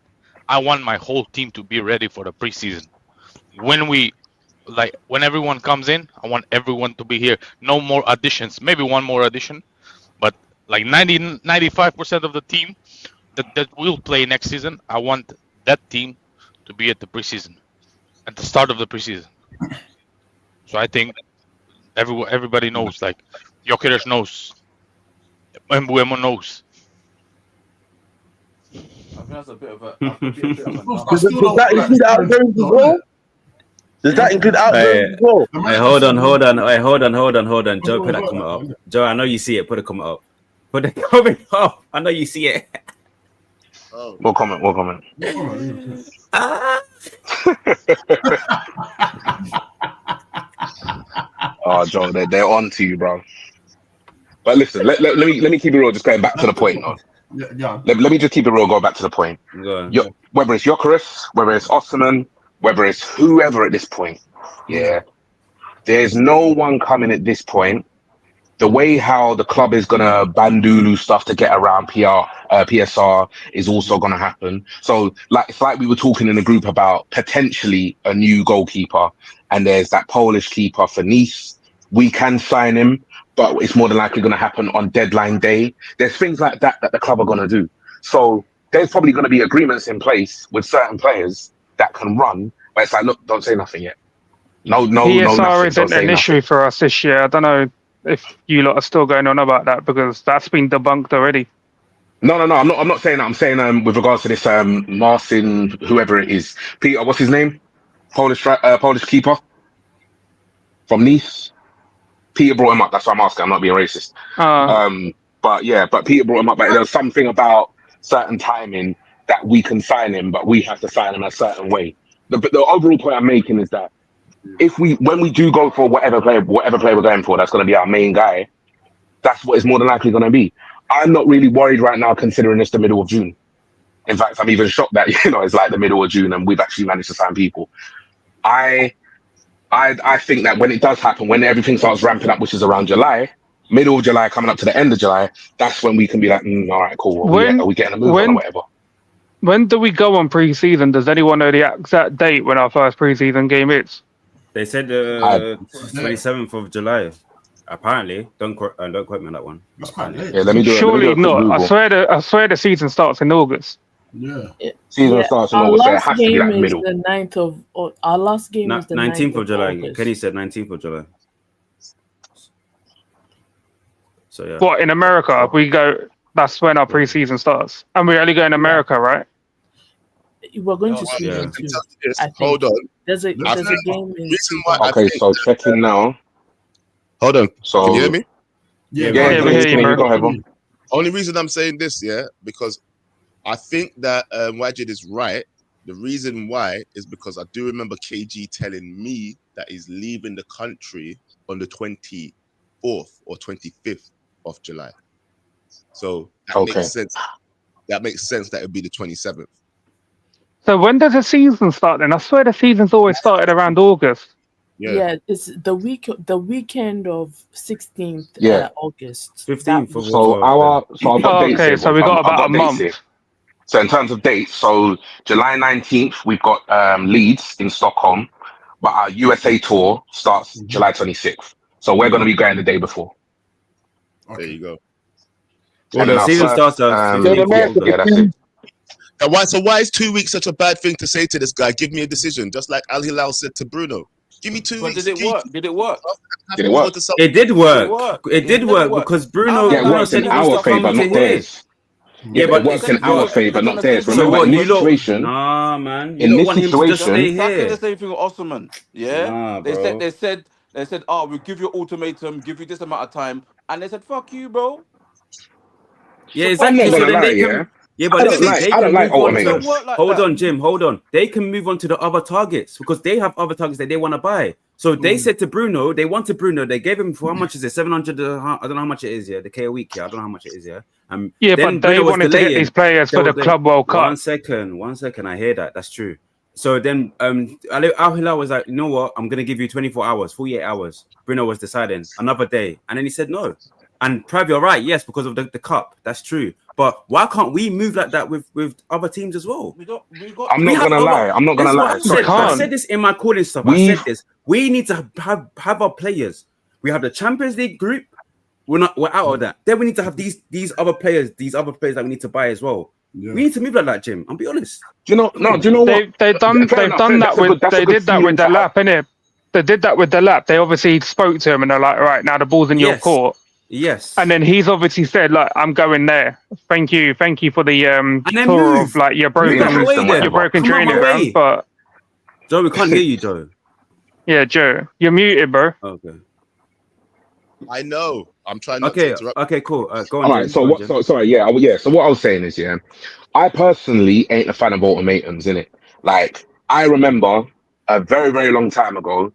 I want my whole team to be ready for the preseason. When everyone comes in, I want everyone to be here. No more additions. Maybe one more addition. But like 95% of the team that will play next season, I want that team to be at the preseason, at the start of the preseason. So I think everybody knows, like Gyökeres knows, Mbuemo knows. I think that's a bit of a. Does that include Outgoings as well? Does that include Outgoings as well? Hey, hold on. Joe, put that comment up. Joe, I know you see it. Put a comment up. Put the comment up. I know you see it. What comment? Oh, Joe, they're on to you, bro. But listen, let me keep it real. Just going back to the point. Yeah. Let me just keep it real. Go back to the point. Whether it's Gyökeres, whether it's Osman, whether it's whoever at this point, yeah, there's no one coming at this point. The way how the club is gonna bandulu stuff to get around PSR is also gonna happen. So it's like we were talking in the group about potentially a new goalkeeper, and there's that Polish keeper for Nice. We can sign him, but it's more than likely gonna happen on deadline day. There's things like that the club are gonna do. So there's probably gonna be agreements in place with certain players that can run, but it's like, look, don't say nothing yet. No, PSR isn't an issue for us this year. I don't know if you lot are still going on about that, because that's been debunked already. No. I'm not saying that. I'm saying with regards to this Marcin, whoever it is, Peter, what's his name? Polish keeper from Nice. Peter brought him up. That's why I'm asking. I'm not being racist. But Peter brought him up. But there's something about certain timing that we can sign him, but we have to sign him a certain way. The overall point I'm making is that when we do go for whatever player we're going for, that's going to be our main guy. That's what it's more than likely going to be. I'm not really worried right now, considering it's the middle of June. In fact, I'm even shocked that it's like the middle of June and we've actually managed to sign people. I think that when it does happen, when everything starts ramping up, which is around July, middle of July, coming up to the end of July, that's when we can be like, all right, cool. Are we getting a move on or whatever? When do we go on pre-season? Does anyone know the exact date when our first pre-season game is? They said 27th of July. Apparently, don't quote me on that one. That's quite late. Yeah, let me do Surely it. not. I swear the season starts in August. Yeah. Season starts in August, so it has to be like middle. Our last game is the 19th of July. August. Kenny said 19th of July. So yeah. What, in America? We go. That's when our pre-season starts, and we only go in America, right? We're going to see them too. Hold on. There's a game in. Okay, so checking now. Hold on. So can you hear me? Yeah, we hear you, go ahead, bro. Only reason I'm saying this, because I think that Wajid is right. The reason why is because I do remember KG telling me that he's leaving the country on the 24th or 25th of July. So that makes sense. That makes sense that it would be the 27th. So when does the season start then? I swear the season's always started around August. Yeah, it's the weekend of 16th August. 15th. So we got about a month. Here. So in terms of dates, so July 19th, we've got Leeds in Stockholm, but our USA tour starts July 26th. So we're going to be going the day before. There you go. Well, And then the our season first, starts 15th of August. yeah, that's it. And so why is 2 weeks such a bad thing to say to this guy? Give me a decision, just like Al Hilal said to Bruno. Give me 2 But weeks. did it work? Did it work? Did it work? It did work. It It did never work worked. because Al Yeah, it Bruno Hilal worked said in he never wants our to come favour, to not here. theirs. Yeah, but it worked in our favour, not theirs. So Remember, what? in You this lot? situation, Nah, man. You in don't this want him to just stay situation, Exactly the here. same thing with Osman. Yeah, Nah, they bro. said, oh, we'll give you an ultimatum, give you this amount of time, and they said, fuck you, bro. Yeah, So fuck I'm not exactly. So gonna then lie, they yeah. can. Yeah, but listen, they I don't can like move on it to. don't ultimatums. work like Hold that. on, Jim. Hold on. They can move on to the other targets because they have other targets that they want to buy. So they said to Bruno, they wanted Bruno. They gave him for how much is it? 700. I don't know how much it is. Yeah, the K a week. Yeah, I don't know how much it is. Yeah. Yeah, Then but they Bruno was wanted to get delaying. these players They for were the Club World Cup. 1 second. I hear that. That's true. So then Al Hilal was like, you know what? I'm gonna give you 24 hours, 48 hours. Bruno was deciding another day, and then he said no. And Prav, you're right, yes, because of the cup. That's true. But why can't we move like that with other teams as well? We got I'm not gonna lie. I'm not This gonna is what lie. I Sorry, said. I sorry. said this in my calling stuff. I said this. We need to have our players. We have the Champions League group. We're out of that. Then we need to have these other players that we need to buy as well. Yeah. We need to move like that, Jim. I'll be honest. Do you know? No. Do you know what? They've done that with. They did that with the lap, innit? They did that with the lap. They obviously spoke to him and they're like, right, now the ball's in your court. Yes. And then he's obviously said, like, I'm going there. Thank you for the tour of like your broken training ground. But Joe, we can't hear you, Joe. Yeah, Joe, you're muted, bro. Okay. I know. I'm trying not to interrupt. Okay, cool. Go on. All right. So what? So sorry. Yeah. So what I was saying is, yeah, I personally ain't a fan of ultimatums, innit? Like, I remember a very, very long time ago,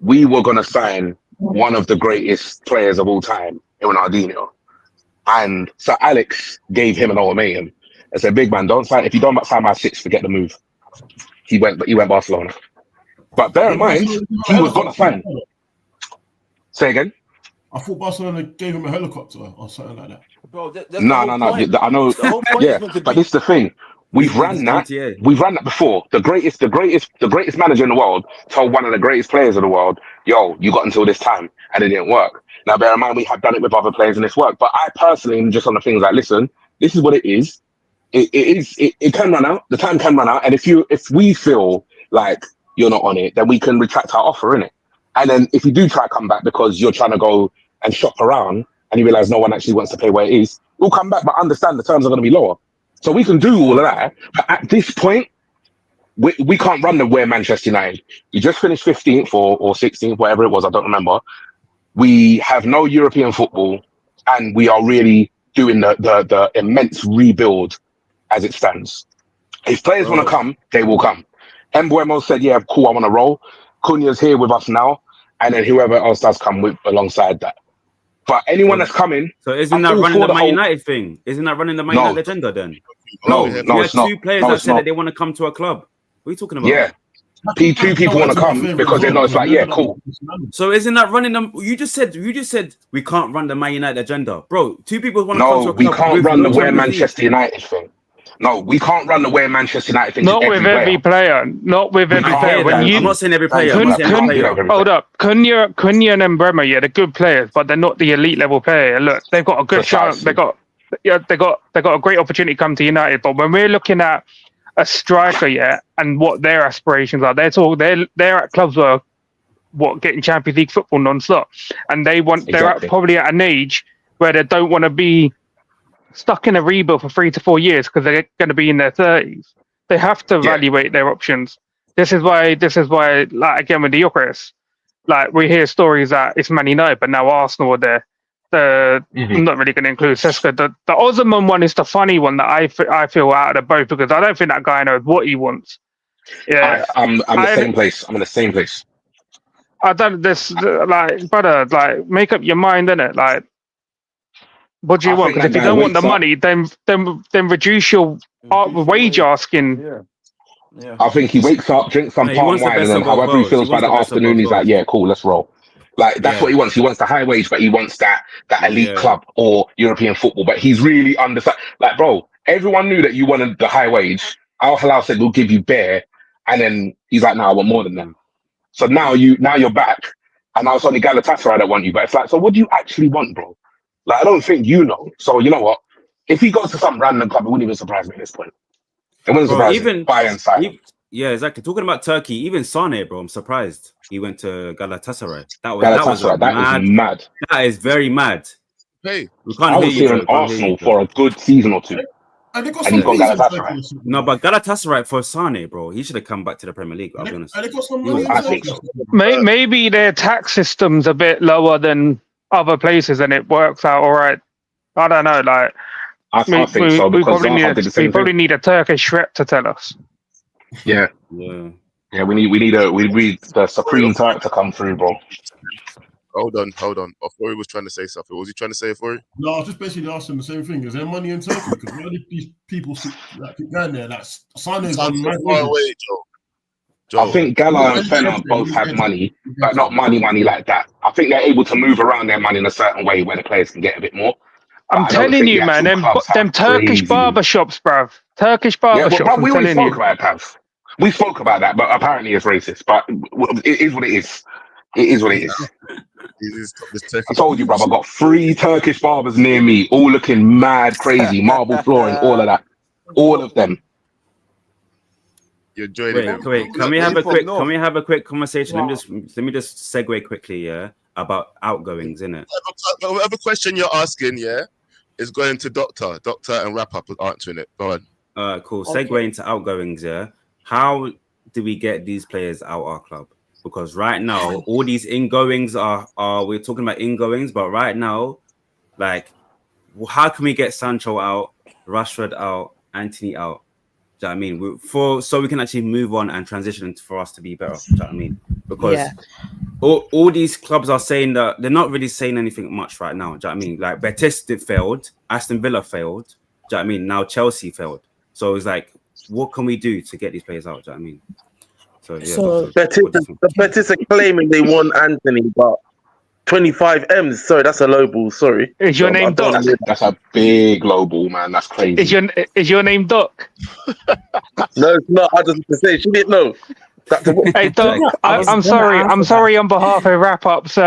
we were gonna sign one of the greatest players of all time, Ronaldinho, and so Alex gave him an ultimatum. I said, "Big man, don't sign. If you don't sign by 6, forget the move." He went Barcelona. But bear in mind, he was gonna sign. Say again. I thought Barcelona gave him a helicopter or something like that. Bro, that's No. I know. The whole point Yeah, is meant to but be. this is the thing. We've ran that before. The greatest manager in the world told one of the greatest players in the world, "Yo, you got until this time," and it didn't work. Now, bear in mind, we have done it with other players and it's worked. But I personally am just on the things like, listen, this is what it is. It can run out. The time can run out, and if we feel like you're not on it, then we can retract our offer, innit? And then if you do try to come back because you're trying to go and shop around and you realize no one actually wants to pay where it is, we'll come back, but understand the terms are going to be lower. So we can do all of that. But at this point, we can't run the way Manchester United. We just finished 15th or 16th, whatever it was, I don't remember. We have no European football, and we are really doing the immense rebuild as it stands. If players want to come, they will come. Mbuemo said, yeah, cool, I want to roll. Cunha's here with us now, and then whoever else does come with alongside that. But anyone that's coming... So isn't that running the Man United thing? Isn't that running the Man United agenda then? No, we it's had not. two players that said that they want to come to a club. What are you talking about? Yeah. Two people want to come because they know it's like, yeah, cool. So isn't that running them? You just said we can't run the Man United agenda, bro. Two people want to come to a club. No, we can't run the way Manchester United thing. No, we can't run the way Manchester United thing. Not with every player. Not with every player. I'm not saying every player. Hold up. Cunha and Mbuemo, yeah, they're good players, but they're not the elite level player. Look, they've got a good chance. They got a great opportunity to come to United. But when we're looking at a striker, yeah, and what their aspirations are, they're at clubs where getting Champions League football non-stop, and they're probably at an age where they don't want to be stuck in a rebuild for 3 to 4 years because they're going to be in their 30s. They have to evaluate their options. This is why, like again with the Gyökeres, like we hear stories that it's Man United, but now Arsenal are there. I'm not really going to include Seska. The Osman one is the funny one that I feel out of the both because I don't think that guy knows what he wants. Yeah, I'm the same place. I'm in the same place. I don't brother, make up your mind, innit? Like, what do you want? Because if you don't want the money, then reduce your wage asking. Yeah. I think he wakes up, drinks some palm wine, and then however he feels by the afternoon, he's like, yeah, cool, let's roll. Like, that's what he wants. He wants the high wage, but he wants that elite club or European football. But he's really understanding. Like, bro, everyone knew that you wanted the high wage. Al Hilal said, we'll give you bare. And then he's like, no, I want more than that. So now you're back. And now it's only Galatasaray that want you. But it's like, so what do you actually want, bro? Like, I don't think you know. So you know what? If he goes to some random club, it wouldn't even surprise me at this point. It wouldn't Bro, surprise me. Buy and sign. Yeah, exactly. Talking about Turkey, even Sane, bro, I'm surprised he went to Galatasaray. That was mad. That is very mad. Hey, I was here in Arsenal for a good season or two. And they got and he's some gone Galatasaray. No, but Galatasaray for Sane, bro, he should have come back to the Premier League. I'll be honest. And they got some money. I think so. Maybe their tax system's a bit lower than other places, and it works out all right. I don't know. Like, I think so. We Because probably need a Turkish rep to tell us. Yeah. We need the Supreme Turk to come through, bro. Hold on. Afori was trying to say something. What was he trying to say, Afori? No, I was just basically asking the same thing. Is there money in Turkey? Because where did these people keep going there? Like, Sane's on mad away, Joe. I think Gala and Fenner both have money, but not money like that. I think they're able to move around their money in a certain way where the players can get a bit more. I'm telling you, man, them Turkish barbershops, bruv. Turkish barbershops. Yeah, but we already spoke about it, Pav. We spoke about that, but apparently it's racist. But it is what it is. It is what it is. I told you, bruv, I got 3 Turkish barbers near me, all looking mad crazy, marble flooring, all of that. All of them. You're enjoying it. Wait, can we have a quick conversation? Let me just segue quickly, about outgoings, innit? Whatever question you're asking, is going to Doctor and wrap up with answering it. Go on. Cool. Segue into outgoings, How do we get these players out our club? Because right now, all these ingoings are we're talking about ingoings, but right now, like, how can we get Sancho out, Rashford out, Anthony out? Do you know what I mean? So we can actually move on and transition for us to be better. Do you know what I mean? Because all these clubs are saying that they're not really saying anything much right now. Do you know what I mean? Like, Betis failed, Aston Villa failed. Do you know what I mean? Now Chelsea failed. So it's like, what can we do to get these players out? Do you know what I mean? The Betis are claiming they want Anthony, but 25 M's. Sorry, that's a low ball. Sorry. Is your name Doc? That's a big low ball, man. That's crazy. Is your name Doc? No, it's not. I just say she didn't know. Hey Doc, I'm sorry. I'm sorry on behalf of Wrap Up's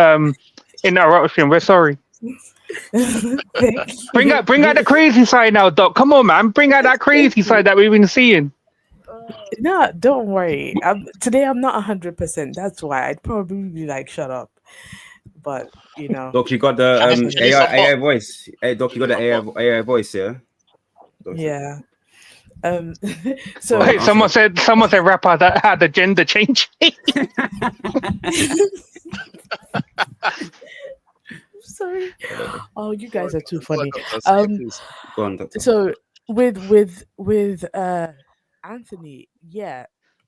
interruption. We're sorry. Bring out the crazy side now, Doc. Come on, man. Bring out that crazy side that we've been seeing. No, don't worry. Today I'm not 100%. That's why I'd probably be like, shut up. But you know, Doc, you got the AI voice. Hey, Doc, you got the AI voice, yeah. Yeah. So wait, someone said rapper that had a gender change. Sorry. Oh, you guys are too funny. Go on, Doctor. So with Anthony,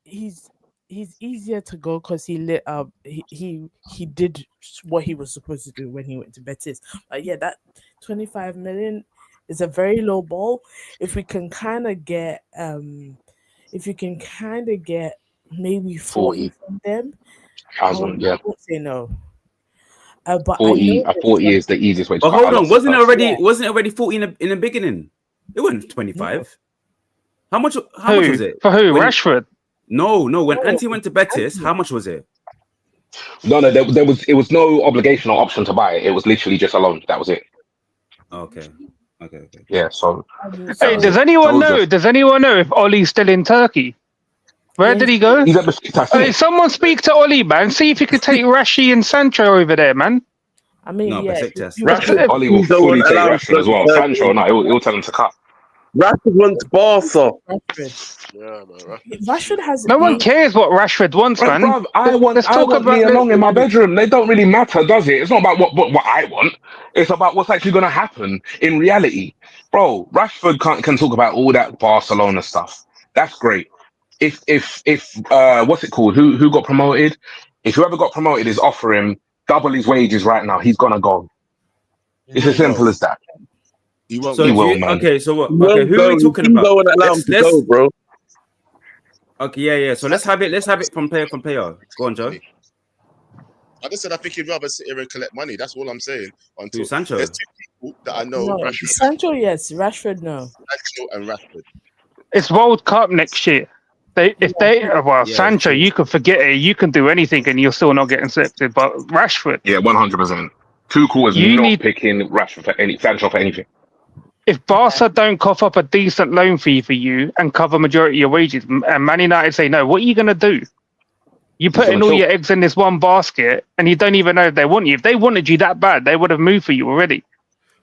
he's easier to go because he lit up. He did what he was supposed to do when he went to Betis. But that 25 million is a very low ball. If we can kind of get maybe 40 from them, I won't say no. But 40 is the easiest way to. But hold on, wasn't it already 40 in the beginning? It wasn't 25. How much was it? For who? Rashford? No. When Anthony went to Betis, how much was it? No, it was no obligation or option to buy it. It was literally just a loan. That was it. Okay. Yeah. So. Hey, does anyone know? Does anyone know if Ollie's still in Turkey? Where did he go? He's at Besiktas. Hey, someone speak to Ollie, man. See if you could take Rashi and Sancho over there, man. I mean, Ollie will fully take Rashford as well. Sancho, no, he'll tell him to cut. Rashford wants Barca. Rashford has. No one cares what Rashford wants, man. Bruv, I want me along in my bedroom. They don't really matter, does it? It's not about what I want. It's about what's actually going to happen in reality. Bro, Rashford can talk about all that Barcelona stuff. That's great. If what's it called? Who got promoted? If whoever got promoted is offering double his wages right now, he's gonna go. It's as simple as that. He won't. So man. Okay, so what? Okay, who are we talking about? Let's go, bro. Okay, yeah. So let's have it from player. Go on, Joe. I just said I think he'd rather sit here and collect money. That's all I'm saying. Until Sancho. There's 2 people that I know. No, Sancho, yes. Rashford, no. Sancho and Rashford. It's World Cup next year. Sancho, you can forget it. You can do anything and you're still not getting selected. But Rashford, 100%. Tuchel is You not need- picking Rashford for Sancho for anything. If Barca don't cough up a decent loan fee for you and cover majority of your wages, and Man United say no, what are you going to do? You put in all your eggs in this one basket, and you don't even know if they want you. If they wanted you that bad, they would have moved for you already.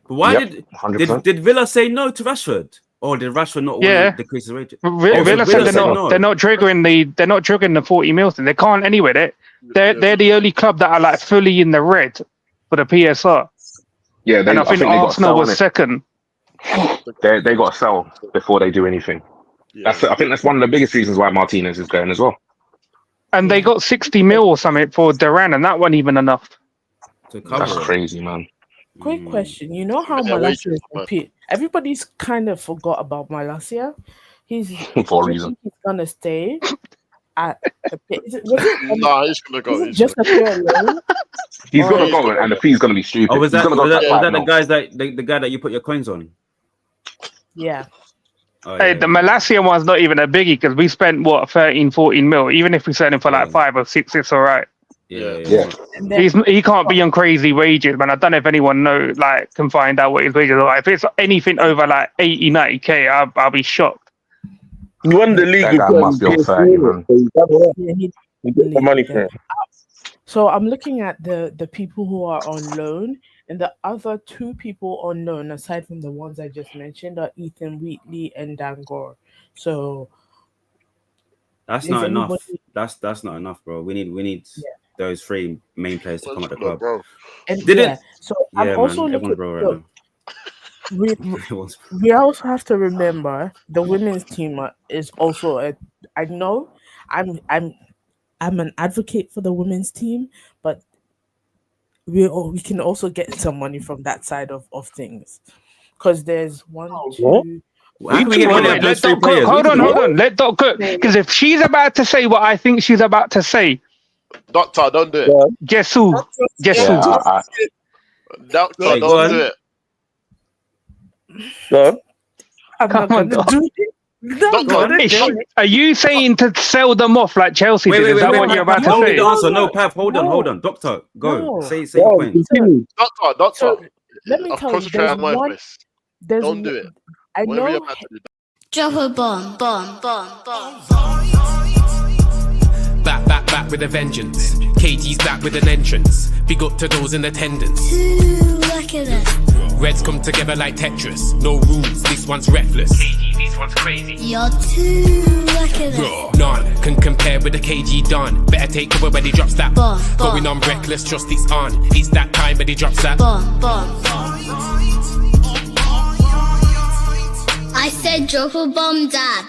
But why Yep, did 100%. Villa say no to Rashford? Or did Rashford not want Yeah. to decrease the wages? Villa said they're not triggering the 40 mil thing. They can't anyway. They're the only club that are like fully in the red for the PSR. Yeah, And I think they got to Arsenal sell was on it. second. They got to sell before they do anything. I think that's one of the biggest reasons why Martinez is going as well. And they got 60 mil or something for Duran, and that wasn't even enough. That's crazy, man. Quick question. You know how Malacia is repeat? Everybody's kind of forgot about Malacia. He's For a reason. he's gonna stay at the pit. Nah, he's gonna go. He's just a pure loan. He's gonna go, and the fee's gonna be stupid. Oh, was He's that, gonna go was that, for was 5 that the mil. guys that the guy that you put your coins on? Yeah. Oh, Hey, the Malacia one's not even a biggie because we spent 13, 14 mil. Even if we sell him for like 5 or 6, it's all right. Yeah. He can't be on crazy wages, man. I don't know if anyone can find out what his wages are. If it's anything over like 80, 90K, I'll be shocked. He won the league. That guy must be on 30, man. He got the money for it. So I'm looking at the people who are on loan, and the other 2 people on loan, aside from the ones I just mentioned, are Ethan Wheatley and Dan Gore. So That's if not enough. anybody- That's not enough, bro. We need those 3 main players to come at the club. And Didn't so I'm yeah, also man. Everyone's looking. bro right now. We also have to remember the women's team is also I know I'm an advocate for the women's team, but we can also get some money from that side of things, because there's 1, 2. How can we get money out of those 3 players? Hold on. Let Doc cook. Because if she's about to say what I think she's about to say, Doctor, don't do it. guess who? Guess who? Doctor, Hey, go don't on. do it. I'm not gonna do it. Not gonna do it. Are you saying to sell them off like Chelsea did? Is that what you're about to Tell me say? the answer. No, Pav, hold on. Doctor, go. No. Say your point. Doctor. So, let me tell you, Concentrate on my place. there's Don't do it. I Whatever you're know about to do. Drop a bomb. Back with a vengeance. KG's back with an entrance. Big up to those in attendance. Look at that. Reds come together like Tetris. No rules, this one's reckless. KG, this one's crazy. You're too lucky. Bro, none can compare with the KG Don. Better take cover when he drops that. Going on reckless, trust it's on. It's that time when he drops that. I said drop a bomb, Dad.